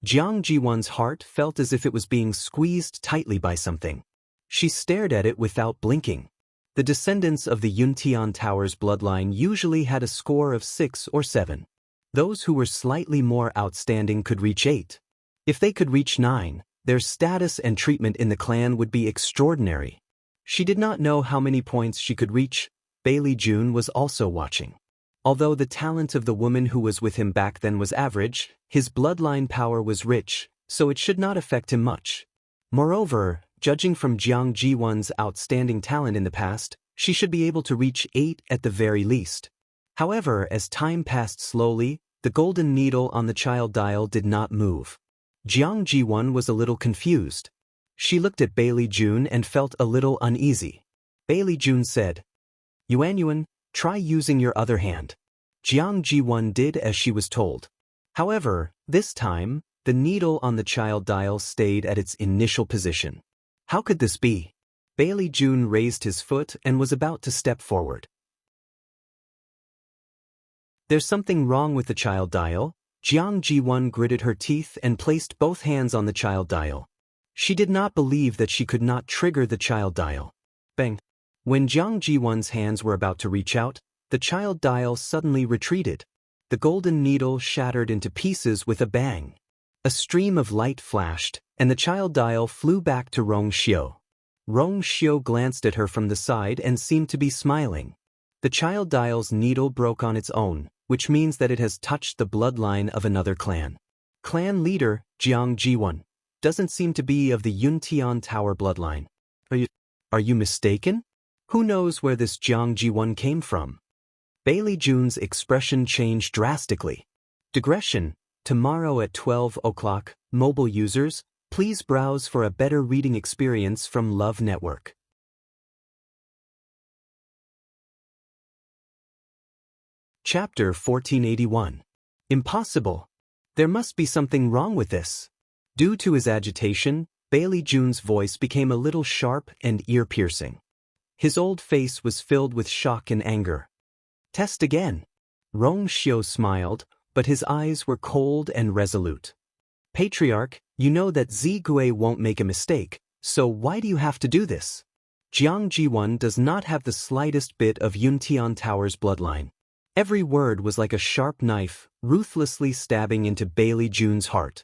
Jiang Jiwan's heart felt as if it was being squeezed tightly by something. She stared at it without blinking. The descendants of the Yuntian Tower's bloodline usually had a score of 6 or 7. Those who were slightly more outstanding could reach 8. If they could reach 9, their status and treatment in the clan would be extraordinary. She did not know how many points she could reach. Bailey June was also watching. Although the talent of the woman who was with him back then was average, his bloodline power was rich, so it should not affect him much. Moreover, judging from Jiang Jiwan's outstanding talent in the past, she should be able to reach 8 at the very least. However, as time passed slowly, the golden needle on the child dial did not move. Jiang Jiwan was a little confused. She looked at Bailey June and felt a little uneasy. Bailey June said, Yuan, try using your other hand. Jiang Jiwan did as she was told. However, this time, the needle on the child dial stayed at its initial position. How could this be? Bailey June raised his foot and was about to step forward. There's something wrong with the child dial. Jiang Jiwan gritted her teeth and placed both hands on the child dial. She did not believe that she could not trigger the child dial. Bang! When Jiang Jiwan's hands were about to reach out, the child dial suddenly retreated. The golden needle shattered into pieces with a bang. A stream of light flashed, and the child dial flew back to Rong Xiu. Rong Xiu glanced at her from the side and seemed to be smiling. The child dial's needle broke on its own, which means that it has touched the bloodline of another clan. Clan leader, Jiang Jiwan, doesn't seem to be of the Yuntian Tower bloodline. Are you mistaken? Who knows where this Jiang Jiwan came from? Bailey June's expression changed drastically. Digression. Tomorrow at 12 o'clock, mobile users, please browse for a better reading experience from Love Network. Chapter 1481. Impossible. There must be something wrong with this. Due to his agitation, Bailey June's voice became a little sharp and ear-piercing. His old face was filled with shock and anger. Test again. Rong Xiu smiled, but his eyes were cold and resolute. Patriarch, you know that Zigui won't make a mistake, so why do you have to do this? Jiang Jiwan does not have the slightest bit of Yuntian Tower's bloodline. Every word was like a sharp knife, ruthlessly stabbing into Bailey June's heart.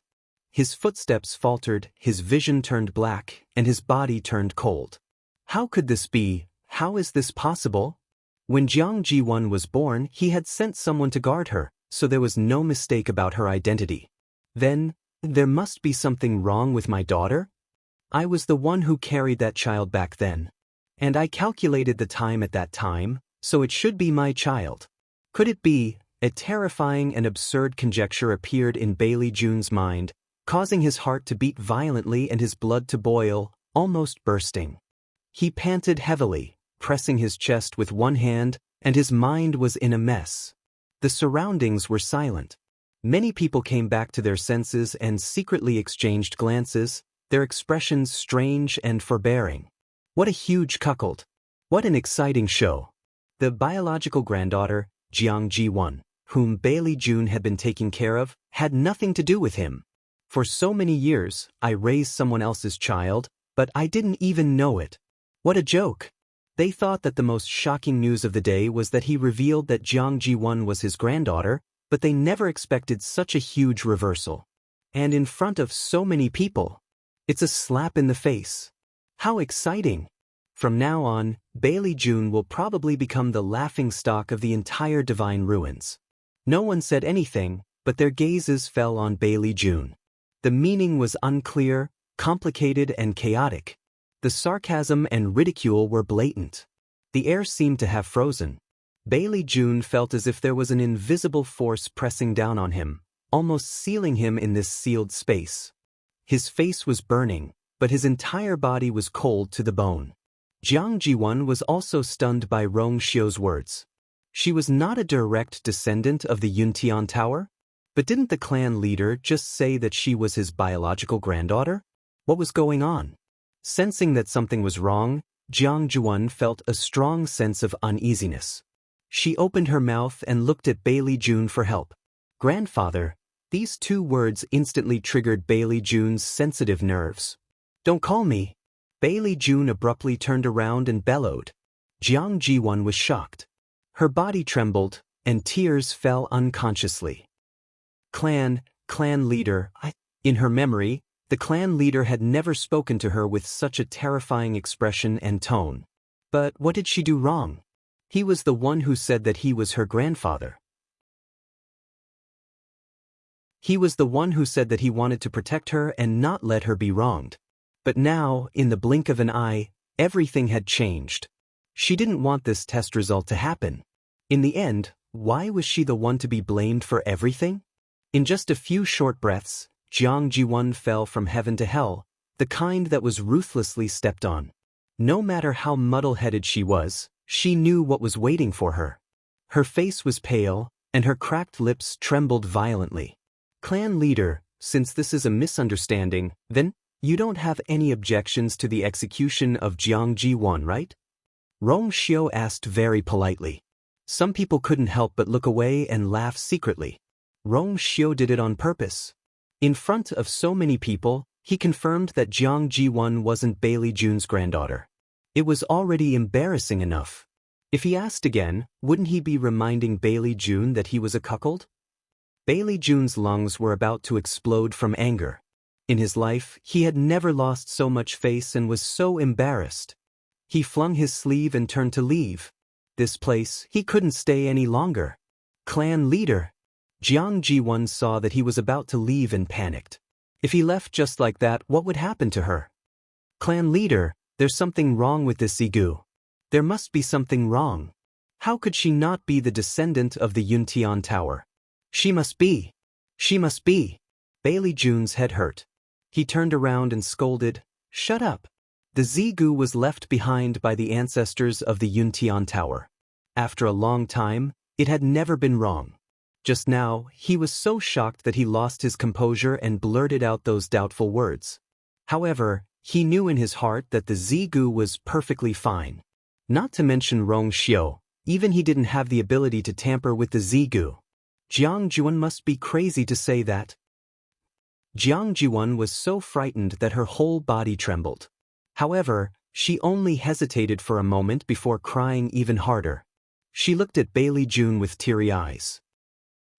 His footsteps faltered, his vision turned black, and his body turned cold. How could this be? How is this possible? When Jiang Jiwan was born, he had sent someone to guard her, so there was no mistake about her identity. Then, there must be something wrong with my daughter? I was the one who carried that child back then. And I calculated the time at that time, so it should be my child. Could it be? A terrifying and absurd conjecture appeared in Bailey June's mind, causing his heart to beat violently and his blood to boil, almost bursting. He panted heavily, pressing his chest with one hand, and his mind was in a mess. The surroundings were silent. Many people came back to their senses and secretly exchanged glances, their expressions strange and forbearing. What a huge cuckold! What an exciting show! The biological granddaughter, Jiang Jiwan, whom Bailey June had been taking care of, had nothing to do with him. For so many years, I raised someone else's child, but I didn't even know it. What a joke! They thought that the most shocking news of the day was that he revealed that Jiang Jiwan was his granddaughter, but they never expected such a huge reversal. And in front of so many people. It's a slap in the face. How exciting! From now on, Bailey June will probably become the laughingstock of the entire Divine Ruins. No one said anything, but their gazes fell on Bailey June. The meaning was unclear, complicated, and chaotic. The sarcasm and ridicule were blatant. The air seemed to have frozen. Bailey June felt as if there was an invisible force pressing down on him, almost sealing him in this sealed space. His face was burning, but his entire body was cold to the bone. Jiang Jiwan was also stunned by Rong Xiu's words. She was not a direct descendant of the Yuntian Tower? But didn't the clan leader just say that she was his biological granddaughter? What was going on? Sensing that something was wrong, Jiang Jiwan felt a strong sense of uneasiness. She opened her mouth and looked at Bailey Jun for help. Grandfather. These two words instantly triggered Bailey Jun's sensitive nerves. Don't call me. Bailey Jun abruptly turned around and bellowed. Jiang Jiwan was shocked. Her body trembled, and tears fell unconsciously. Clan leader, In her memory, the clan leader had never spoken to her with such a terrifying expression and tone. But what did she do wrong? He was the one who said that he was her grandfather. He was the one who said that he wanted to protect her and not let her be wronged. But now, in the blink of an eye, everything had changed. She didn't want this test result to happen. In the end, why was she the one to be blamed for everything? In just a few short breaths, Jiang Jiwan fell from heaven to hell, the kind that was ruthlessly stepped on. No matter how muddle-headed she was, she knew what was waiting for her. Her face was pale, and her cracked lips trembled violently. Clan leader, since this is a misunderstanding, then you don't have any objections to the execution of Jiang Jiwan, right? Rong Xiu asked very politely. Some people couldn't help but look away and laugh secretly. Rong Xiu did it on purpose. In front of so many people, he confirmed that Jiang Jiwan wasn't Bailey Jun's granddaughter. It was already embarrassing enough. If he asked again, wouldn't he be reminding Bailey Jun that he was a cuckold? Bailey Jun's lungs were about to explode from anger. In his life, he had never lost so much face and was so embarrassed. He flung his sleeve and turned to leave. This place, he couldn't stay any longer. Clan leader. Jiang Jiwan saw that he was about to leave and panicked. If he left just like that, what would happen to her? Clan leader, there's something wrong with this Zigu. There must be something wrong. How could she not be the descendant of the Yuntian Tower? She must be. She must be. Bailey Jun's head hurt. He turned around and scolded, "Shut up." The Zigu was left behind by the ancestors of the Yuntian Tower. After a long time, it had never been wrong. Just now, he was so shocked that he lost his composure and blurted out those doubtful words. However, he knew in his heart that the Zigu was perfectly fine. Not to mention Rong Xiu, even he didn't have the ability to tamper with the Zigu. Jiang Jiwan must be crazy to say that. Jiang Jiwan was so frightened that her whole body trembled. However, she only hesitated for a moment before crying even harder. She looked at Bailey Jun with teary eyes.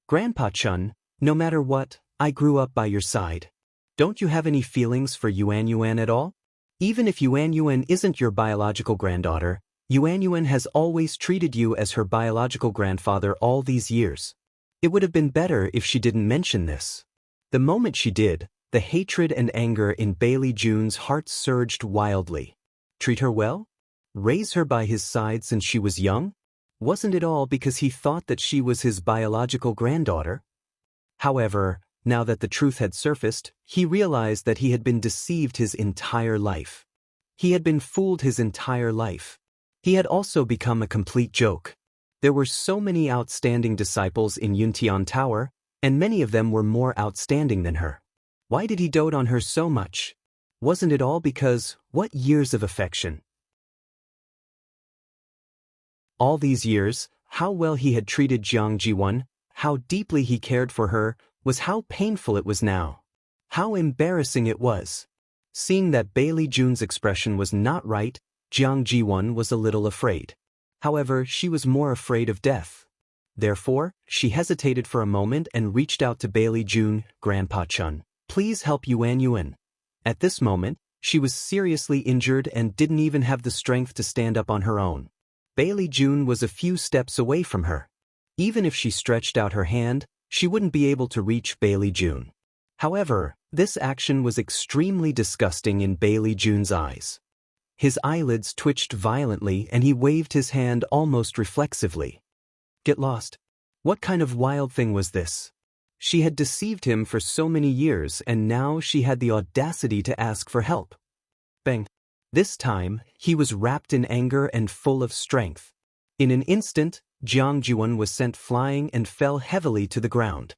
Grandpa Chun, no matter what, I grew up by your side. Don't you have any feelings for Yuan Yuan at all? Even if Yuan Yuan isn't your biological granddaughter, Yuan Yuan has always treated you as her biological grandfather all these years. It would have been better if she didn't mention this. The moment she did, the hatred and anger in Bailey Jun's heart surged wildly. Treat her well? Raise her by his side since she was young? Wasn't it all because he thought that she was his biological granddaughter? However, now that the truth had surfaced, he realized that he had been deceived his entire life. He had been fooled his entire life. He had also become a complete joke. There were so many outstanding disciples in Yuntian Tower, and many of them were more outstanding than her. Why did he dote on her so much? Wasn't it all because, what years of affection? All these years, how well he had treated Jiang Jiwan, how deeply he cared for her, was how painful it was now. How embarrassing it was. Seeing that Bailey Jun's expression was not right, Jiang Jiwan was a little afraid. However, she was more afraid of death. Therefore, she hesitated for a moment and reached out to Bailey Jun, Grandpa Chun. Please help Yuan Yuan. At this moment, she was seriously injured and didn't even have the strength to stand up on her own. Bailey Jun was a few steps away from her. Even if she stretched out her hand, she wouldn't be able to reach Bailey Jun. However, this action was extremely disgusting in Bailey Jun's eyes. His eyelids twitched violently and he waved his hand almost reflexively. Get lost. What kind of wild thing was this? She had deceived him for so many years and now she had the audacity to ask for help. Bang. This time, he was wrapped in anger and full of strength. In an instant, Jiang Juan was sent flying and fell heavily to the ground.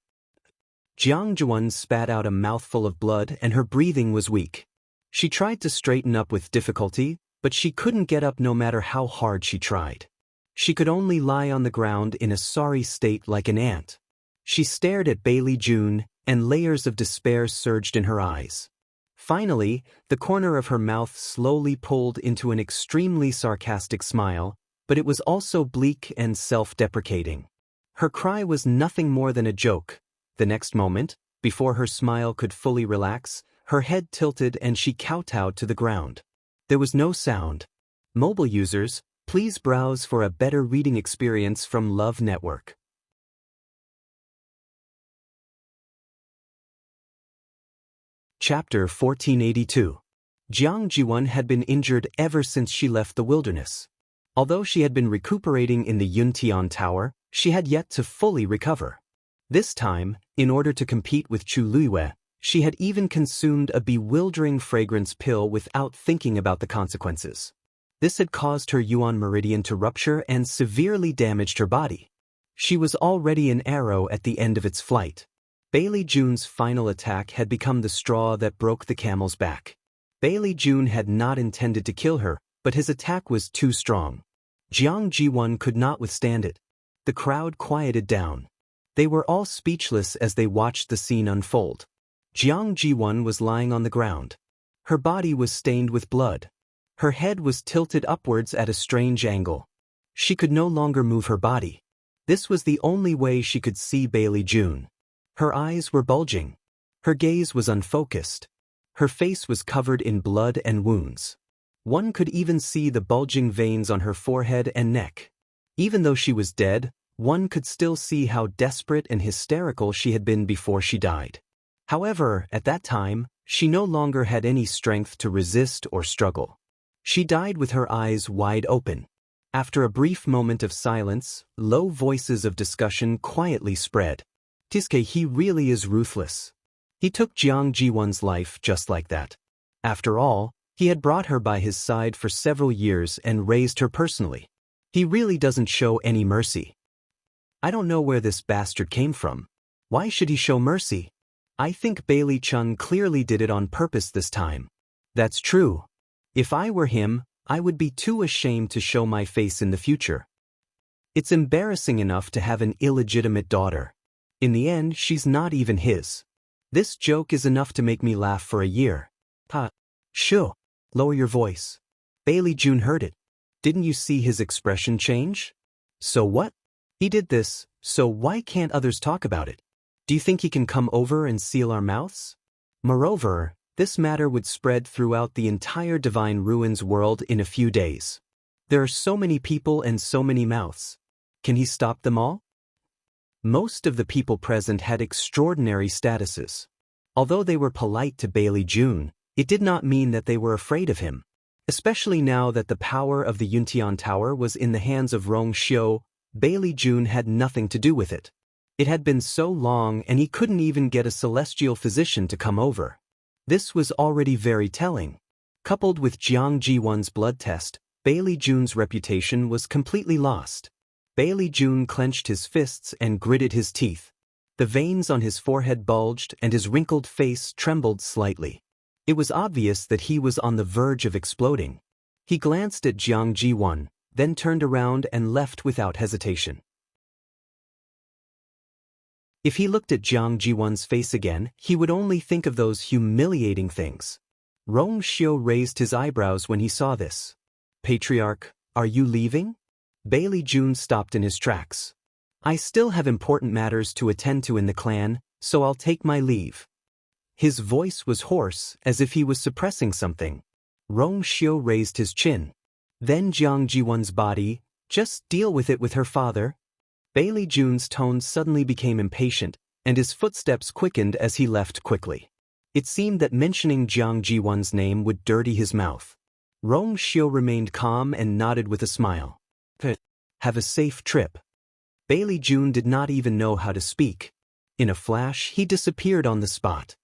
Jiang Juan spat out a mouthful of blood and her breathing was weak. She tried to straighten up with difficulty, but she couldn't get up no matter how hard she tried. She could only lie on the ground in a sorry state like an ant. She stared at Bailey June, and layers of despair surged in her eyes. Finally, the corner of her mouth slowly pulled into an extremely sarcastic smile, but it was also bleak and self-deprecating. Her cry was nothing more than a joke. The next moment, before her smile could fully relax, her head tilted and she kowtowed to the ground. There was no sound. Mobile users, please browse for a better reading experience from Love Network. Chapter 1482. Jiang Jiwan had been injured ever since she left the wilderness. Although she had been recuperating in the Yuntian Tower, she had yet to fully recover. This time, in order to compete with Chu Luiyue, she had even consumed a bewildering fragrance pill without thinking about the consequences. This had caused her Yuan meridian to rupture and severely damaged her body. She was already an arrow at the end of its flight. Bailey June's final attack had become the straw that broke the camel's back. Bailey June had not intended to kill her, but his attack was too strong. Jiang Jiwan could not withstand it. The crowd quieted down. They were all speechless as they watched the scene unfold. Jiang Jiwan was lying on the ground. Her body was stained with blood. Her head was tilted upwards at a strange angle. She could no longer move her body. This was the only way she could see Bailey June. Her eyes were bulging. Her gaze was unfocused. Her face was covered in blood and wounds. One could even see the bulging veins on her forehead and neck. Even though she was dead, one could still see how desperate and hysterical she had been before she died. However, at that time, she no longer had any strength to resist or struggle. She died with her eyes wide open. After a brief moment of silence, low voices of discussion quietly spread. Tiske, he really is ruthless. He took Jiang Jiwan's life just like that. After all, he had brought her by his side for several years and raised her personally. He really doesn't show any mercy. I don't know where this bastard came from. Why should he show mercy? I think Bailey Chun clearly did it on purpose this time. That's true. If I were him, I would be too ashamed to show my face in the future. It's embarrassing enough to have an illegitimate daughter. In the end, she's not even his. This joke is enough to make me laugh for a year. Ha. Shoo. Lower your voice. Bailey June heard it. Didn't you see his expression change? So what? He did this, so why can't others talk about it? Do you think he can come over and seal our mouths? Moreover, this matter would spread throughout the entire Divine Ruins world in a few days. There are so many people and so many mouths. Can he stop them all? Most of the people present had extraordinary statuses. Although they were polite to Bailey June, it did not mean that they were afraid of him. Especially now that the power of the Yuntian Tower was in the hands of Rong Xiu, Bailey June had nothing to do with it. It had been so long and he couldn't even get a celestial physician to come over. This was already very telling. Coupled with Jiang Jiwan's blood test, Bailey June's reputation was completely lost. Bailey June clenched his fists and gritted his teeth. The veins on his forehead bulged and his wrinkled face trembled slightly. It was obvious that he was on the verge of exploding. He glanced at Jiang Jiwan, then turned around and left without hesitation. If he looked at Jiang Jiwan's face again, he would only think of those humiliating things. Rong Xiu raised his eyebrows when he saw this. Patriarch, are you leaving? Bailey June stopped in his tracks. I still have important matters to attend to in the clan, so I'll take my leave. His voice was hoarse, as if he was suppressing something. Rong Xiu raised his chin. Then Jiang Jiwan's body, just deal with it with her father. Bailey June's tone suddenly became impatient, and his footsteps quickened as he left quickly. It seemed that mentioning Jiang Jiwan's name would dirty his mouth. Rong Xiu remained calm and nodded with a smile. Have a safe trip. Bailey June did not even know how to speak. In a flash, he disappeared on the spot.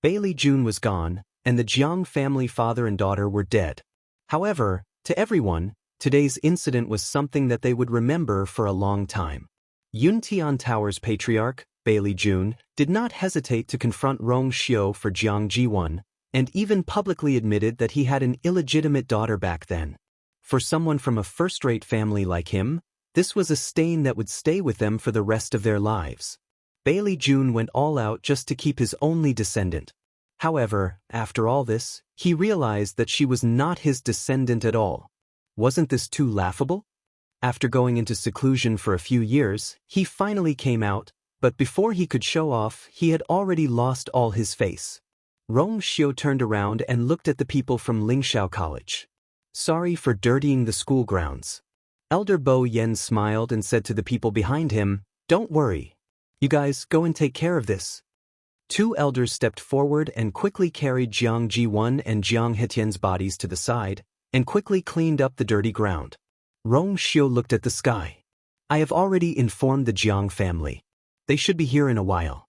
Bailey June was gone, and the Jiang family father and daughter were dead. However, to everyone, today's incident was something that they would remember for a long time. Yuntian Tower's patriarch, Bailey Jun, did not hesitate to confront Rong Xiu for Jiang Jiwan, and even publicly admitted that he had an illegitimate daughter back then. For someone from a first-rate family like him, this was a stain that would stay with them for the rest of their lives. Bailey Jun went all out just to keep his only descendant. However, after all this, he realized that she was not his descendant at all. Wasn't this too laughable? After going into seclusion for a few years, he finally came out, but before he could show off, he had already lost all his face. Rong Xiu turned around and looked at the people from Lingxiao College. Sorry for dirtying the school grounds. Elder Bo Yen smiled and said to the people behind him, "Don't worry. You guys go and take care of this." Two elders stepped forward and quickly carried Jiang Jiwan and Jiang Hetian's bodies to the side, and quickly cleaned up the dirty ground. Rong Xiu looked at the sky. "I have already informed the Jiang family. They should be here in a while."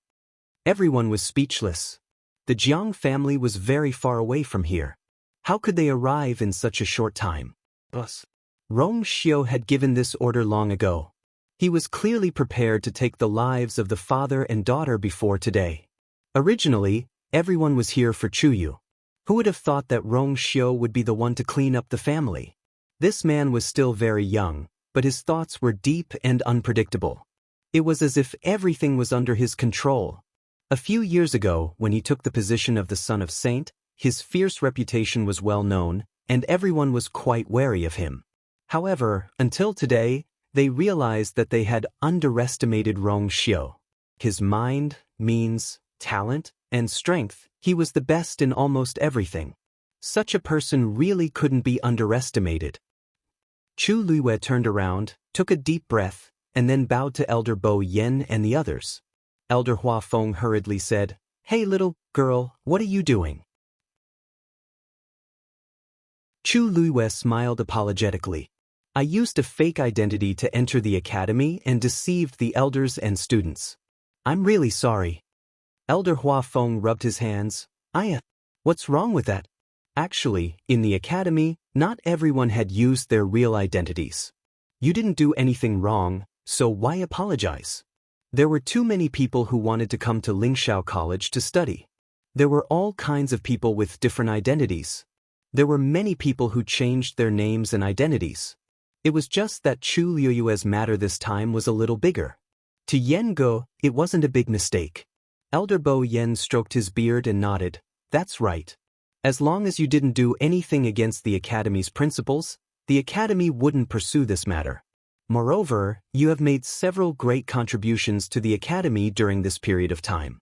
Everyone was speechless. The Jiang family was very far away from here. How could they arrive in such a short time? Thus, Rong Xiu had given this order long ago. He was clearly prepared to take the lives of the father and daughter before today. Originally, everyone was here for Chuyu. Who would have thought that Rong Xiu would be the one to clean up the family? This man was still very young, but his thoughts were deep and unpredictable. It was as if everything was under his control. A few years ago, when he took the position of the son of Saint, his fierce reputation was well known, and everyone was quite wary of him. However, until today, they realized that they had underestimated Rong Xiu. His mind, means, talent, and strength, he was the best in almost everything. Such a person really couldn't be underestimated. Chu Luiyue turned around, took a deep breath, and then bowed to Elder Bo Yen and the others. Elder Hua Feng hurriedly said, "Hey little girl, what are you doing?" Chu Luiyue smiled apologetically. "I used a fake identity to enter the academy and deceived the elders and students. I'm really sorry." Elder Hua Feng rubbed his hands. What's wrong with that? Actually, in the academy, not everyone had used their real identities. You didn't do anything wrong, so why apologize? There were too many people who wanted to come to Lingxiao College to study. There were all kinds of people with different identities. There were many people who changed their names and identities. It was just that Chu Liuyue's matter this time was a little bigger. To Yen Go, it wasn't a big mistake. Elder Bo Yen stroked his beard and nodded. "That's right. As long as you didn't do anything against the Academy's principles, the Academy wouldn't pursue this matter. Moreover, you have made several great contributions to the Academy during this period of time.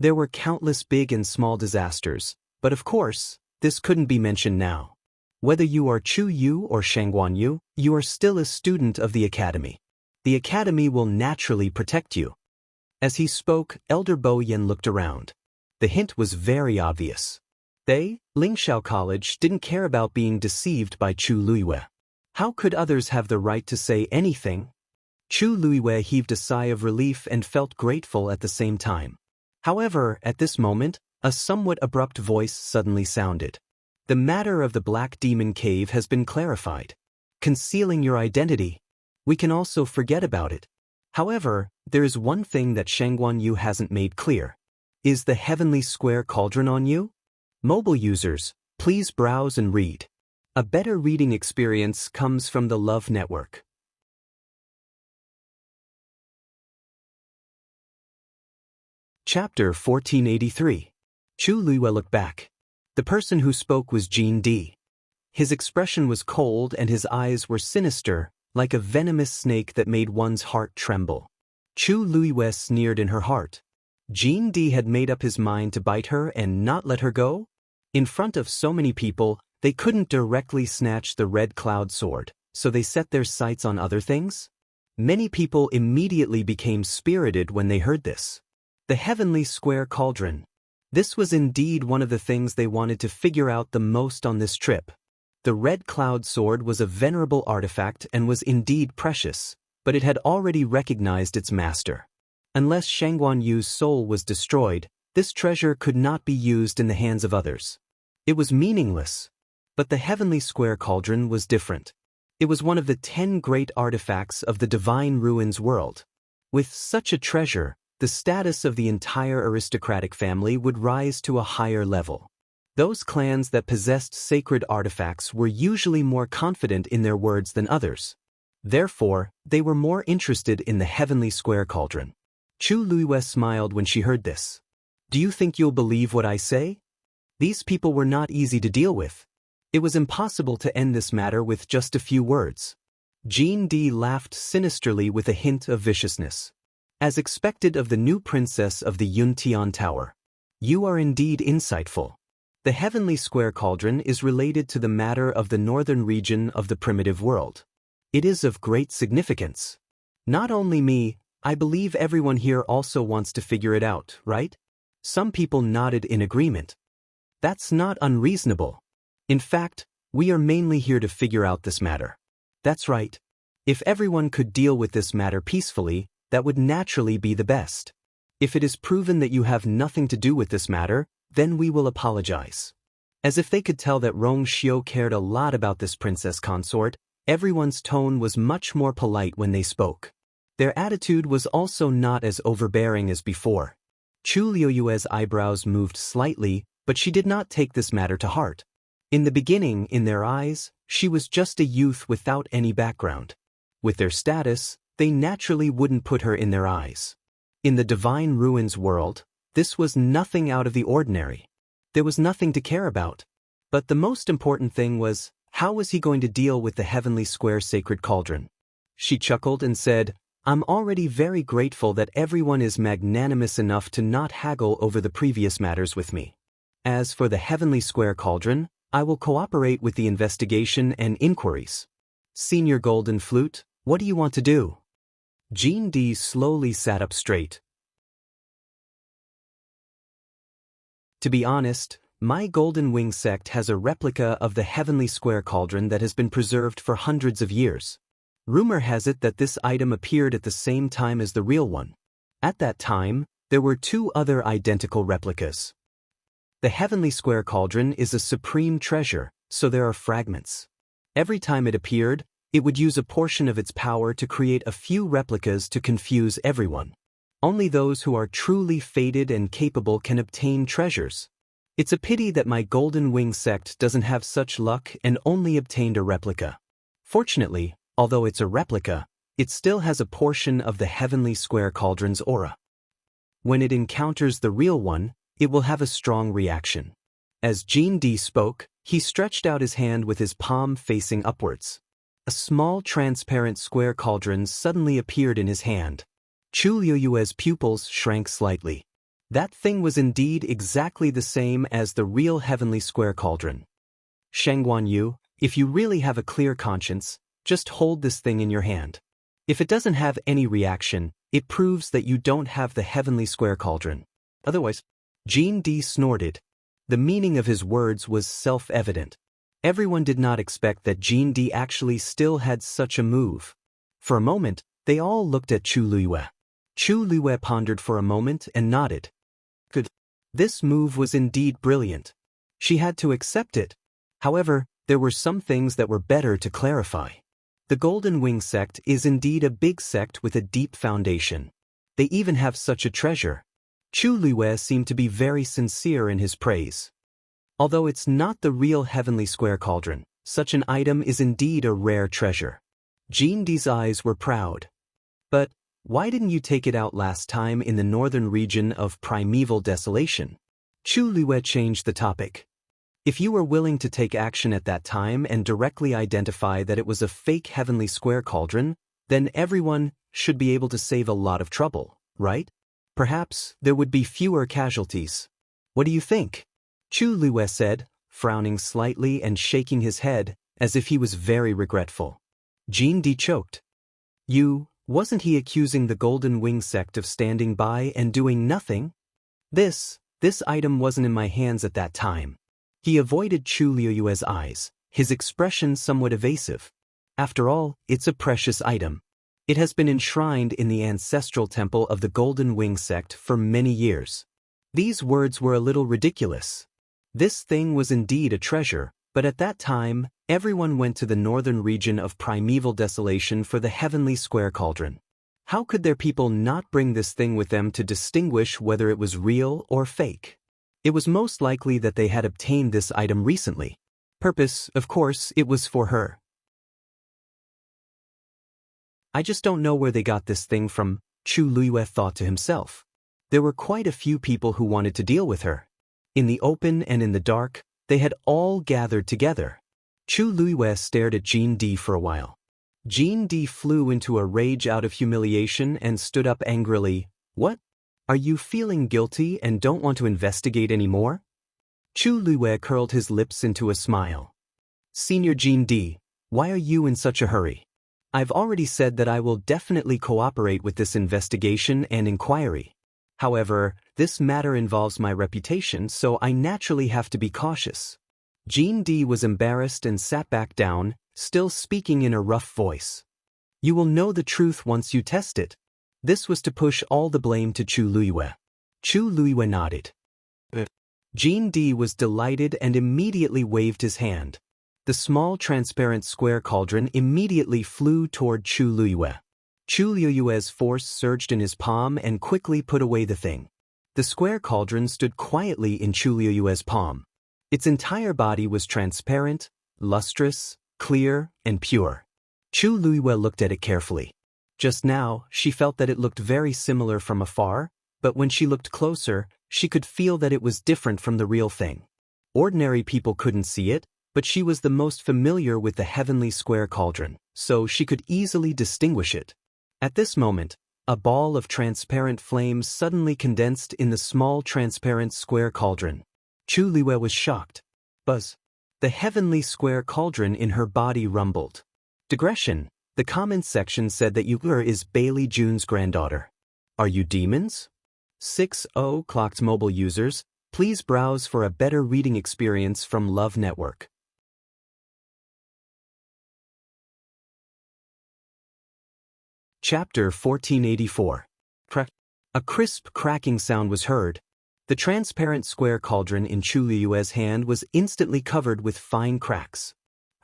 There were countless big and small disasters, but of course, this couldn't be mentioned now. Whether you are Chu Yu or Shangguan Yu, you are still a student of the Academy. The Academy will naturally protect you." As he spoke, Elder Bo Yen looked around. The hint was very obvious. They, Lingxiao College, didn't care about being deceived by Chu Luiyue. How could others have the right to say anything? Chu Luiyue heaved a sigh of relief and felt grateful at the same time. However, at this moment, a somewhat abrupt voice suddenly sounded. "The matter of the Black Demon Cave has been clarified. Concealing your identity. We can also forget about it. However, there is one thing that Shangguan Yu hasn't made clear. Is the Heavenly Square Cauldron on you? Mobile users, please browse and read. A better reading experience comes from the Love Network." Chapter 1483. Chu Luiyue looked back. The person who spoke was Jin Di. His expression was cold and his eyes were sinister, like a venomous snake that made one's heart tremble. Chu Luiyue sneered in her heart. Jin Di had made up his mind to bite her and not let her go? In front of so many people, they couldn't directly snatch the red cloud sword, so they set their sights on other things? Many people immediately became spirited when they heard this. The Heavenly Square Cauldron. This was indeed one of the things they wanted to figure out the most on this trip. The red cloud sword was a venerable artifact and was indeed precious, but it had already recognized its master. Unless Shangguan Yu's soul was destroyed, this treasure could not be used in the hands of others. It was meaningless. But the heavenly square cauldron was different. It was one of the 10 great artifacts of the divine ruins world. With such a treasure, the status of the entire aristocratic family would rise to a higher level. Those clans that possessed sacred artifacts were usually more confident in their words than others. Therefore, they were more interested in the heavenly square cauldron. Chu Luiyue smiled when she heard this. Do you think you'll believe what I say? These people were not easy to deal with. It was impossible to end this matter with just a few words. Jean Di laughed sinisterly with a hint of viciousness. As expected of the new princess of the Yuntian Tower. You are indeed insightful. The heavenly square cauldron is related to the matter of the northern region of the primitive world. It is of great significance. Not only me, I believe everyone here also wants to figure it out, right? Some people nodded in agreement. That's not unreasonable. In fact, we are mainly here to figure out this matter. That's right. If everyone could deal with this matter peacefully, that would naturally be the best. If it is proven that you have nothing to do with this matter, then we will apologize. As if they could tell that Rong Xiu cared a lot about this princess consort, everyone's tone was much more polite when they spoke. Their attitude was also not as overbearing as before. Chu Luiyue's eyebrows moved slightly, but she did not take this matter to heart. In the beginning, in their eyes, she was just a youth without any background. With their status, they naturally wouldn't put her in their eyes. In the divine ruins world, this was nothing out of the ordinary. There was nothing to care about. But the most important thing was, how was he going to deal with the heavenly square sacred cauldron? She chuckled and said, I'm already very grateful that everyone is magnanimous enough to not haggle over the previous matters with me. As for the heavenly square cauldron, I will cooperate with the investigation and inquiries. Senior Golden Flute, what do you want to do? Jean Di slowly sat up straight. To be honest, my Golden Wing sect has a replica of the heavenly square cauldron that has been preserved for hundreds of years. Rumor has it that this item appeared at the same time as the real one. At that time, there were 2 other identical replicas. The heavenly square cauldron is a supreme treasure, so there are fragments. Every time it appeared, it would use a portion of its power to create a few replicas to confuse everyone. Only those who are truly fated and capable can obtain treasures. It's a pity that my Golden Wing sect doesn't have such luck and only obtained a replica. Fortunately, although it's a replica, it still has a portion of the heavenly square cauldron's aura. When it encounters the real one, it will have a strong reaction. As Jean Di spoke, he stretched out his hand with his palm facing upwards. A small transparent square cauldron suddenly appeared in his hand. Chu Luiyue's pupils shrank slightly. That thing was indeed exactly the same as the real heavenly square cauldron. Shengguan Yu, if you really have a clear conscience, just hold this thing in your hand. If it doesn't have any reaction, it proves that you don't have the heavenly square cauldron. Otherwise, Jean Di snorted. The meaning of his words was self-evident. Everyone did not expect that Jean Di actually still had such a move. For a moment, they all looked at Chu Luiyue. Chu Luiyue pondered for a moment and nodded. Good. This move was indeed brilliant. She had to accept it. However, there were some things that were better to clarify. The Golden Wing sect is indeed a big sect with a deep foundation. They even have such a treasure. Chu Luiyue seemed to be very sincere in his praise. Although it's not the real heavenly square cauldron, such an item is indeed a rare treasure. Jean Di's eyes were proud. But why didn't you take it out last time in the northern region of primeval desolation? Chu Luiyue changed the topic. If you were willing to take action at that time and directly identify that it was a fake heavenly square cauldron, then everyone should be able to save a lot of trouble, right? Perhaps there would be fewer casualties. What do you think? Chu Luiyue said, frowning slightly and shaking his head, as if he was very regretful. Jean Di choked. Wasn't he accusing the Golden Wing sect of standing by and doing nothing? This item wasn't in my hands at that time. He avoided Chu Luiyue's eyes, his expression somewhat evasive. After all, it's a precious item. It has been enshrined in the ancestral temple of the Golden Wing sect for many years. These words were a little ridiculous. This thing was indeed a treasure, but at that time, everyone went to the northern region of primeval desolation for the heavenly square cauldron. How could their people not bring this thing with them to distinguish whether it was real or fake? It was most likely that they had obtained this item recently. Purpose, of course, it was for her. I just don't know where they got this thing from, Chu Luiyue thought to himself. There were quite a few people who wanted to deal with her. In the open and in the dark, they had all gathered together. Chu Luiyue stared at Jean Di for a while. Jean Di flew into a rage out of humiliation and stood up angrily. What? Are you feeling guilty and don't want to investigate anymore? Chu Luiyue curled his lips into a smile. Senior Jean Di, why are you in such a hurry? I've already said that I will definitely cooperate with this investigation and inquiry. However, this matter involves my reputation, so I naturally have to be cautious. Jean Di was embarrassed and sat back down, still speaking in a rough voice. You will know the truth once you test it. This was to push all the blame to Chu Luiyue. Chu Luiyue nodded. Jean Di was delighted and immediately waved his hand. The small transparent square cauldron immediately flew toward Chu Luiyue. Chu Luiyue's force surged in his palm and quickly put away the thing. The square cauldron stood quietly in Chu Luiyue's palm. Its entire body was transparent, lustrous, clear, and pure. Chu Luiyue looked at it carefully. Just now, she felt that it looked very similar from afar, but when she looked closer, she could feel that it was different from the real thing. Ordinary people couldn't see it, but she was the most familiar with the heavenly square cauldron, so she could easily distinguish it. At this moment, a ball of transparent flames suddenly condensed in the small transparent square cauldron. Chu Luiyue was shocked. Buzz. The heavenly square cauldron in her body rumbled. Digression. The comments section said that Yu is Bailey June's granddaughter. Are you demons? 60 clocked mobile users, please browse for a better reading experience from Love Network. Chapter 1484. A crisp cracking sound was heard. The transparent square cauldron in Chu Luiyue's hand was instantly covered with fine cracks.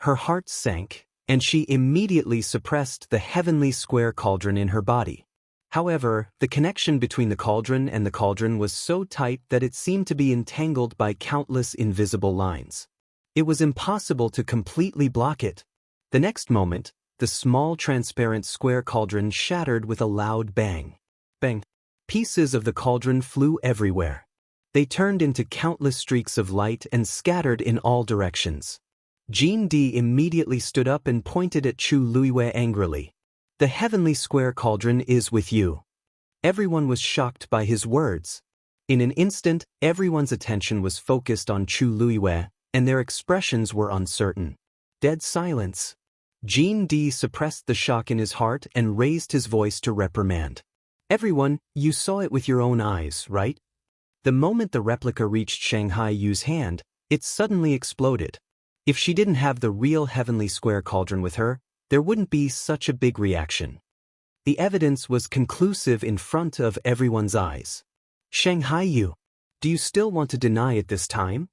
Her heart sank, and she immediately suppressed the heavenly square cauldron in her body. However, the connection between the cauldron and the cauldron was so tight that it seemed to be entangled by countless invisible lines. It was impossible to completely block it. The next moment, the small transparent square cauldron shattered with a loud bang. Bang. Pieces of the cauldron flew everywhere. They turned into countless streaks of light and scattered in all directions. Jean Di immediately stood up and pointed at Chu Luiyue angrily. The heavenly square cauldron is with you. Everyone was shocked by his words. In an instant, everyone's attention was focused on Chu Luiyue, and their expressions were uncertain. Dead silence. Jean Di suppressed the shock in his heart and raised his voice to reprimand. Everyone, you saw it with your own eyes, right? The moment the replica reached Shanghai Yu's hand, it suddenly exploded. If she didn't have the real heavenly square cauldron with her, there wouldn't be such a big reaction. The evidence was conclusive in front of everyone's eyes. Shanghai Yu, do you still want to deny it this time?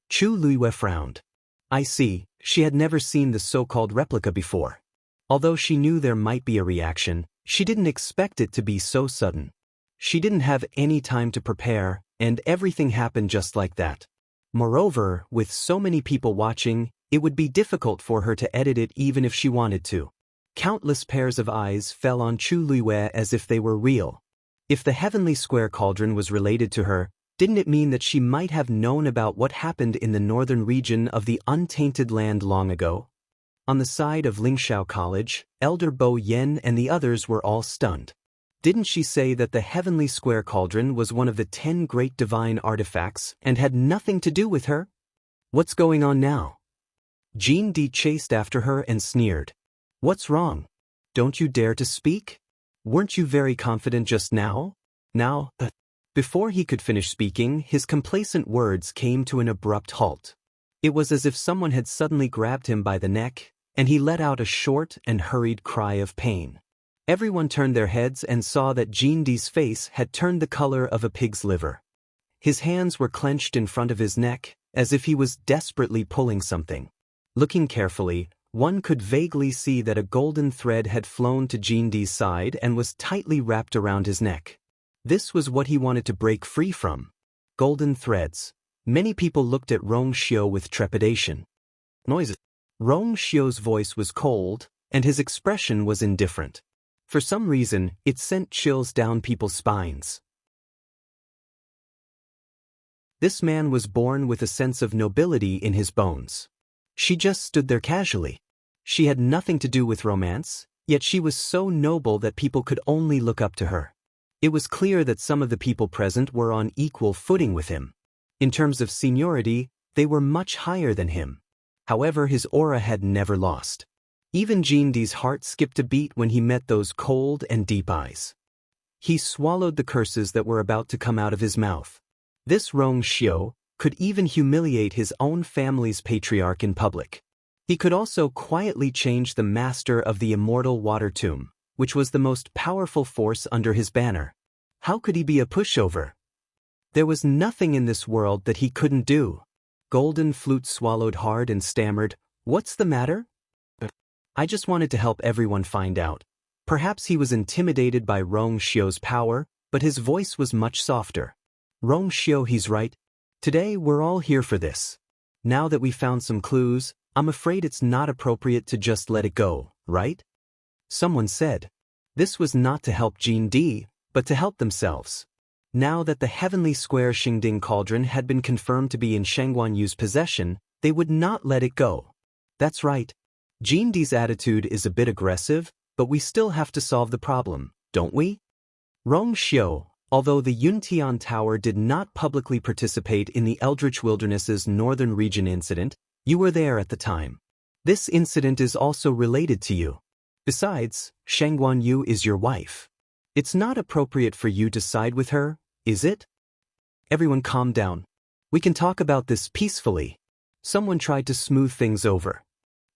Chu Luiyue frowned. I see, she had never seen the so-called replica before. Although she knew there might be a reaction, she didn't expect it to be so sudden. She didn't have any time to prepare, and everything happened just like that. Moreover, with so many people watching, it would be difficult for her to edit it even if she wanted to. Countless pairs of eyes fell on Chu Luiyue as if they were real. If the heavenly square cauldron was related to her, didn't it mean that she might have known about what happened in the northern region of the untainted land long ago? On the side of Lingxiao College, Elder Bo Yen and the others were all stunned. Didn't she say that the heavenly square cauldron was one of the 10 great divine artifacts and had nothing to do with her? What's going on now? Jean Di chased after her and sneered. What's wrong? Don't you dare to speak? Weren't you very confident just now? Now, Before he could finish speaking, his complacent words came to an abrupt halt. It was as if someone had suddenly grabbed him by the neck, and he let out a short and hurried cry of pain. Everyone turned their heads and saw that Jean Di's face had turned the color of a pig's liver. His hands were clenched in front of his neck, as if he was desperately pulling something. Looking carefully, one could vaguely see that a golden thread had flown to Jindi's side and was tightly wrapped around his neck. This was what he wanted to break free from. Golden threads. Many people looked at Rong Xiu with trepidation. Noises. Rong Xiu's voice was cold, and his expression was indifferent. For some reason, it sent chills down people's spines. This man was born with a sense of nobility in his bones. She just stood there casually. She had nothing to do with romance, yet she was so noble that people could only look up to her. It was clear that some of the people present were on equal footing with him. In terms of seniority, they were much higher than him. However, his aura had never lost. Even Jindi's heart skipped a beat when he met those cold and deep eyes. He swallowed the curses that were about to come out of his mouth. This Rong Xiu could even humiliate his own family's patriarch in public. He could also quietly change the master of the immortal water tomb, which was the most powerful force under his banner. How could he be a pushover? There was nothing in this world that he couldn't do. Golden Flute swallowed hard and stammered, "What's the matter?" "I just wanted to help everyone find out." Perhaps he was intimidated by Rong Xiu's power, but his voice was much softer. "Rong Xiu, he's right. Today we're all here for this. Now that we found some clues, I'm afraid it's not appropriate to just let it go, right?" Someone said. This was not to help Jindi, but to help themselves. Now that the heavenly square Xingding cauldron had been confirmed to be in Shangguanyu's possession, they would not let it go. That's right. Jindi's attitude is a bit aggressive, but we still have to solve the problem, don't we? Rong Xiu, although the Yuntian Tower did not publicly participate in the Eldritch Wilderness's northern region incident, you were there at the time. This incident is also related to you. Besides, Shangguanyu is your wife. It's not appropriate for you to side with her, is it? Everyone calm down. We can talk about this peacefully. Someone tried to smooth things over.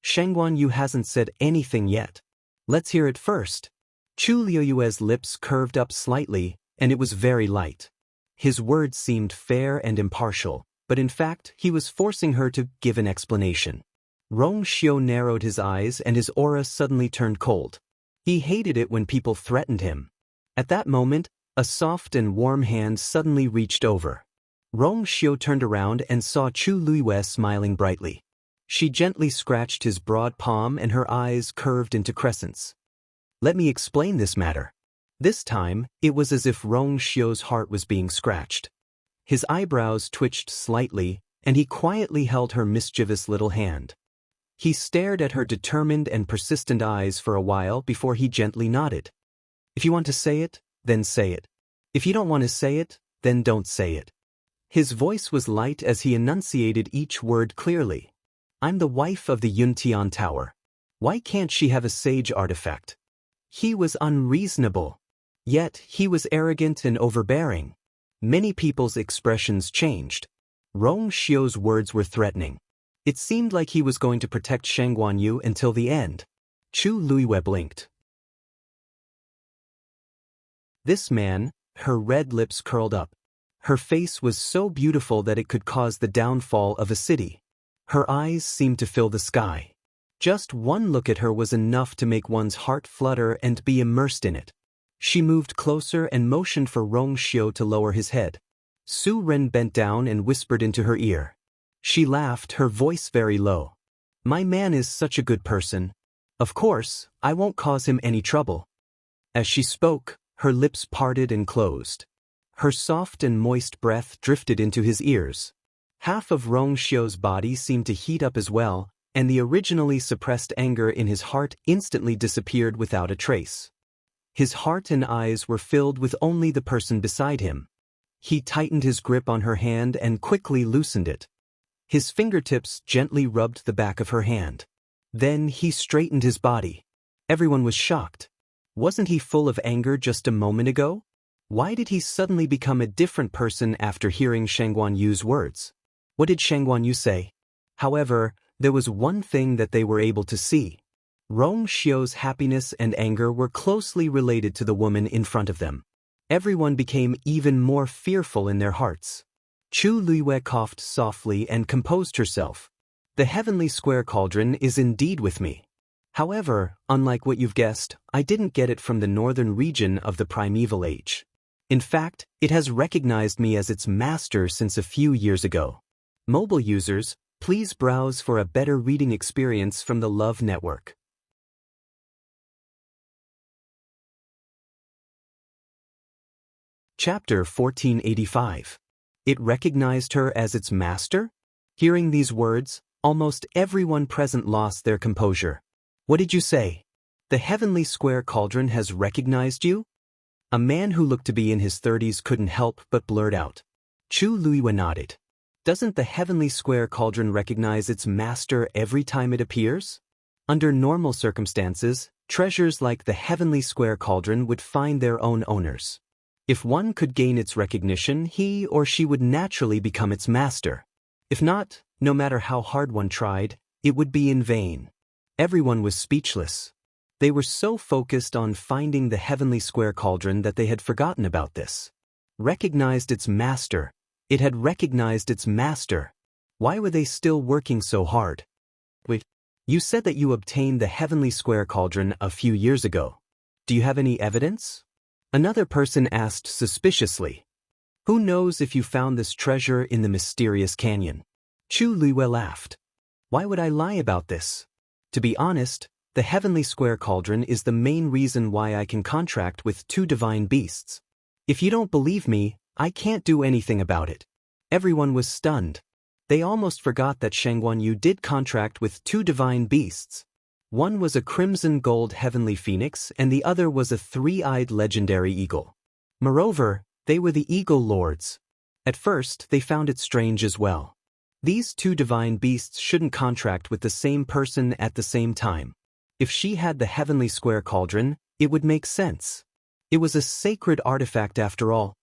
Shangguanyu hasn't said anything yet. Let's hear it first. Chu Liuyue's lips curved up slightly, and it was very light. His words seemed fair and impartial, but in fact he was forcing her to give an explanation. Rong Xiu narrowed his eyes and his aura suddenly turned cold. He hated it when people threatened him. At that moment, a soft and warm hand suddenly reached over. Rong Xiu turned around and saw Chu Liyue smiling brightly. She gently scratched his broad palm and her eyes curved into crescents. "Let me explain this matter." This time, it was as if Rong Xiu's heart was being scratched. His eyebrows twitched slightly, and he quietly held her mischievous little hand. He stared at her determined and persistent eyes for a while before he gently nodded. "If you want to say it, then say it. If you don't want to say it, then don't say it." His voice was light as he enunciated each word clearly. "I'm the wife of the Yuntian Tower. Why can't she have a sage artifact?" He was unreasonable. Yet he was arrogant and overbearing. Many people's expressions changed. Rong Xiu's words were threatening. It seemed like he was going to protect Shangguanyu until the end. Chu Liyue blinked. This man, her red lips curled up. Her face was so beautiful that it could cause the downfall of a city. Her eyes seemed to fill the sky. Just one look at her was enough to make one's heart flutter and be immersed in it. She moved closer and motioned for Rong Xiu to lower his head. Su Ren bent down and whispered into her ear. She laughed, her voice very low. "My man is such a good person. Of course, I won't cause him any trouble." As she spoke, her lips parted and closed. Her soft and moist breath drifted into his ears. Half of Rong Xiu's body seemed to heat up as well, and the originally suppressed anger in his heart instantly disappeared without a trace. His heart and eyes were filled with only the person beside him. He tightened his grip on her hand and quickly loosened it. His fingertips gently rubbed the back of her hand. Then he straightened his body. Everyone was shocked. Wasn't he full of anger just a moment ago? Why did he suddenly become a different person after hearing Shangguanyu's words? What did Shangguanyu say? However, there was one thing that they were able to see. Rong Xiu's happiness and anger were closely related to the woman in front of them. Everyone became even more fearful in their hearts. Chu Luiyue coughed softly and composed herself. The heavenly square cauldron is indeed with me. However, unlike what you've guessed, I didn't get it from the northern region of the primeval age. In fact, it has recognized me as its master since a few years ago. Mobile users, please browse for a better reading experience from the Love Network. Chapter 1485. It recognized her as its master? Hearing these words, almost everyone present lost their composure. What did you say? The heavenly square cauldron has recognized you? A man who looked to be in his 30s couldn't help but blurt out. Chu Luiyue nodded. Doesn't the heavenly square cauldron recognize its master every time it appears? Under normal circumstances, treasures like the heavenly square cauldron would find their own owners. If one could gain its recognition, he or she would naturally become its master. If not, no matter how hard one tried, it would be in vain. Everyone was speechless. They were so focused on finding the heavenly square cauldron that they had forgotten about this. Recognized its master. It had recognized its master. Why were they still working so hard? Wait, you said that you obtained the heavenly square cauldron a few years ago. Do you have any evidence? Another person asked suspiciously. Who knows if you found this treasure in the mysterious canyon? Chu Luiyue laughed. Why would I lie about this? To be honest, the heavenly square cauldron is the main reason why I can contract with 2 divine beasts. If you don't believe me, I can't do anything about it. Everyone was stunned. They almost forgot that Shangguan Yu did contract with 2 divine beasts. One was a crimson gold heavenly phoenix and the other was a 3-eyed legendary eagle. Moreover, they were the eagle lords. At first, they found it strange as well. These 2 divine beasts shouldn't contract with the same person at the same time. If she had the heavenly square cauldron, it would make sense. It was a sacred artifact after all.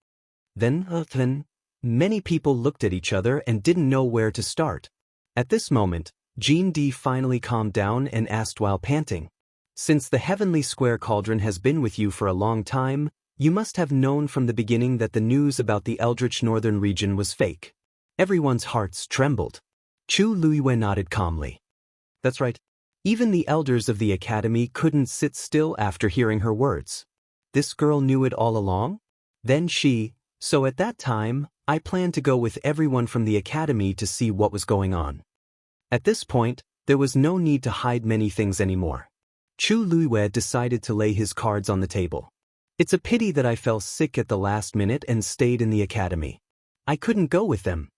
Then, many people looked at each other and didn't know where to start. At this moment, Jean D finally calmed down and asked while panting. Since the heavenly square cauldron has been with you for a long time, you must have known from the beginning that the news about the eldritch northern region was fake. Everyone's hearts trembled. Chu Luiyue nodded calmly. That's right. Even the elders of the academy couldn't sit still after hearing her words. This girl knew it all along? Then so at that time, I planned to go with everyone from the academy to see what was going on. At this point, there was no need to hide many things anymore. Chu Luiyue decided to lay his cards on the table. It's a pity that I fell sick at the last minute and stayed in the academy. I couldn't go with them.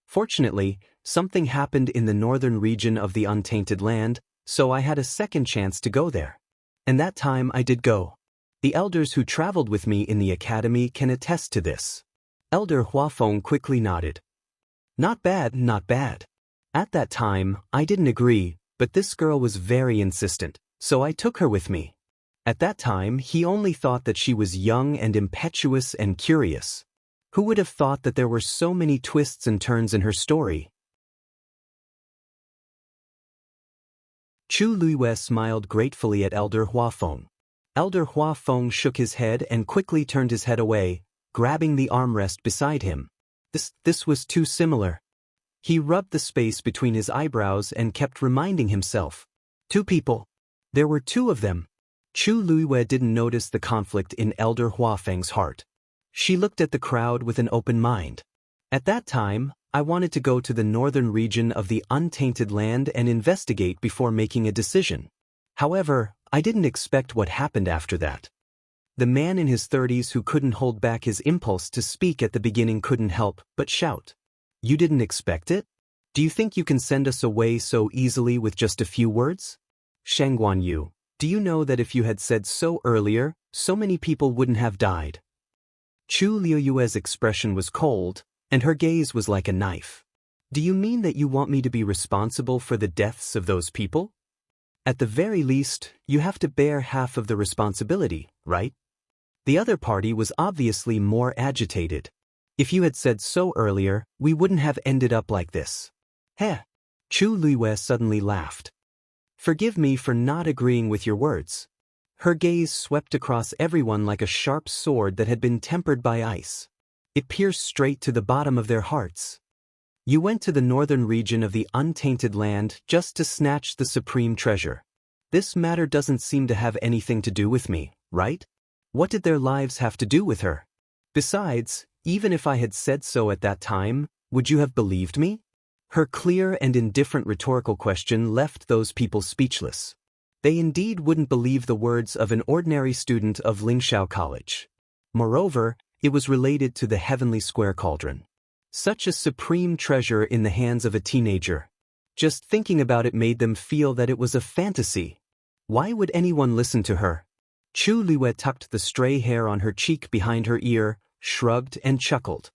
Fortunately, something happened in the northern region of the untainted land, so I had a second chance to go there. And that time I did go. The elders who traveled with me in the academy can attest to this. Elder Huafeng quickly nodded. Not bad, not bad. At that time, I didn't agree, but this girl was very insistent, so I took her with me. At that time, he only thought that she was young and impetuous and curious. Who would have thought that there were so many twists and turns in her story? Chu Luiyue smiled gratefully at Elder Huafeng. Elder Huafeng shook his head and quickly turned his head away, grabbing the armrest beside him. This was too similar. He rubbed the space between his eyebrows and kept reminding himself. 2 people. There were 2 of them. Chu Luiyue didn't notice the conflict in Elder Huafeng's heart. She looked at the crowd with an open mind. At that time, I wanted to go to the northern region of the untainted land and investigate before making a decision. However, I didn't expect what happened after that. The man in his 30s who couldn't hold back his impulse to speak at the beginning couldn't help but shout. You didn't expect it? Do you think you can send us away so easily with just a few words? Shangguan Yu, do you know that if you had said so earlier, so many people wouldn't have died? Chu Luiyue's expression was cold, and her gaze was like a knife. Do you mean that you want me to be responsible for the deaths of those people? At the very least, you have to bear half of the responsibility, right? The other party was obviously more agitated. If you had said so earlier, we wouldn't have ended up like this. Heh. Chu Luiyue suddenly laughed. Forgive me for not agreeing with your words. Her gaze swept across everyone like a sharp sword that had been tempered by ice. It pierced straight to the bottom of their hearts. You went to the northern region of the untainted land just to snatch the supreme treasure. This matter doesn't seem to have anything to do with me, right? What did their lives have to do with her? Besides, even if I had said so at that time, would you have believed me? Her clear and indifferent rhetorical question left those people speechless. They indeed wouldn't believe the words of an ordinary student of Lingxiao College. Moreover, it was related to the heavenly square cauldron. Such a supreme treasure in the hands of a teenager. Just thinking about it made them feel that it was a fantasy. Why would anyone listen to her? Chu Liyue tucked the stray hair on her cheek behind her ear, shrugged and chuckled.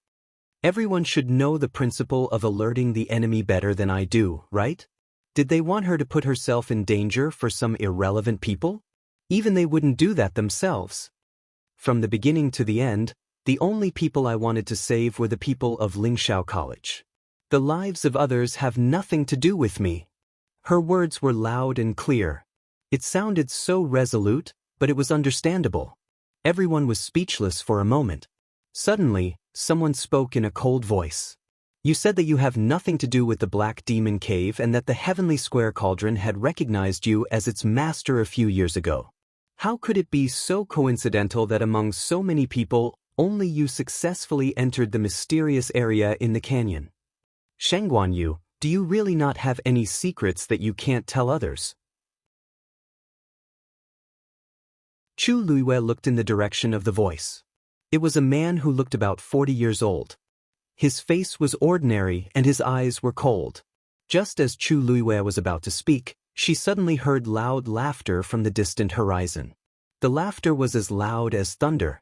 Everyone should know the principle of alerting the enemy better than I do, right? Did they want her to put herself in danger for some irrelevant people? Even they wouldn't do that themselves. From the beginning to the end, the only people I wanted to save were the people of Lingxiao College. The lives of others have nothing to do with me. Her words were loud and clear. It sounded so resolute, but it was understandable. Everyone was speechless for a moment. Suddenly, someone spoke in a cold voice. You said that you have nothing to do with the Black Demon Cave and that the Heavenly Square Cauldron had recognized you as its master a few years ago. How could it be so coincidental that among so many people, only you successfully entered the mysterious area in the canyon? Shangguan Yu, do you really not have any secrets that you can't tell others? Chu Liyue looked in the direction of the voice. It was a man who looked about 40 years old. His face was ordinary and his eyes were cold. Just as Chu Liyue was about to speak, she suddenly heard loud laughter from the distant horizon. The laughter was as loud as thunder.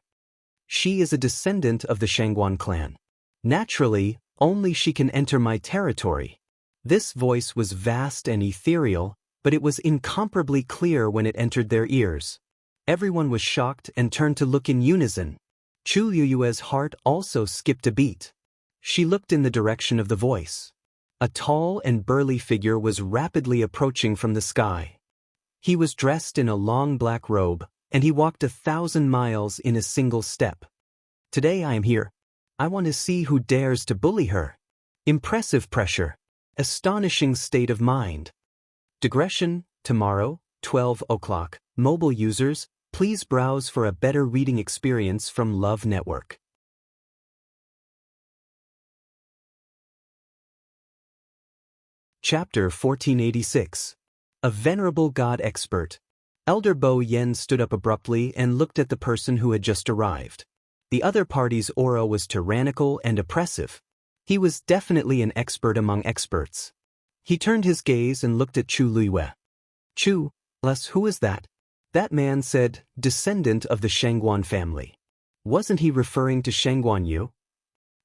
She is a descendant of the Shangguan clan. Naturally, only she can enter my territory. This voice was vast and ethereal, but it was incomparably clear when it entered their ears. Everyone was shocked and turned to look in unison. Chu Liyue's heart also skipped a beat. She looked in the direction of the voice. A tall and burly figure was rapidly approaching from the sky. He was dressed in a long black robe, and he walked 1,000 miles in a single step. Today I am here. I want to see who dares to bully her. Impressive pressure. Astonishing state of mind. Digression, tomorrow, 12 o'clock. Mobile users, please browse for a better reading experience from Love Network. Chapter 1486. A Venerable God Expert. Elder Bo Yen stood up abruptly and looked at the person who had just arrived. The other party's aura was tyrannical and oppressive. He was definitely an expert among experts. He turned his gaze and looked at Chu Liyue. Chu, who is that? That man said, descendant of the Shangguan family. Wasn't he referring to Shangguan Yu?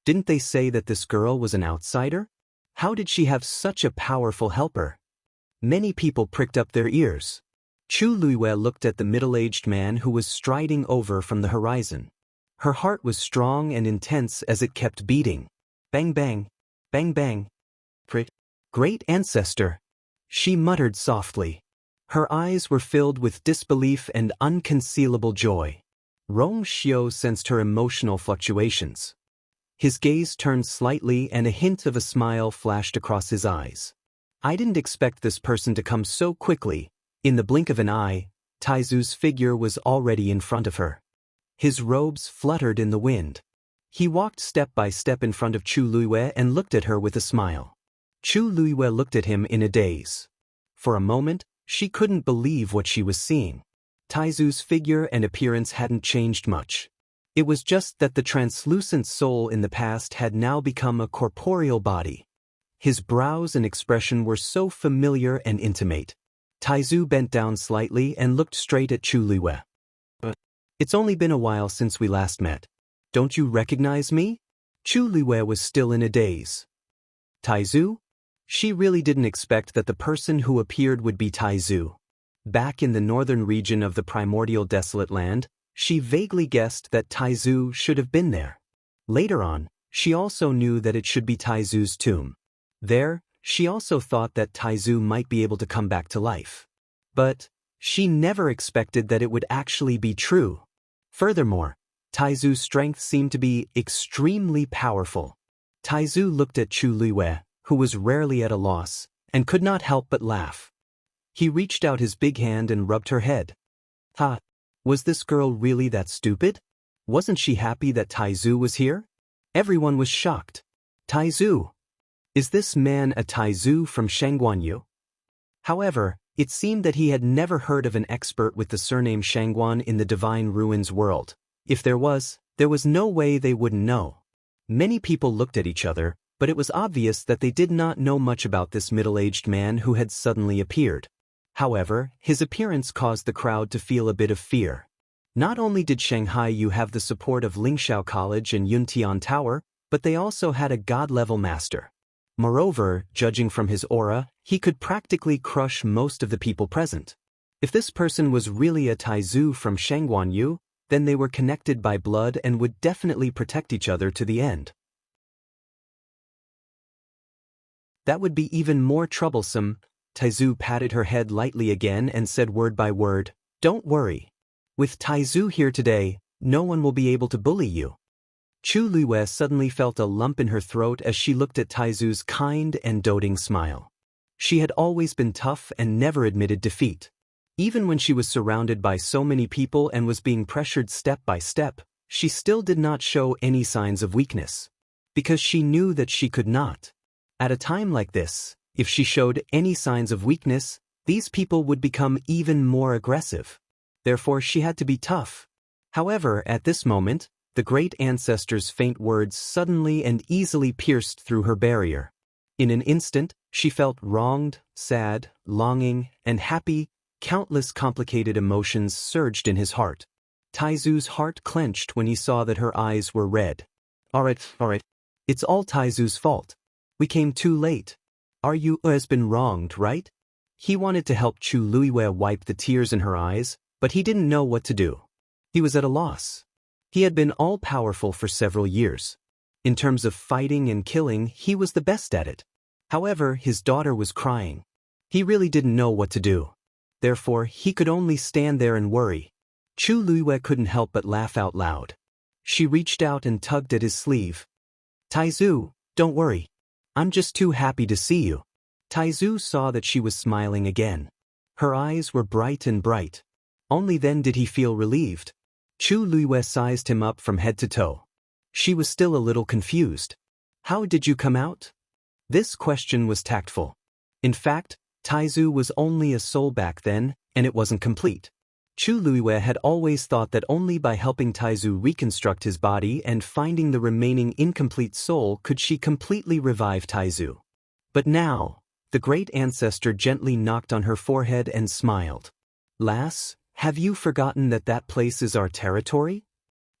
Didn't they say that this girl was an outsider? How did she have such a powerful helper? Many people pricked up their ears. Chu Liyue looked at the middle-aged man who was striding over from the horizon. Her heart was strong and intense as it kept beating. Bang bang, bang bang. Great ancestor, she muttered softly. Her eyes were filled with disbelief and unconcealable joy. Rong Xiu sensed her emotional fluctuations. His gaze turned slightly and a hint of a smile flashed across his eyes. I didn't expect this person to come so quickly. In the blink of an eye, Taizu's figure was already in front of her. His robes fluttered in the wind. He walked step by step in front of Chu Liyue and looked at her with a smile. Chu Liyue looked at him in a daze. For a moment, she couldn't believe what she was seeing. Taizu's figure and appearance hadn't changed much. It was just that the translucent soul in the past had now become a corporeal body. His brows and expression were so familiar and intimate. Taizu bent down slightly and looked straight at Chu Liyue. It's only been a while since we last met. Don't you recognize me? Chu Liyue was still in a daze. Taizu? She really didn't expect that the person who appeared would be Taizu. Back in the northern region of the primordial desolate land, she vaguely guessed that Taizu should have been there. Later on, she also knew that it should be Taizu's tomb. There, she also thought that Taizu might be able to come back to life. But she never expected that it would actually be true. Furthermore, Taizu's strength seemed to be extremely powerful. Taizu looked at Chu Luiyue, who was rarely at a loss, and could not help but laugh. He reached out his big hand and rubbed her head. Ha! Was this girl really that stupid? Wasn't she happy that Taizu was here? Everyone was shocked. Taizu! Is this man a Taizu from Shangguanyu? However, it seemed that he had never heard of an expert with the surname Shangguan in the Divine Ruins world. If there was no way they wouldn't know. Many people looked at each other, but it was obvious that they did not know much about this middle-aged man who had suddenly appeared. However, his appearance caused the crowd to feel a bit of fear. Not only did Shanghai Yu have the support of Lingxiao College and Yuntian Tower, but they also had a god-level master. Moreover, judging from his aura, he could practically crush most of the people present. If this person was really a Taizu from Shangguanyu, then they were connected by blood and would definitely protect each other to the end. That would be even more troublesome. Taizu patted her head lightly again and said word by word, "Don't worry. With Taizu here today, no one will be able to bully you." Chu Luiyue suddenly felt a lump in her throat as she looked at Taizu's kind and doting smile. She had always been tough and never admitted defeat. Even when she was surrounded by so many people and was being pressured step by step, she still did not show any signs of weakness. Because she knew that she could not. At a time like this, if she showed any signs of weakness, these people would become even more aggressive. Therefore, she had to be tough. However, at this moment, the great ancestor's faint words suddenly and easily pierced through her barrier. In an instant, she felt wronged, sad, longing, and happy. Countless complicated emotions surged in his heart. Taizu's heart clenched when he saw that her eyes were red. Alright. It's all Taizu's fault. We came too late. You has been wronged, right? He wanted to help Chu Luiyue wipe the tears in her eyes, but he didn't know what to do. He was at a loss. He had been all-powerful for several years. In terms of fighting and killing, he was the best at it. However, his daughter was crying. He really didn't know what to do. Therefore, he could only stand there and worry. Chu Luiyue couldn't help but laugh out loud. She reached out and tugged at his sleeve. "Taizu, don't worry. I'm just too happy to see you." Taizu saw that she was smiling again. Her eyes were bright and bright. Only then did he feel relieved. Chu Luiyue sized him up from head to toe. She was still a little confused. "How did you come out?" This question was tactful. In fact, Taizu was only a soul back then, and it wasn't complete. Chu Luiyue had always thought that only by helping Taizu reconstruct his body and finding the remaining incomplete soul could she completely revive Taizu. But now, the great ancestor gently knocked on her forehead and smiled. "Lass, have you forgotten that that place is our territory?"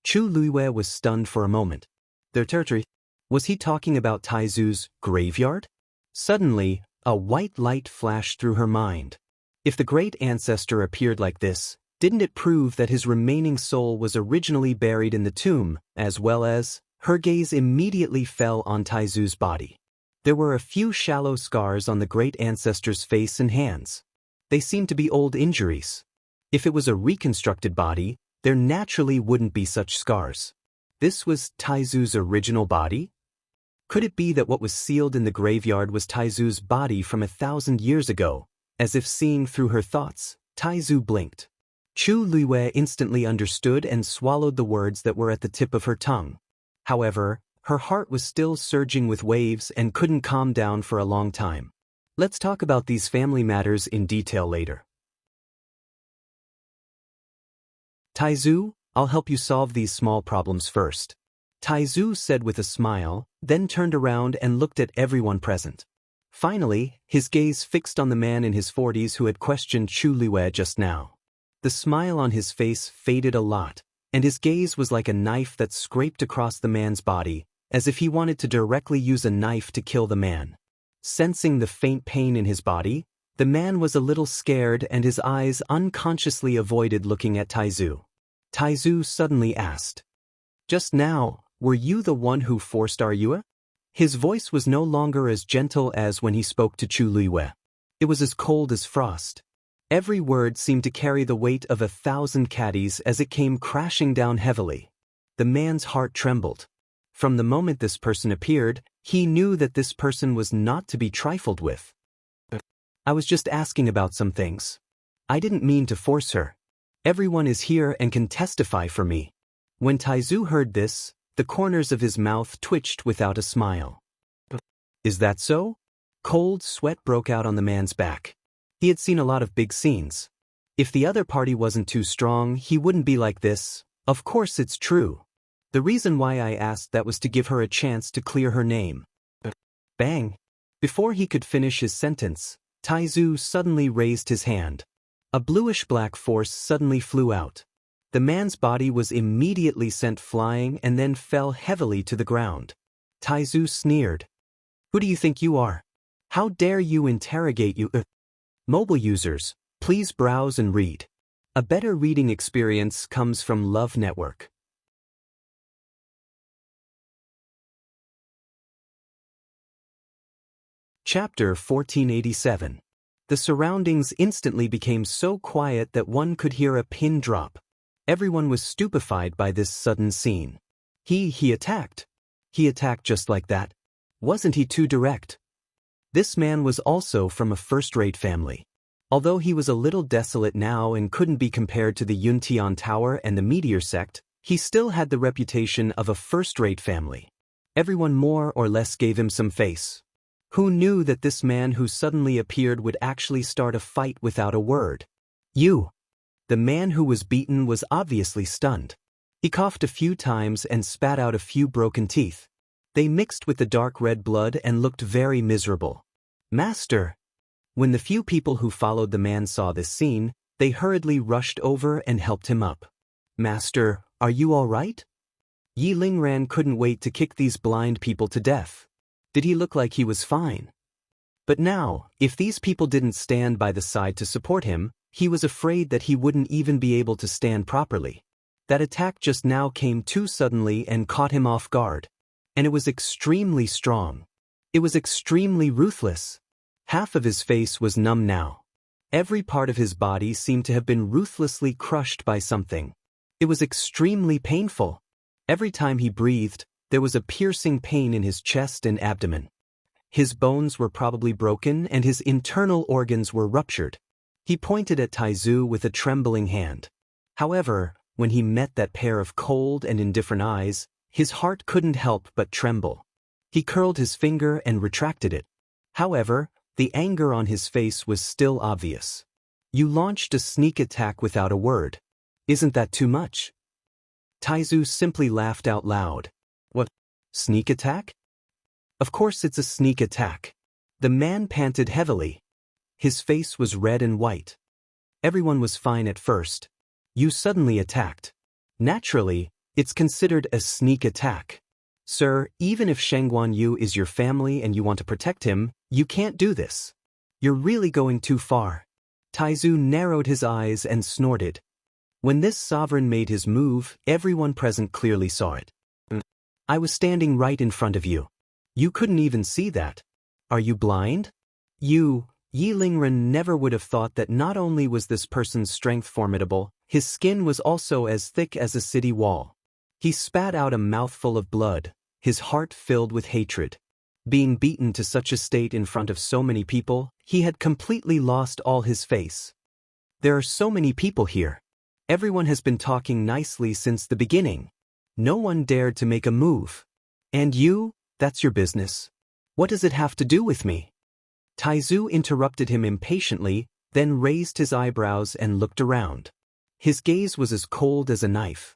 Chu Luiyue was stunned for a moment. Their territory? Was he talking about Taizu's graveyard? Suddenly, a white light flashed through her mind. If the great ancestor appeared like this, didn't it prove that his remaining soul was originally buried in the tomb, as well as... Her gaze immediately fell on Taizu's body. There were a few shallow scars on the great ancestor's face and hands. They seemed to be old injuries. If it was a reconstructed body, there naturally wouldn't be such scars. This was Taizu's original body? Could it be that what was sealed in the graveyard was Taizu's body from 1,000 years ago? As if seeing through her thoughts, Taizu blinked. Chu Luiyue instantly understood and swallowed the words that were at the tip of her tongue. However, her heart was still surging with waves and couldn't calm down for a long time. Let's talk about these family matters in detail later. Taizu, I'll help you solve these small problems first. Taizu said with a smile, then turned around and looked at everyone present. Finally, his gaze fixed on the man in his 40s who had questioned Chu Luiyue just now. The smile on his face faded a lot, and his gaze was like a knife that scraped across the man's body, as if he wanted to directly use a knife to kill the man. Sensing the faint pain in his body, the man was a little scared and his eyes unconsciously avoided looking at Taizu. Taizu suddenly asked, "Just now, were you the one who forced our Yue?" His voice was no longer as gentle as when he spoke to Chu Luiyue. It was as cold as frost. Every word seemed to carry the weight of 1,000 caddies as it came crashing down heavily. The man's heart trembled. From the moment this person appeared, he knew that this person was not to be trifled with. I was just asking about some things. I didn't mean to force her. Everyone is here and can testify for me. When Taizu heard this, the corners of his mouth twitched without a smile. Is that so? Cold sweat broke out on the man's back. He had seen a lot of big scenes. If the other party wasn't too strong, he wouldn't be like this. Of course it's true. The reason why I asked that was to give her a chance to clear her name. Bang! Before he could finish his sentence, Taizu suddenly raised his hand. A bluish-black force suddenly flew out. The man's body was immediately sent flying and then fell heavily to the ground. Taizu sneered. Who do you think you are? How dare you interrogate you? Mobile users, please browse and read. A better reading experience comes from Love Network. Chapter 1487. The surroundings instantly became so quiet that one could hear a pin drop. Everyone was stupefied by this sudden scene. He attacked. He attacked just like that. Wasn't he too direct? This man was also from a first-rate family. Although he was a little desolate now and couldn't be compared to the Yuntian Tower and the Meteor sect, he still had the reputation of a first-rate family. Everyone more or less gave him some face. Who knew that this man who suddenly appeared would actually start a fight without a word? You! The man who was beaten was obviously stunned. He coughed a few times and spat out a few broken teeth. They mixed with the dark red blood and looked very miserable. Master! When the few people who followed the man saw this scene, they hurriedly rushed over and helped him up. Master, are you all right? Yi Lingran couldn't wait to kick these blind people to death. Did he look like he was fine? But now, if these people didn't stand by the side to support him, he was afraid that he wouldn't even be able to stand properly. That attack just now came too suddenly and caught him off guard. And it was extremely strong. It was extremely ruthless. Half of his face was numb now. Every part of his body seemed to have been ruthlessly crushed by something. It was extremely painful. Every time he breathed, there was a piercing pain in his chest and abdomen. His bones were probably broken and his internal organs were ruptured. He pointed at Taizu with a trembling hand. However, when he met that pair of cold and indifferent eyes, his heart couldn't help but tremble. He curled his finger and retracted it. However, the anger on his face was still obvious. You launched a sneak attack without a word. Isn't that too much? Taizu simply laughed out loud. What? Sneak attack? Of course it's a sneak attack. The man panted heavily. His face was red and white. Everyone was fine at first. You suddenly attacked. Naturally, it's considered a sneak attack. Sir, even if Shengguan Yu is your family and you want to protect him, you can't do this. You're really going too far. Taizu narrowed his eyes and snorted. When this sovereign made his move, everyone present clearly saw it. I was standing right in front of you. You couldn't even see that. Are you blind? Yi Lingren never would have thought that not only was this person's strength formidable, his skin was also as thick as a city wall. He spat out a mouthful of blood, his heart filled with hatred. Being beaten to such a state in front of so many people, he had completely lost all his face. There are so many people here. Everyone has been talking nicely since the beginning. No one dared to make a move. And you, that's your business. What does it have to do with me? Taizu interrupted him impatiently, then raised his eyebrows and looked around. His gaze was as cold as a knife.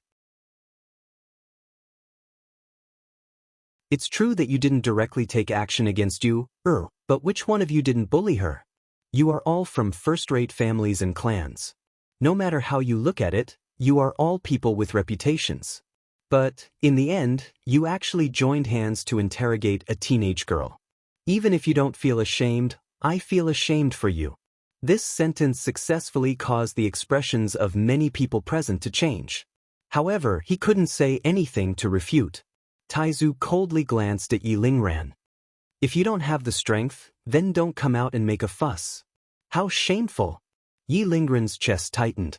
It's true that you didn't directly take action against you, but which one of you didn't bully her? You are all from first-rate families and clans. No matter how you look at it, you are all people with reputations. But, in the end, you actually joined hands to interrogate a teenage girl. Even if you don't feel ashamed, I feel ashamed for you. This sentence successfully caused the expressions of many people present to change. However, he couldn't say anything to refute. Taizu coldly glanced at Yi Lingran. If you don't have the strength, then don't come out and make a fuss. How shameful! Yi Lingran's chest tightened.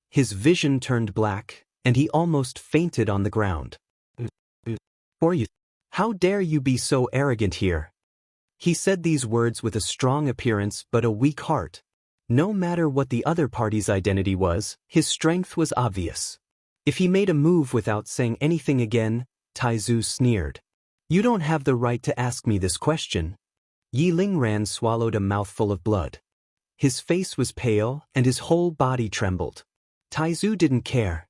His vision turned black, and he almost fainted on the ground. "For you, how dare you be so arrogant here?" He said these words with a strong appearance but a weak heart. No matter what the other party's identity was, his strength was obvious. If he made a move without saying anything again, Taizu sneered. "You don't have the right to ask me this question." Yi Lingran swallowed a mouthful of blood. His face was pale and his whole body trembled. Taizu didn't care.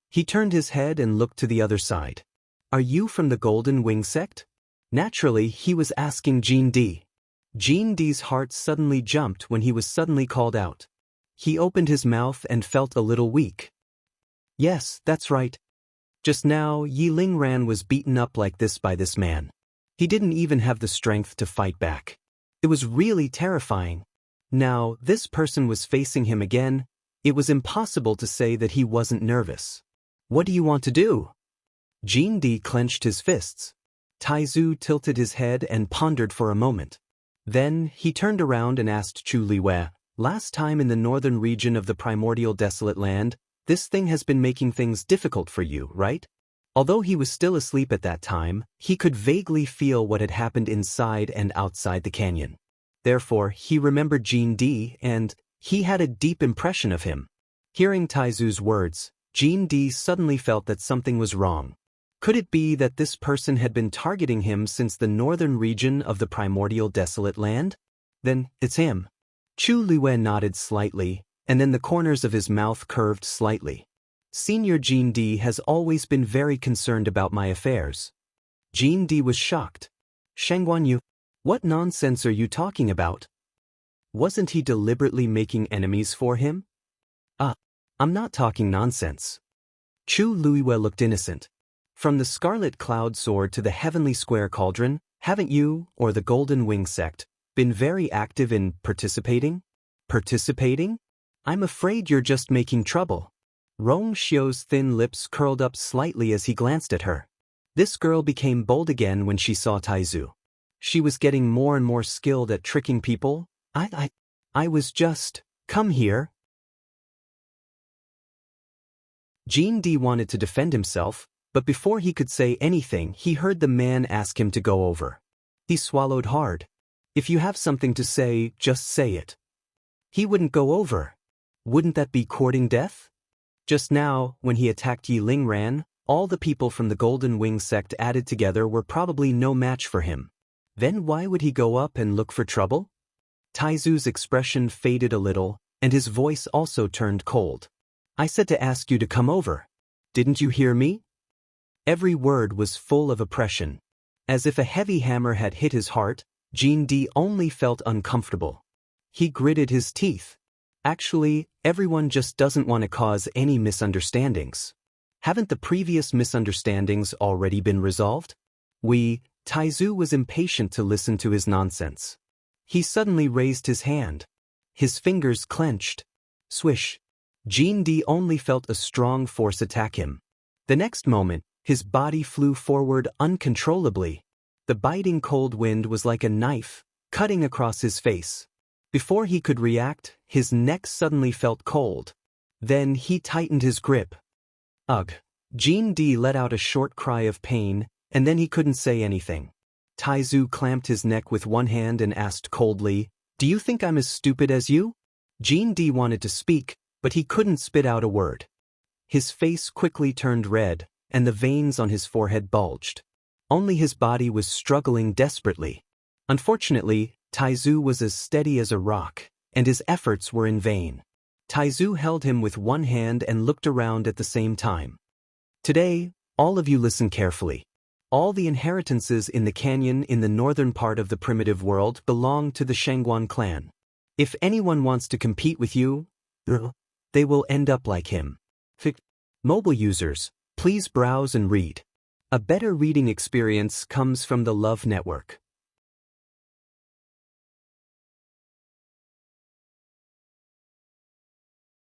He turned his head and looked to the other side. "Are you from the Golden Wing sect?" Naturally, he was asking Jean D. Jean D's heart suddenly jumped when he was suddenly called out. He opened his mouth and felt a little weak. "Yes, that's right. Just now, Yi Lingran was beaten up like this by this man. He didn't even have the strength to fight back. It was really terrifying. Now, this person was facing him again. It was impossible to say that he wasn't nervous. What do you want to do?" Jean D clenched his fists. Taizu tilted his head and pondered for a moment. Then, he turned around and asked Chu Liwei, "Last time in the northern region of the primordial desolate land, this thing has been making things difficult for you, right?" Although he was still asleep at that time, he could vaguely feel what had happened inside and outside the canyon. Therefore, he remembered Jean D and he had a deep impression of him. Hearing Taizu's words, Jean D suddenly felt that something was wrong. Could it be that this person had been targeting him since the northern region of the primordial desolate land? Then, it's him. Chu Liwei nodded slightly, and then the corners of his mouth curved slightly. "Senior Jean D has always been very concerned about my affairs." Jean D was shocked. "Shangguan Yu, what nonsense are you talking about? Wasn't he deliberately making enemies for him?" I'm not talking nonsense." Chu Liwei looked innocent. "From the Scarlet Cloud Sword to the Heavenly Square Cauldron, haven't you, or the Golden Wing sect, been very active in participating?" "Participating? I'm afraid you're just making trouble." Rong Xiu's thin lips curled up slightly as he glanced at her. This girl became bold again when she saw Taizu. She was getting more and more skilled at tricking people. I was just, come here." Jean D wanted to defend himself, but before he could say anything, he heard the man ask him to go over. He swallowed hard. If you have something to say, just say it. He wouldn't go over. Wouldn't that be courting death? Just now, when he attacked Yi Lingran, all the people from the Golden Wing sect added together were probably no match for him. Then why would he go up and look for trouble? Taizu's expression faded a little, and his voice also turned cold. "I said to ask you to come over. Didn't you hear me?" Every word was full of oppression. As if a heavy hammer had hit his heart, Jean D only felt uncomfortable. He gritted his teeth. Actually, everyone just doesn't want to cause any misunderstandings. Haven't the previous misunderstandings already been resolved? Taizu was impatient to listen to his nonsense. He suddenly raised his hand. His fingers clenched. Swish. Jean D only felt a strong force attack him. The next moment, his body flew forward uncontrollably. The biting cold wind was like a knife, cutting across his face. Before he could react, his neck suddenly felt cold. Then he tightened his grip. Ugh! Jean D let out a short cry of pain, and then he couldn't say anything. Taizu clamped his neck with one hand and asked coldly, "Do you think I'm as stupid as you?" Jean D wanted to speak, but he couldn't spit out a word. His face quickly turned red, and the veins on his forehead bulged. Only his body was struggling desperately. Unfortunately, Taizu was as steady as a rock, and his efforts were in vain. Taizu held him with one hand and looked around at the same time. "Today, all of you listen carefully. All the inheritances in the canyon in the northern part of the primitive world belong to the Shangguan clan. If anyone wants to compete with you, they will end up like him." Mobile users, please browse and read. A better reading experience comes from the Love Network.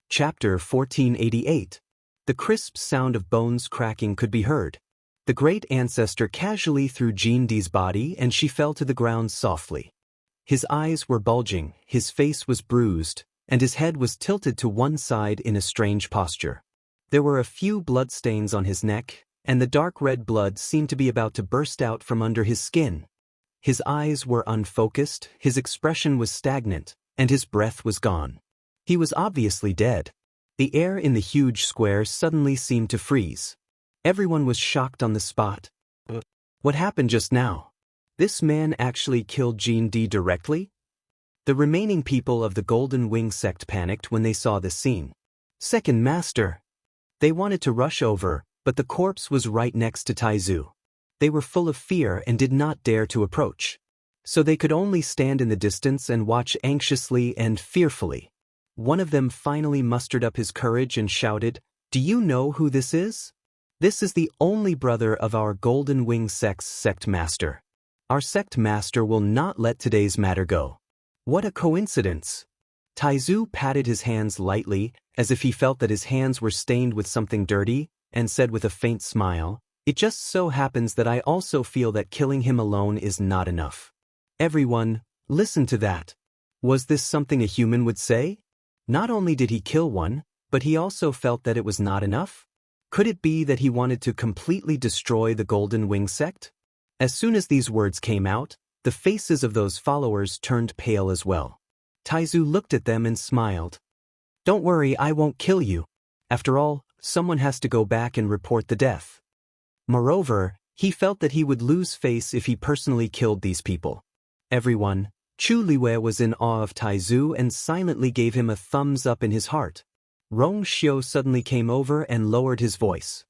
Chapter 1488. The crisp sound of bones cracking could be heard. The great ancestor casually threw Jean D's body and she fell to the ground softly. His eyes were bulging, his face was bruised, and his head was tilted to one side in a strange posture. There were a few bloodstains on his neck, and the dark red blood seemed to be about to burst out from under his skin. His eyes were unfocused, his expression was stagnant, and his breath was gone. He was obviously dead. The air in the huge square suddenly seemed to freeze. Everyone was shocked on the spot. What happened just now? This man actually killed Jean D directly? The remaining people of the Golden Wing sect panicked when they saw this scene. Second Master! They wanted to rush over, but the corpse was right next to Taizu. They were full of fear and did not dare to approach. So they could only stand in the distance and watch anxiously and fearfully. One of them finally mustered up his courage and shouted, "Do you know who this is? This is the only brother of our Golden Wing sect's sect master. Our sect master will not let today's matter go." What a coincidence! Taizu patted his hands lightly, as if he felt that his hands were stained with something dirty, and said with a faint smile, "It just so happens that I also feel that killing him alone is not enough." Everyone, listen to that. Was this something a human would say? Not only did he kill one, but he also felt that it was not enough? Could it be that he wanted to completely destroy the Golden Wing sect? As soon as these words came out, the faces of those followers turned pale as well. Taizu looked at them and smiled. "Don't worry, I won't kill you. After all, someone has to go back and report the death." Moreover, he felt that he would lose face if he personally killed these people. Everyone, Chu Liwei was in awe of Taizu and silently gave him a thumbs up in his heart. Rong Xiu suddenly came over and lowered his voice.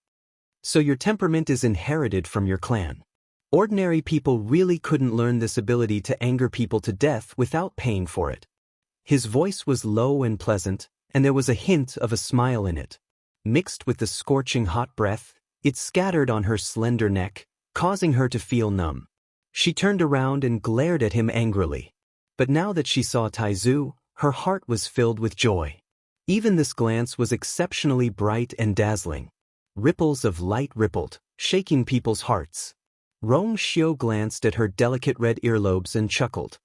"So your temperament is inherited from your clan. Ordinary people really couldn't learn this ability to anger people to death without paying for it." His voice was low and pleasant, and there was a hint of a smile in it. Mixed with the scorching hot breath, it scattered on her slender neck, causing her to feel numb. She turned around and glared at him angrily. But now that she saw Taizu, her heart was filled with joy. Even this glance was exceptionally bright and dazzling. Ripples of light rippled, shaking people's hearts. Rong Xiu glanced at her delicate red earlobes and chuckled.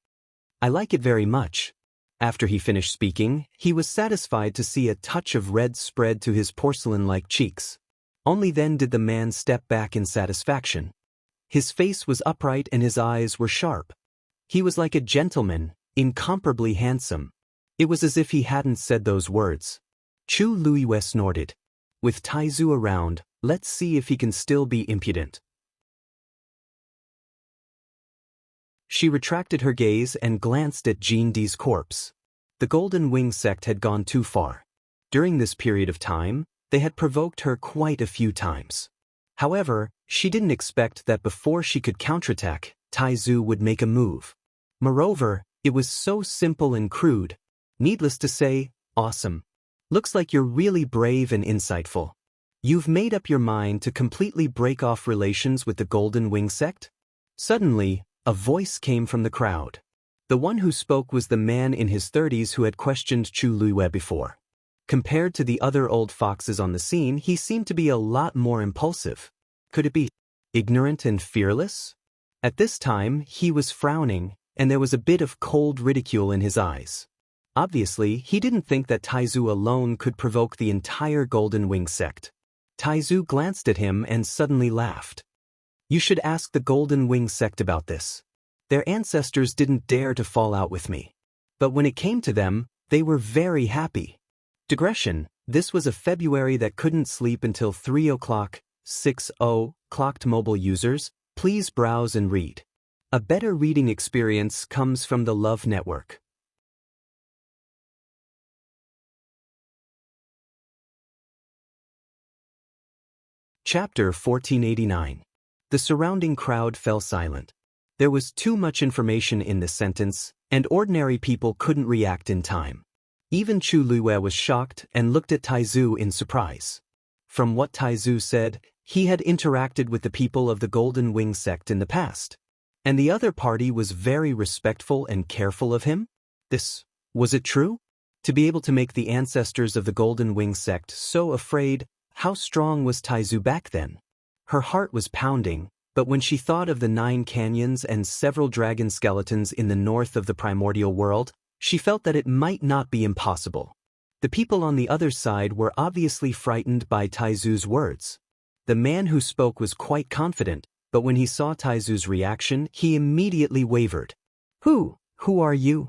"I like it very much." After he finished speaking, he was satisfied to see a touch of red spread to his porcelain-like cheeks. Only then did the man step back in satisfaction. His face was upright and his eyes were sharp. He was like a gentleman, incomparably handsome. It was as if he hadn't said those words. Chu Liwei snorted. "With Taizu around, let's see if he can still be impudent." She retracted her gaze and glanced at Jean D's corpse. The Golden Wing sect had gone too far. During this period of time, they had provoked her quite a few times. However, she didn't expect that before she could counterattack, Taizu would make a move. Moreover, it was so simple and crude. Needless to say, awesome. Looks like you're really brave and insightful. You've made up your mind to completely break off relations with the Golden Wing sect? Suddenly, a voice came from the crowd. The one who spoke was the man in his 30s who had questioned Chu Liwei before. Compared to the other old foxes on the scene, he seemed to be a lot more impulsive. Could it be ignorant and fearless? At this time, he was frowning, and there was a bit of cold ridicule in his eyes. Obviously, he didn't think that Taizu alone could provoke the entire Golden Wing sect. Taizu glanced at him and suddenly laughed. "You should ask the Golden Wing sect about this. Their ancestors didn't dare to fall out with me. But when it came to them, they were very happy." Digression, this was a February that couldn't sleep until 3 o'clock, 6:00, clocked mobile users, please browse and read. A better reading experience comes from the Love Network. Chapter 1489. The surrounding crowd fell silent. There was too much information in this sentence, and ordinary people couldn't react in time. Even Chu Liwei was shocked and looked at Taizu in surprise. From what Taizu said, he had interacted with the people of the Golden Wing sect in the past. And the other party was very respectful and careful of him? Was it true? To be able to make the ancestors of the Golden Wing sect so afraid, how strong was Taizu back then? Her heart was pounding, but when she thought of the 9 canyons and several dragon skeletons in the north of the primordial world, she felt that it might not be impossible. The people on the other side were obviously frightened by Taizu's words. The man who spoke was quite confident, but when he saw Taizu's reaction, he immediately wavered. Who are you?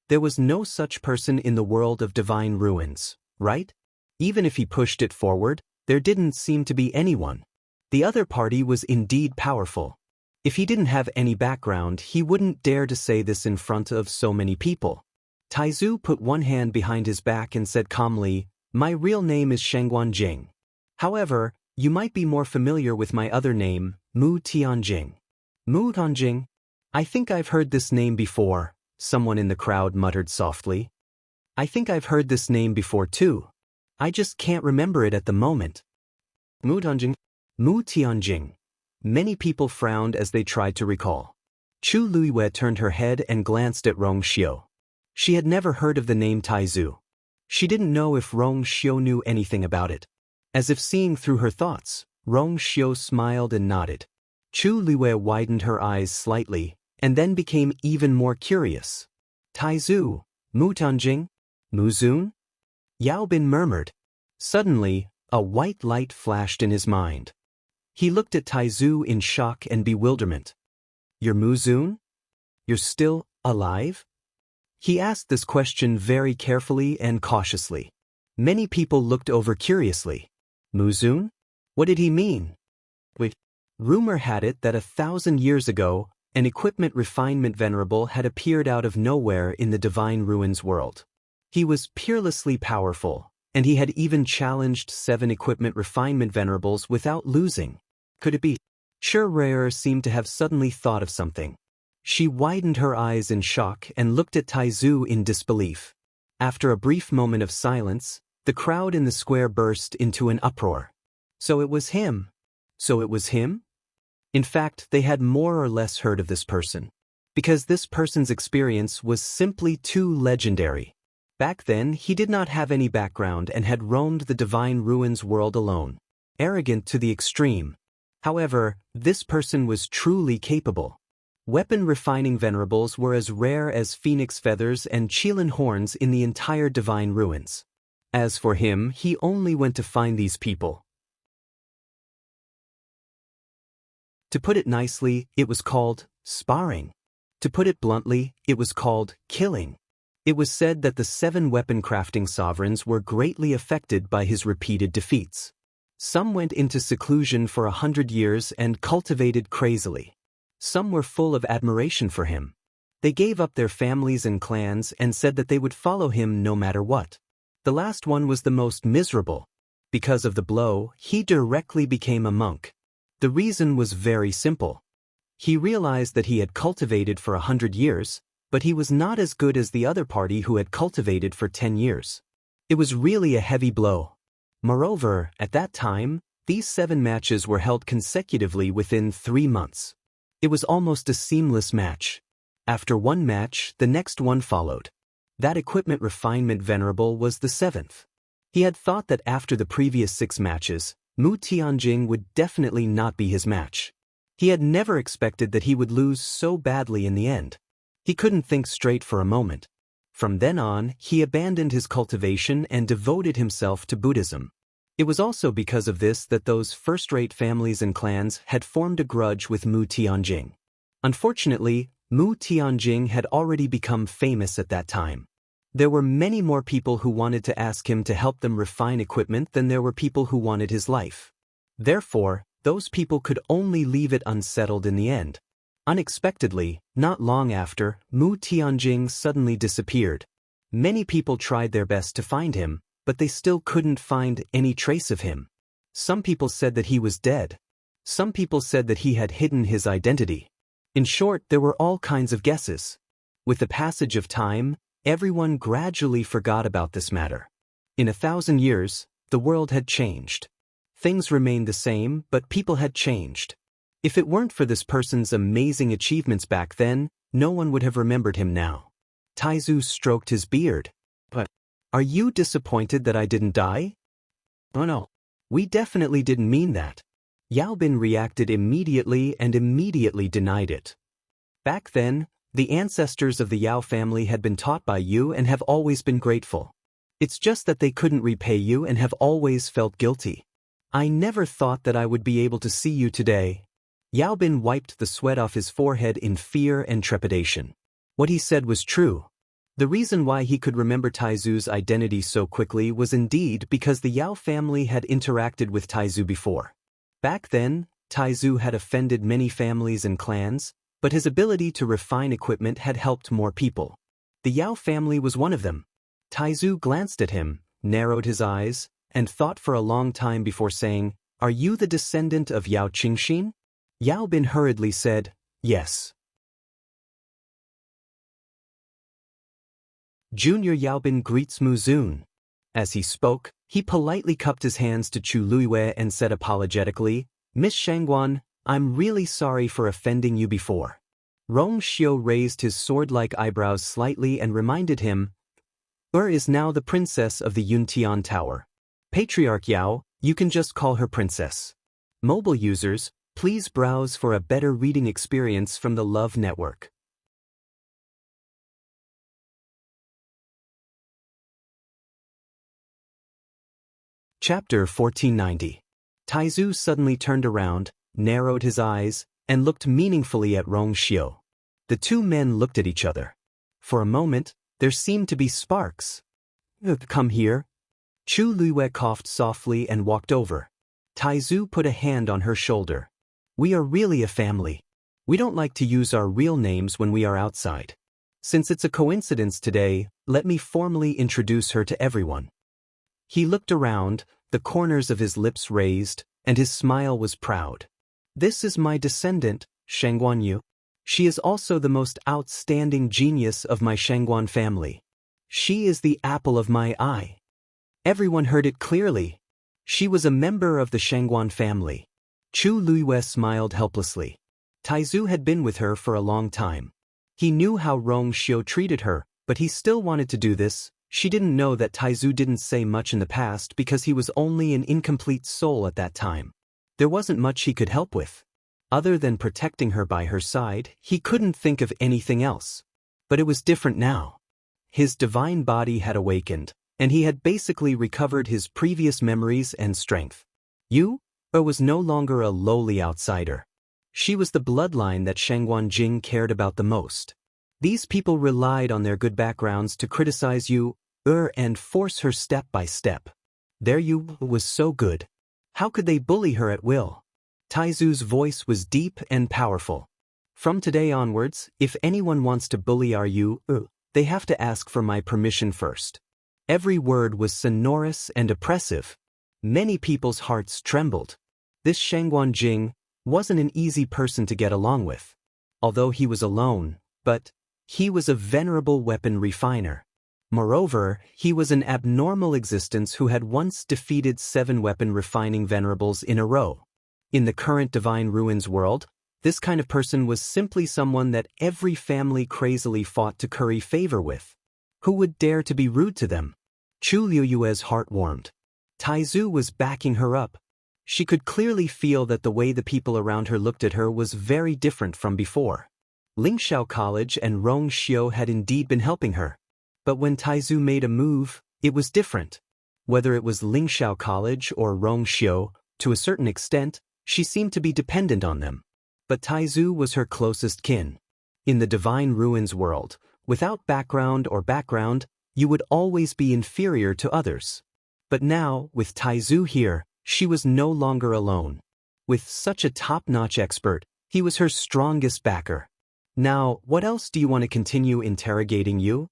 There was no such person in the world of divine ruins, right? Even if he pushed it forward, there didn't seem to be anyone. The other party was indeed powerful. If he didn't have any background, he wouldn't dare to say this in front of so many people. Taizu put one hand behind his back and said calmly, "My real name is Shengguan Jing. However, you might be more familiar with my other name, Mu Tianjing." Mu Tianjing? I think I've heard this name before, someone in the crowd muttered softly. I think I've heard this name before too. I just can't remember it at the moment. Mu Tianjing? Mu Tianjing. Many people frowned as they tried to recall. Chu Luiyue turned her head and glanced at Rong Xiu. She had never heard of the name Taizu. She didn't know if Rong Xiu knew anything about it. As if seeing through her thoughts, Rong Xiu smiled and nodded. Chu Luiyue widened her eyes slightly, and then became even more curious. Taizu, Mu Tianjing, Mu Zun? Yao Bin murmured. Suddenly, a white light flashed in his mind. He looked at Taizu in shock and bewilderment. You're Mu Zun? You're still alive? He asked this question very carefully and cautiously. Many people looked over curiously. Mu Zun? What did he mean? Wait. Rumor had it that 1,000 years ago, an equipment refinement venerable had appeared out of nowhere in the divine ruins world. He was peerlessly powerful, and he had even challenged 7 equipment refinement venerables without losing. Could it be? Rare seemed to have suddenly thought of something. She widened her eyes in shock and looked at Taizu in disbelief. After a brief moment of silence, the crowd in the square burst into an uproar. So it was him. So it was him? In fact, they had more or less heard of this person. Because this person's experience was simply too legendary. Back then, he did not have any background and had roamed the divine ruins world alone. Arrogant to the extreme. However, this person was truly capable. Weapon refining venerables were as rare as phoenix feathers and qilin horns in the entire divine ruins. As for him, he only went to find these people. To put it nicely, it was called sparring. To put it bluntly, it was called killing. It was said that the 7 weapon crafting sovereigns were greatly affected by his repeated defeats. Some went into seclusion for 100 years and cultivated crazily. Some were full of admiration for him. They gave up their families and clans and said that they would follow him no matter what. The last one was the most miserable. Because of the blow, he directly became a monk. The reason was very simple. He realized that he had cultivated for 100 years, but he was not as good as the other party who had cultivated for 10 years. It was really a heavy blow. Moreover, at that time, these 7 matches were held consecutively within 3 months. It was almost a seamless match. After one match, the next one followed. That equipment refinement venerable was the 7th. He had thought that after the previous 6 matches, Mu Tianjing would definitely not be his match. He had never expected that he would lose so badly in the end. He couldn't think straight for a moment. From then on, he abandoned his cultivation and devoted himself to Buddhism. It was also because of this that those first-rate families and clans had formed a grudge with Mu Tianjing. Unfortunately, Mu Tianjing had already become famous at that time. There were many more people who wanted to ask him to help them refine equipment than there were people who wanted his life. Therefore, those people could only leave it unsettled in the end. Unexpectedly, not long after, Mu Tianjing suddenly disappeared. Many people tried their best to find him, but they still couldn't find any trace of him. Some people said that he was dead. Some people said that he had hidden his identity. In short, there were all kinds of guesses. With the passage of time, everyone gradually forgot about this matter. In 1,000 years, the world had changed. Things remained the same, but people had changed. If it weren't for this person's amazing achievements back then, no one would have remembered him now. Taizu stroked his beard. But, are you disappointed that I didn't die? Oh no. We definitely didn't mean that. Yao Bin reacted immediately and immediately denied it. Back then, the ancestors of the Yao family had been taught by you and have always been grateful. It's just that they couldn't repay you and have always felt guilty. I never thought that I would be able to see you today. Yao Bin wiped the sweat off his forehead in fear and trepidation. What he said was true. The reason why he could remember Taizu's identity so quickly was indeed because the Yao family had interacted with Taizu before. Back then, Taizu had offended many families and clans, but his ability to refine equipment had helped more people. The Yao family was one of them. Taizu glanced at him, narrowed his eyes, and thought for a long time before saying, "Are you the descendant of Yao Qingxin?" Yao Bin hurriedly said, "Yes." Junior Yao Bin greets Mu Zun. As he spoke, he politely cupped his hands to Chu Luiyue and said apologetically, "Miss Shangguan, I'm really sorry for offending you before." Rong Xiu raised his sword-like eyebrows slightly and reminded him, is now the princess of the Yuntian Tower. Patriarch Yao, you can just call her princess. Mobile users, please browse for a better reading experience from the Love Network. Chapter 1490. Taizu suddenly turned around, narrowed his eyes, and looked meaningfully at Rong Xiu. The two men looked at each other. For a moment, there seemed to be sparks. Come here. Chu Luiyue coughed softly and walked over. Taizu put a hand on her shoulder. We are really a family. We don't like to use our real names when we are outside. Since it's a coincidence today, let me formally introduce her to everyone. He looked around, the corners of his lips raised, and his smile was proud. This is my descendant, Shangguan Yu. She is also the most outstanding genius of my Shangguan family. She is the apple of my eye. Everyone heard it clearly. She was a member of the Shangguan family. Chu Luiyue smiled helplessly. Taizu had been with her for a long time. He knew how Rong Xiu treated her, but he still wanted to do this. She didn't know that Taizu didn't say much in the past because he was only an incomplete soul at that time. There wasn't much he could help with. Other than protecting her by her side, he couldn't think of anything else. But it was different now. His divine body had awakened, and he had basically recovered his previous memories and strength. Yu was no longer a lowly outsider. She was the bloodline that Shangguan Jing cared about the most. These people relied on their good backgrounds to criticize Yu and force her step by step. Their Yu was so good. How could they bully her at will? Taizu's voice was deep and powerful. From today onwards, if anyone wants to bully our Yu, they have to ask for my permission first. Every word was sonorous and oppressive. Many people's hearts trembled. This Shangguan Jing wasn't an easy person to get along with. Although he was alone, but he was a venerable weapon refiner. Moreover, he was an abnormal existence who had once defeated 7 weapon refining venerables in a row. In the current Divine Ruins world, this kind of person was simply someone that every family crazily fought to curry favor with. Who would dare to be rude to them? Chu Luiyue's heart warmed. Taizu was backing her up. She could clearly feel that the way the people around her looked at her was very different from before. Lingxiao College and Rong Xiu had indeed been helping her. But when Taizu made a move, it was different. Whether it was Lingxiao College or Rong Xiu, to a certain extent, she seemed to be dependent on them. But Taizu was her closest kin. In the Divine Ruins world, without background, you would always be inferior to others. But now, with Taizu here, she was no longer alone. With such a top-notch expert, he was her strongest backer. Now, what else do you want to continue interrogating you?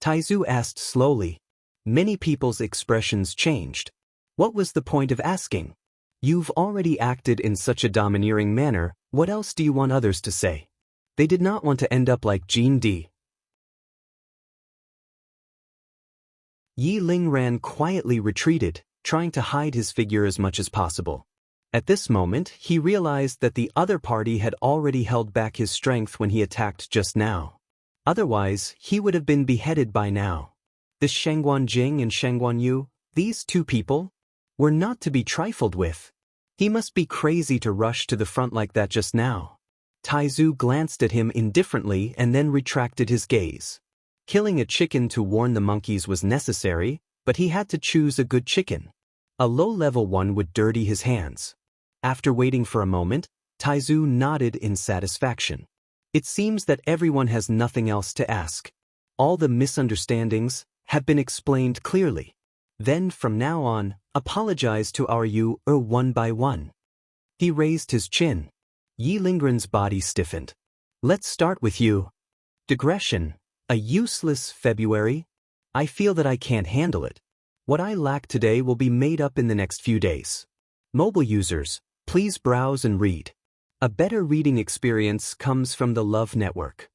Taizu asked slowly. Many people's expressions changed. What was the point of asking? You've already acted in such a domineering manner, what else do you want others to say? They did not want to end up like Jean D. Yi Ling Ran quietly retreated, trying to hide his figure as much as possible. At this moment, he realized that the other party had already held back his strength when he attacked just now. Otherwise, he would have been beheaded by now. This Shangguan Jing and Shangguan Yu, these two people, were not to be trifled with. He must be crazy to rush to the front like that just now. Taizu glanced at him indifferently and then retracted his gaze. Killing a chicken to warn the monkeys was necessary, but he had to choose a good chicken. A low-level one would dirty his hands. After waiting for a moment, Taizu nodded in satisfaction. It seems that everyone has nothing else to ask. All the misunderstandings have been explained clearly. Then from now on, apologize to our you one by one. He raised his chin. Yi Lingren's body stiffened. Let's start with you. Digression. A useless February? I feel that I can't handle it. What I lack today will be made up in the next few days. Mobile users, please browse and read. A better reading experience comes from the Love Network.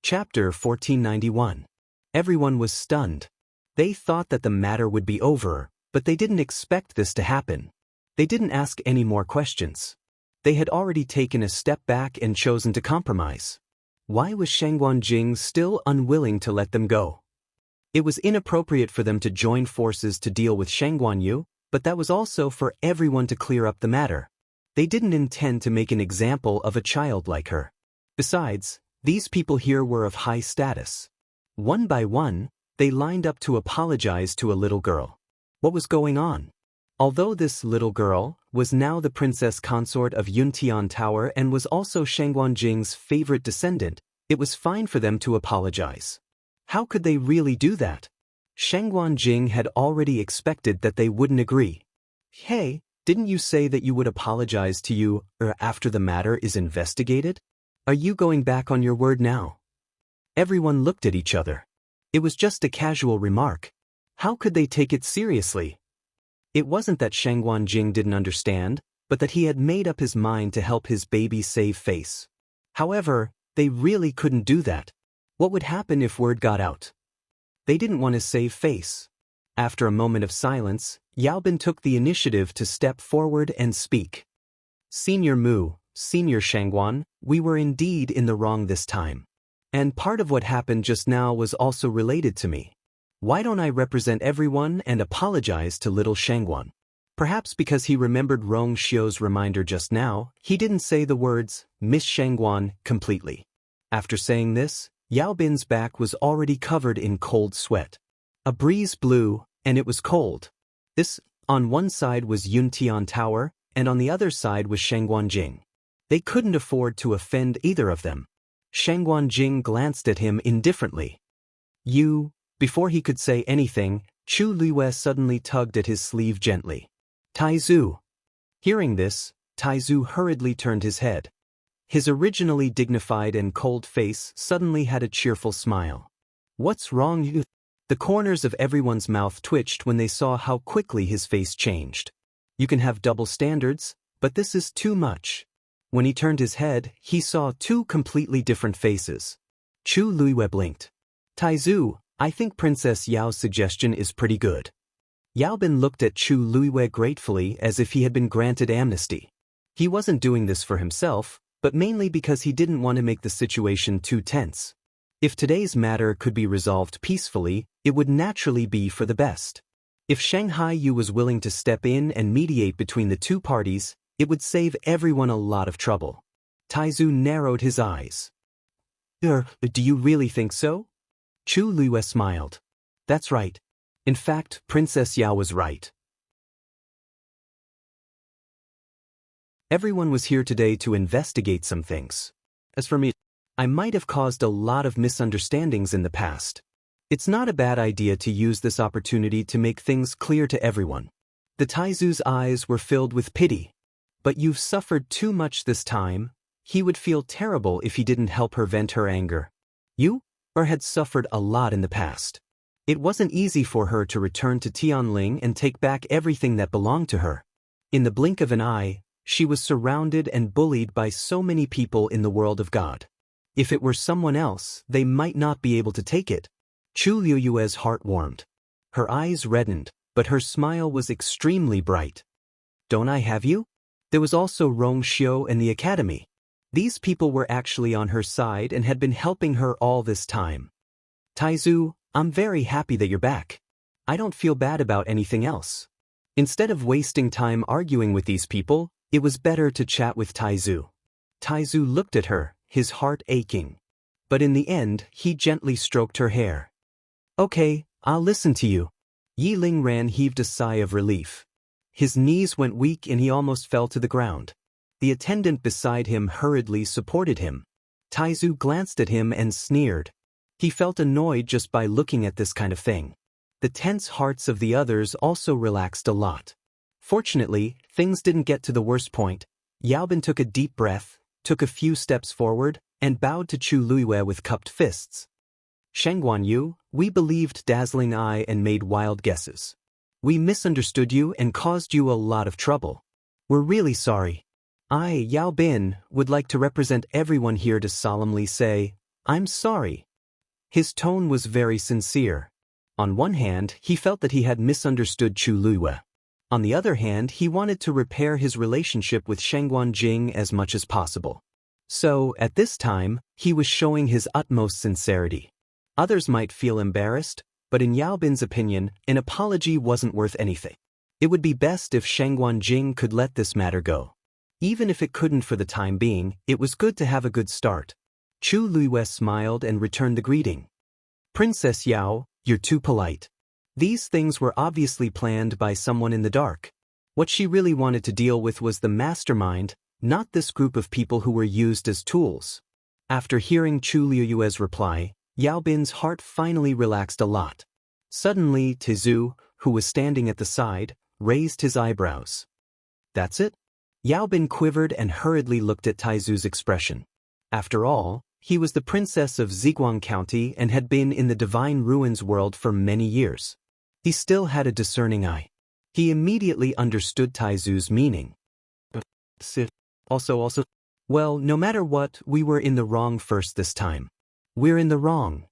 Chapter 1491. Everyone was stunned. They thought that the matter would be over, but they didn't expect this to happen. They didn't ask any more questions. They had already taken a step back and chosen to compromise. Why was Shangguan Jing still unwilling to let them go? It was inappropriate for them to join forces to deal with Shangguan Yu, but that was also for everyone to clear up the matter. They didn't intend to make an example of a child like her. Besides, these people here were of high status. One by one, they lined up to apologize to a little girl. What was going on? Although this little girl was now the princess consort of Yuntian Tower and was also Shangguan Jing's favorite descendant, it was fine for them to apologize. How could they really do that? Shangguan Jing had already expected that they wouldn't agree. Hey, didn't you say that you would apologize to you after the matter is investigated? Are you going back on your word now? Everyone looked at each other. It was just a casual remark. How could they take it seriously? It wasn't that Shangguan Jing didn't understand, but that he had made up his mind to help his baby save face. However, they really couldn't do that. What would happen if word got out? They didn't want to save face. After a moment of silence, Yaobin took the initiative to step forward and speak. Senior Mu, Senior Shangguan, we were indeed in the wrong this time. And part of what happened just now was also related to me. Why don't I represent everyone and apologize to little Shangguan? Perhaps because he remembered Rong Xiu's reminder just now, he didn't say the words, Miss Shangguan, completely. After saying this, Yaobin's back was already covered in cold sweat. A breeze blew, and it was cold. This, on one side was Yuntian Tower, and on the other side was Shangguan Jing. They couldn't afford to offend either of them. Shangguan Jing glanced at him indifferently. You, before he could say anything, Chu Liwei suddenly tugged at his sleeve gently. Taizu. Hearing this, Taizu hurriedly turned his head. His originally dignified and cold face suddenly had a cheerful smile. What's wrong, you? The corners of everyone's mouth twitched when they saw how quickly his face changed. You can have double standards, but this is too much. When he turned his head, he saw two completely different faces. Chu Liwei blinked. Taizu, I think Princess Yao's suggestion is pretty good. Yaobin looked at Chu Liwei gratefully as if he had been granted amnesty. He wasn't doing this for himself, but mainly because he didn't want to make the situation too tense. If today's matter could be resolved peacefully, it would naturally be for the best. If Shanghai Yu was willing to step in and mediate between the two parties, it would save everyone a lot of trouble. Taizu narrowed his eyes. Do you really think so? Chu Liwei smiled. That's right. In fact, Princess Yao was right. Everyone was here today to investigate some things. As for me, I might have caused a lot of misunderstandings in the past. It's not a bad idea to use this opportunity to make things clear to everyone. The Taizu's eyes were filled with pity. But you've suffered too much this time. He would feel terrible if he didn't help her vent her anger. You had suffered a lot in the past. It wasn't easy for her to return to Tianling and take back everything that belonged to her. In the blink of an eye, she was surrounded and bullied by so many people in the world of God. If it were someone else, they might not be able to take it. Chu Liu's heart warmed. Her eyes reddened, but her smile was extremely bright. Don't I have you? There was also Rong Xiu and the academy. These people were actually on her side and had been helping her all this time. Taizu, I'm very happy that you're back. I don't feel bad about anything else. Instead of wasting time arguing with these people, it was better to chat with Taizu. Taizu looked at her, his heart aching. But in the end, he gently stroked her hair. "Okay, I'll listen to you." Yi Lingran heaved a sigh of relief. His knees went weak and he almost fell to the ground. The attendant beside him hurriedly supported him. Taizu glanced at him and sneered. He felt annoyed just by looking at this kind of thing. The tense hearts of the others also relaxed a lot. Fortunately, things didn't get to the worst point. Yaobin took a deep breath, took a few steps forward, and bowed to Chu Luiyue with cupped fists. "Shengguan Yu, we believed Dazzling Eye and made wild guesses. We misunderstood you and caused you a lot of trouble. We're really sorry. I, Yao Bin, would like to represent everyone here to solemnly say, I'm sorry." His tone was very sincere. On one hand, he felt that he had misunderstood Chu Luiyue. On the other hand, he wanted to repair his relationship with Shengguan Jing as much as possible. So, at this time, he was showing his utmost sincerity. Others might feel embarrassed, but in Yao Bin's opinion, an apology wasn't worth anything. It would be best if Shengguan Jing could let this matter go. Even if it couldn't for the time being, it was good to have a good start. Chu Luiyue smiled and returned the greeting. "Princess Yao, you're too polite." These things were obviously planned by someone in the dark. What she really wanted to deal with was the mastermind, not this group of people who were used as tools. After hearing Chu Luiyue's reply, Yao Bin's heart finally relaxed a lot. Suddenly, Taizu, who was standing at the side, raised his eyebrows. "That's it?" Yao Bin quivered and hurriedly looked at Taizu's expression. After all, he was the princess of Ziguang County and had been in the Divine Ruins world for many years. He still had a discerning eye. He immediately understood Taizu's meaning. Also, well, no matter what, we were in the wrong first this time. We're in the wrong.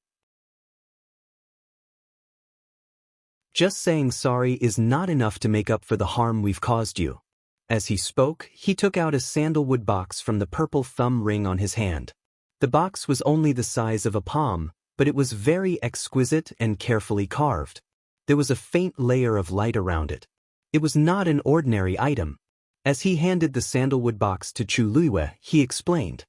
Just saying sorry is not enough to make up for the harm we've caused you. As he spoke, he took out a sandalwood box from the purple thumb ring on his hand. The box was only the size of a palm, but it was very exquisite and carefully carved. There was a faint layer of light around it. It was not an ordinary item. As he handed the sandalwood box to Chu Luiyue, he explained,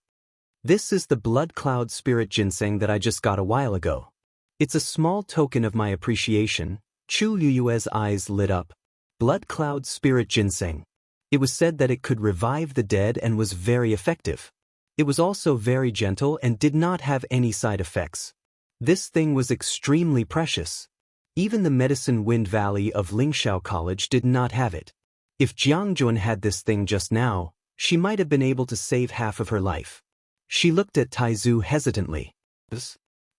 "This is the blood cloud spirit ginseng that I just got a while ago. It's a small token of my appreciation." Chu Luiyue's eyes lit up. Blood cloud spirit ginseng. It was said that it could revive the dead and was very effective. It was also very gentle and did not have any side effects. This thing was extremely precious. Even the Medicine Wind Valley of Lingxiao College did not have it. If Jiangjun had this thing just now, she might have been able to save half of her life. She looked at Taizu hesitantly.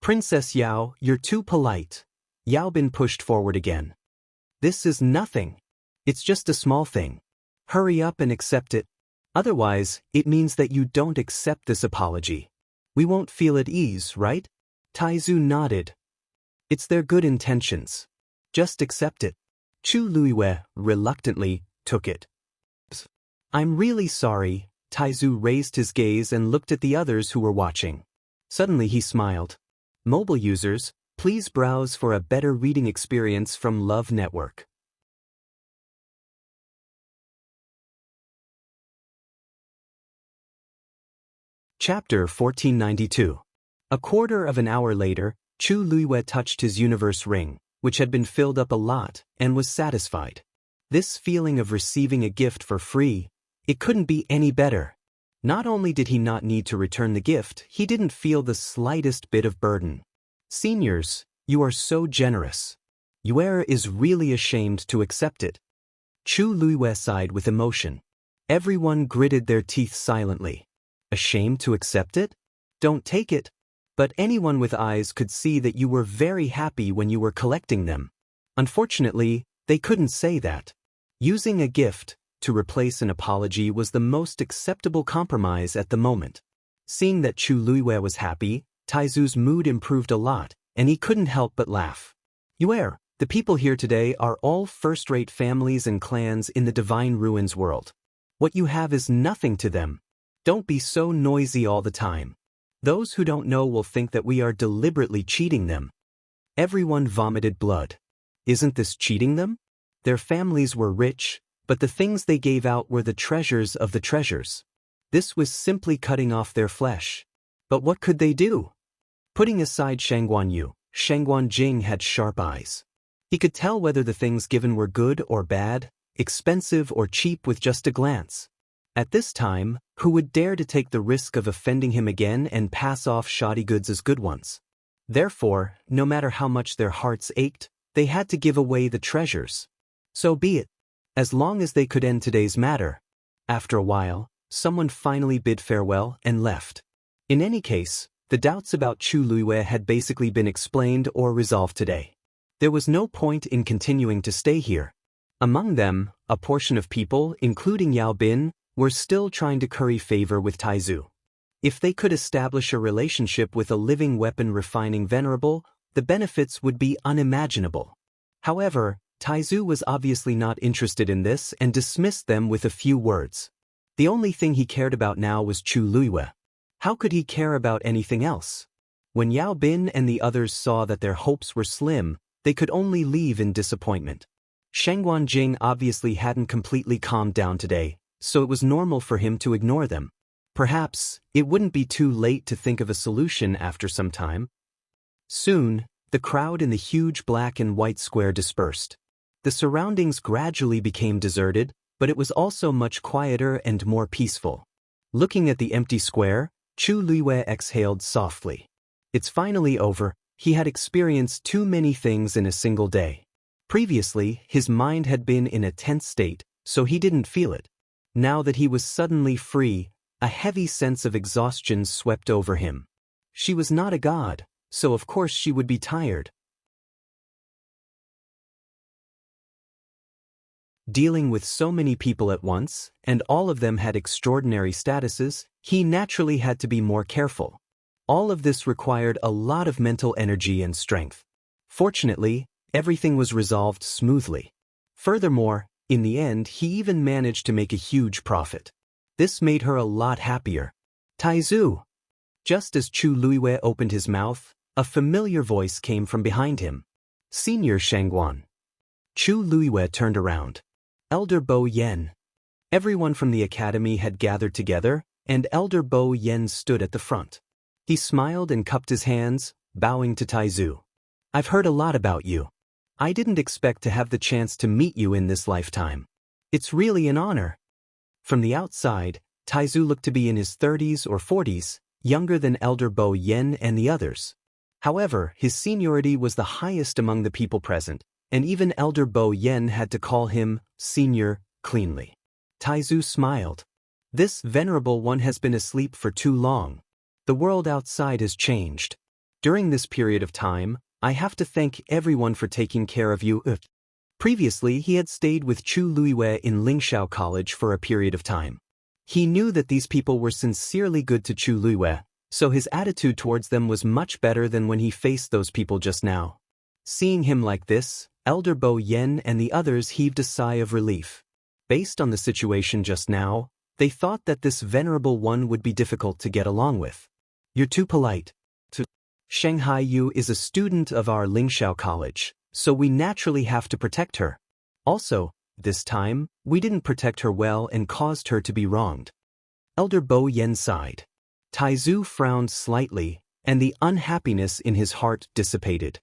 "Princess Yao, you're too polite." Yao Bin pushed forward again. "This is nothing. It's just a small thing. Hurry up and accept it. Otherwise, it means that you don't accept this apology. We won't feel at ease, right?" Taizu nodded. "It's their good intentions. Just accept it." Chu Luiyue, reluctantly, took it. "I'm really sorry." Taizu raised his gaze and looked at the others who were watching. Suddenly he smiled. "Mobile users, please browse for a better reading experience from Love Network. Chapter 1492. A quarter of an hour later, Chu Luiyue touched his universe ring, which had been filled up a lot, and was satisfied. This feeling of receiving a gift for free, it couldn't be any better. Not only did he not need to return the gift, he didn't feel the slightest bit of burden. "Seniors, you are so generous. Yue is really ashamed to accept it." Chu Luiyue sighed with emotion. Everyone gritted their teeth silently. Ashamed to accept it? Don't take it. But anyone with eyes could see that you were very happy when you were collecting them. Unfortunately, they couldn't say that. Using a gift to replace an apology was the most acceptable compromise at the moment. Seeing that Chu Luiyue was happy, Taizu's mood improved a lot, and he couldn't help but laugh. "Yue, the people here today are all first-rate families and clans in the Divine Ruins world. What you have is nothing to them. Don't be so noisy all the time. Those who don't know will think that we are deliberately cheating them." Everyone vomited blood. Isn't this cheating them? Their families were rich, but the things they gave out were the treasures of the treasures. This was simply cutting off their flesh. But what could they do? Putting aside Shangguan Jing had sharp eyes. He could tell whether the things given were good or bad, expensive or cheap with just a glance. At this time, who would dare to take the risk of offending him again and pass off shoddy goods as good ones? Therefore, no matter how much their hearts ached, they had to give away the treasures. So be it. As long as they could end today's matter. After a while, someone finally bid farewell and left. In any case, the doubts about Chu Luiyue had basically been explained or resolved today. There was no point in continuing to stay here. Among them, a portion of people, including Yao Bin, were still trying to curry favor with Taizu. If they could establish a relationship with a living weapon refining venerable, the benefits would be unimaginable. However, Taizu was obviously not interested in this and dismissed them with a few words. The only thing he cared about now was Chu Luiyue. How could he care about anything else? When Yao Bin and the others saw that their hopes were slim, they could only leave in disappointment. Shangguan Jing obviously hadn't completely calmed down today, so it was normal for him to ignore them. Perhaps, it wouldn't be too late to think of a solution after some time. Soon, the crowd in the huge black and white square dispersed. The surroundings gradually became deserted, but it was also much quieter and more peaceful. Looking at the empty square, Chu Luiyue exhaled softly. It's finally over. He had experienced too many things in a single day. Previously, his mind had been in a tense state, so he didn't feel it. Now that he was suddenly free, a heavy sense of exhaustion swept over him. She was not a god, so of course she would be tired. Dealing with so many people at once, and all of them had extraordinary statuses, he naturally had to be more careful. All of this required a lot of mental energy and strength. Fortunately, everything was resolved smoothly. Furthermore, in the end he even managed to make a huge profit. This made her a lot happier. Taizu! Just as Chu Luiyue opened his mouth, a familiar voice came from behind him. Senior Shangguan. Chu Luiyue turned around. Elder Bo Yen. Everyone from the academy had gathered together, and Elder Bo Yen stood at the front. He smiled and cupped his hands, bowing to Taizu. I've heard a lot about you. I didn't expect to have the chance to meet you in this lifetime. It's really an honor. From the outside, Taizu looked to be in his 30s or 40s, younger than Elder Bo Yen and the others. However, his seniority was the highest among the people present, and even Elder Bo Yen had to call him senior cleanly. Taizu smiled. This venerable one has been asleep for too long. The world outside has changed. During this period of time, I have to thank everyone for taking care of you. Previously, he had stayed with Chu Luiyue in Lingxiao College for a period of time. He knew that these people were sincerely good to Chu Luiyue, so his attitude towards them was much better than when he faced those people just now. Seeing him like this, Elder Bo Yen and the others heaved a sigh of relief. Based on the situation just now, they thought that this venerable one would be difficult to get along with. You're too polite. Shanghai Yu is a student of our Lingxiao College, so we naturally have to protect her. Also, this time, we didn't protect her well and caused her to be wronged. Elder Bo Yen sighed. Taizu frowned slightly, and the unhappiness in his heart dissipated.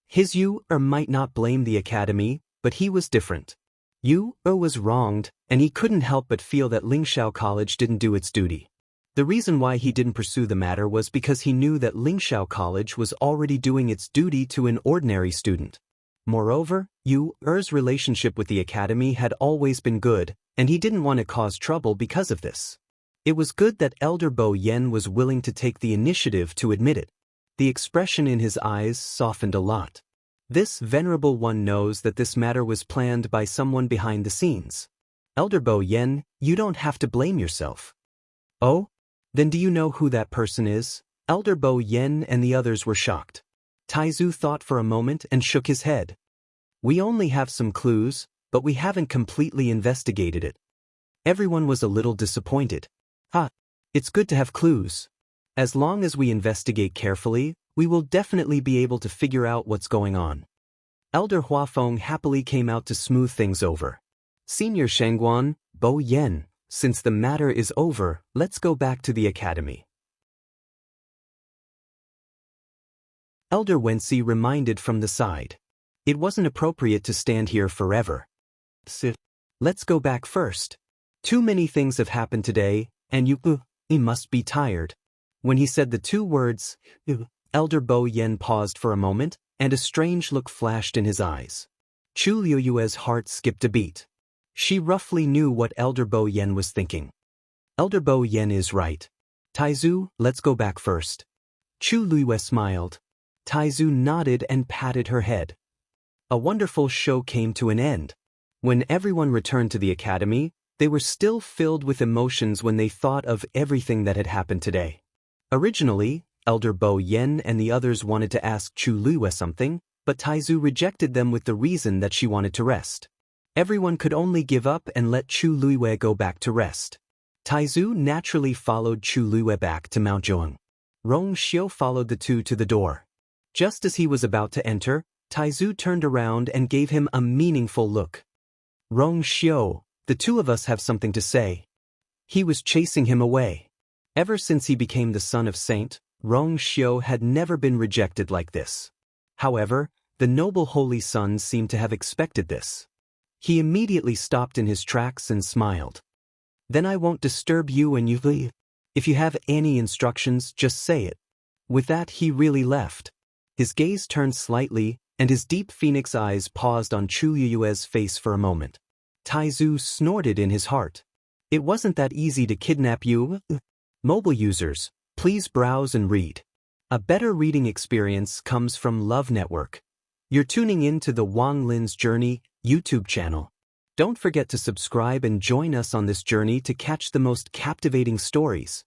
His Yu might not blame the academy, but he was different. Yu was wronged, and he couldn't help but feel that Lingxiao College didn't do its duty. The reason why he didn't pursue the matter was because he knew that Lingxiao College was already doing its duty to an ordinary student. Moreover, Yu's relationship with the academy had always been good, and he didn't want to cause trouble because of this. It was good that Elder Bo Yen was willing to take the initiative to admit it. The expression in his eyes softened a lot. This venerable one knows that this matter was planned by someone behind the scenes. Elder Bo Yen, you don't have to blame yourself. Oh? Then do you know who that person is? Elder Bo Yen and the others were shocked. Taizu thought for a moment and shook his head. We only have some clues, but we haven't completely investigated it. Everyone was a little disappointed. It's good to have clues. As long as we investigate carefully, we will definitely be able to figure out what's going on. Elder Huafeng happily came out to smooth things over. Senior Shangguan, Bo Yen, since the matter is over, let's go back to the academy. Elder Wensi reminded from the side. It wasn't appropriate to stand here forever. Sit. Let's go back first. Too many things have happened today, and you must be tired. When he said the two words, Elder Bo Yen paused for a moment, and a strange look flashed in his eyes. Chu Liuyue's heart skipped a beat. She roughly knew what Elder Bo Yen was thinking. Elder Bo Yen is right. Taizu, let's go back first. Chu Liyue smiled. Taizu nodded and patted her head. A wonderful show came to an end. When everyone returned to the academy, they were still filled with emotions when they thought of everything that had happened today. Originally, Elder Bo Yen and the others wanted to ask Chu Liyue something, but Taizu rejected them with the reason that she wanted to rest. Everyone could only give up and let Chu Liyue go back to rest. Taizu naturally followed Chu Liyue back to Mount Zhuang. Rong Xiu followed the two to the door. Just as he was about to enter, Taizu turned around and gave him a meaningful look. Rong Xiu, the two of us have something to say. He was chasing him away. Ever since he became the son of Saint, Rong Xiu had never been rejected like this. However, the noble holy son seemed to have expected this. He immediately stopped in his tracks and smiled. Then I won't disturb you and you leave. If you have any instructions, just say it. With that, he really left. His gaze turned slightly, and his deep phoenix eyes paused on Chu Liyue's face for a moment. Taizu snorted in his heart. It wasn't that easy to kidnap you. Mobile users, please browse and read. A better reading experience comes from Love Network. You're tuning in to the Wang Lin's Journey YouTube channel. Don't forget to subscribe and join us on this journey to catch the most captivating stories.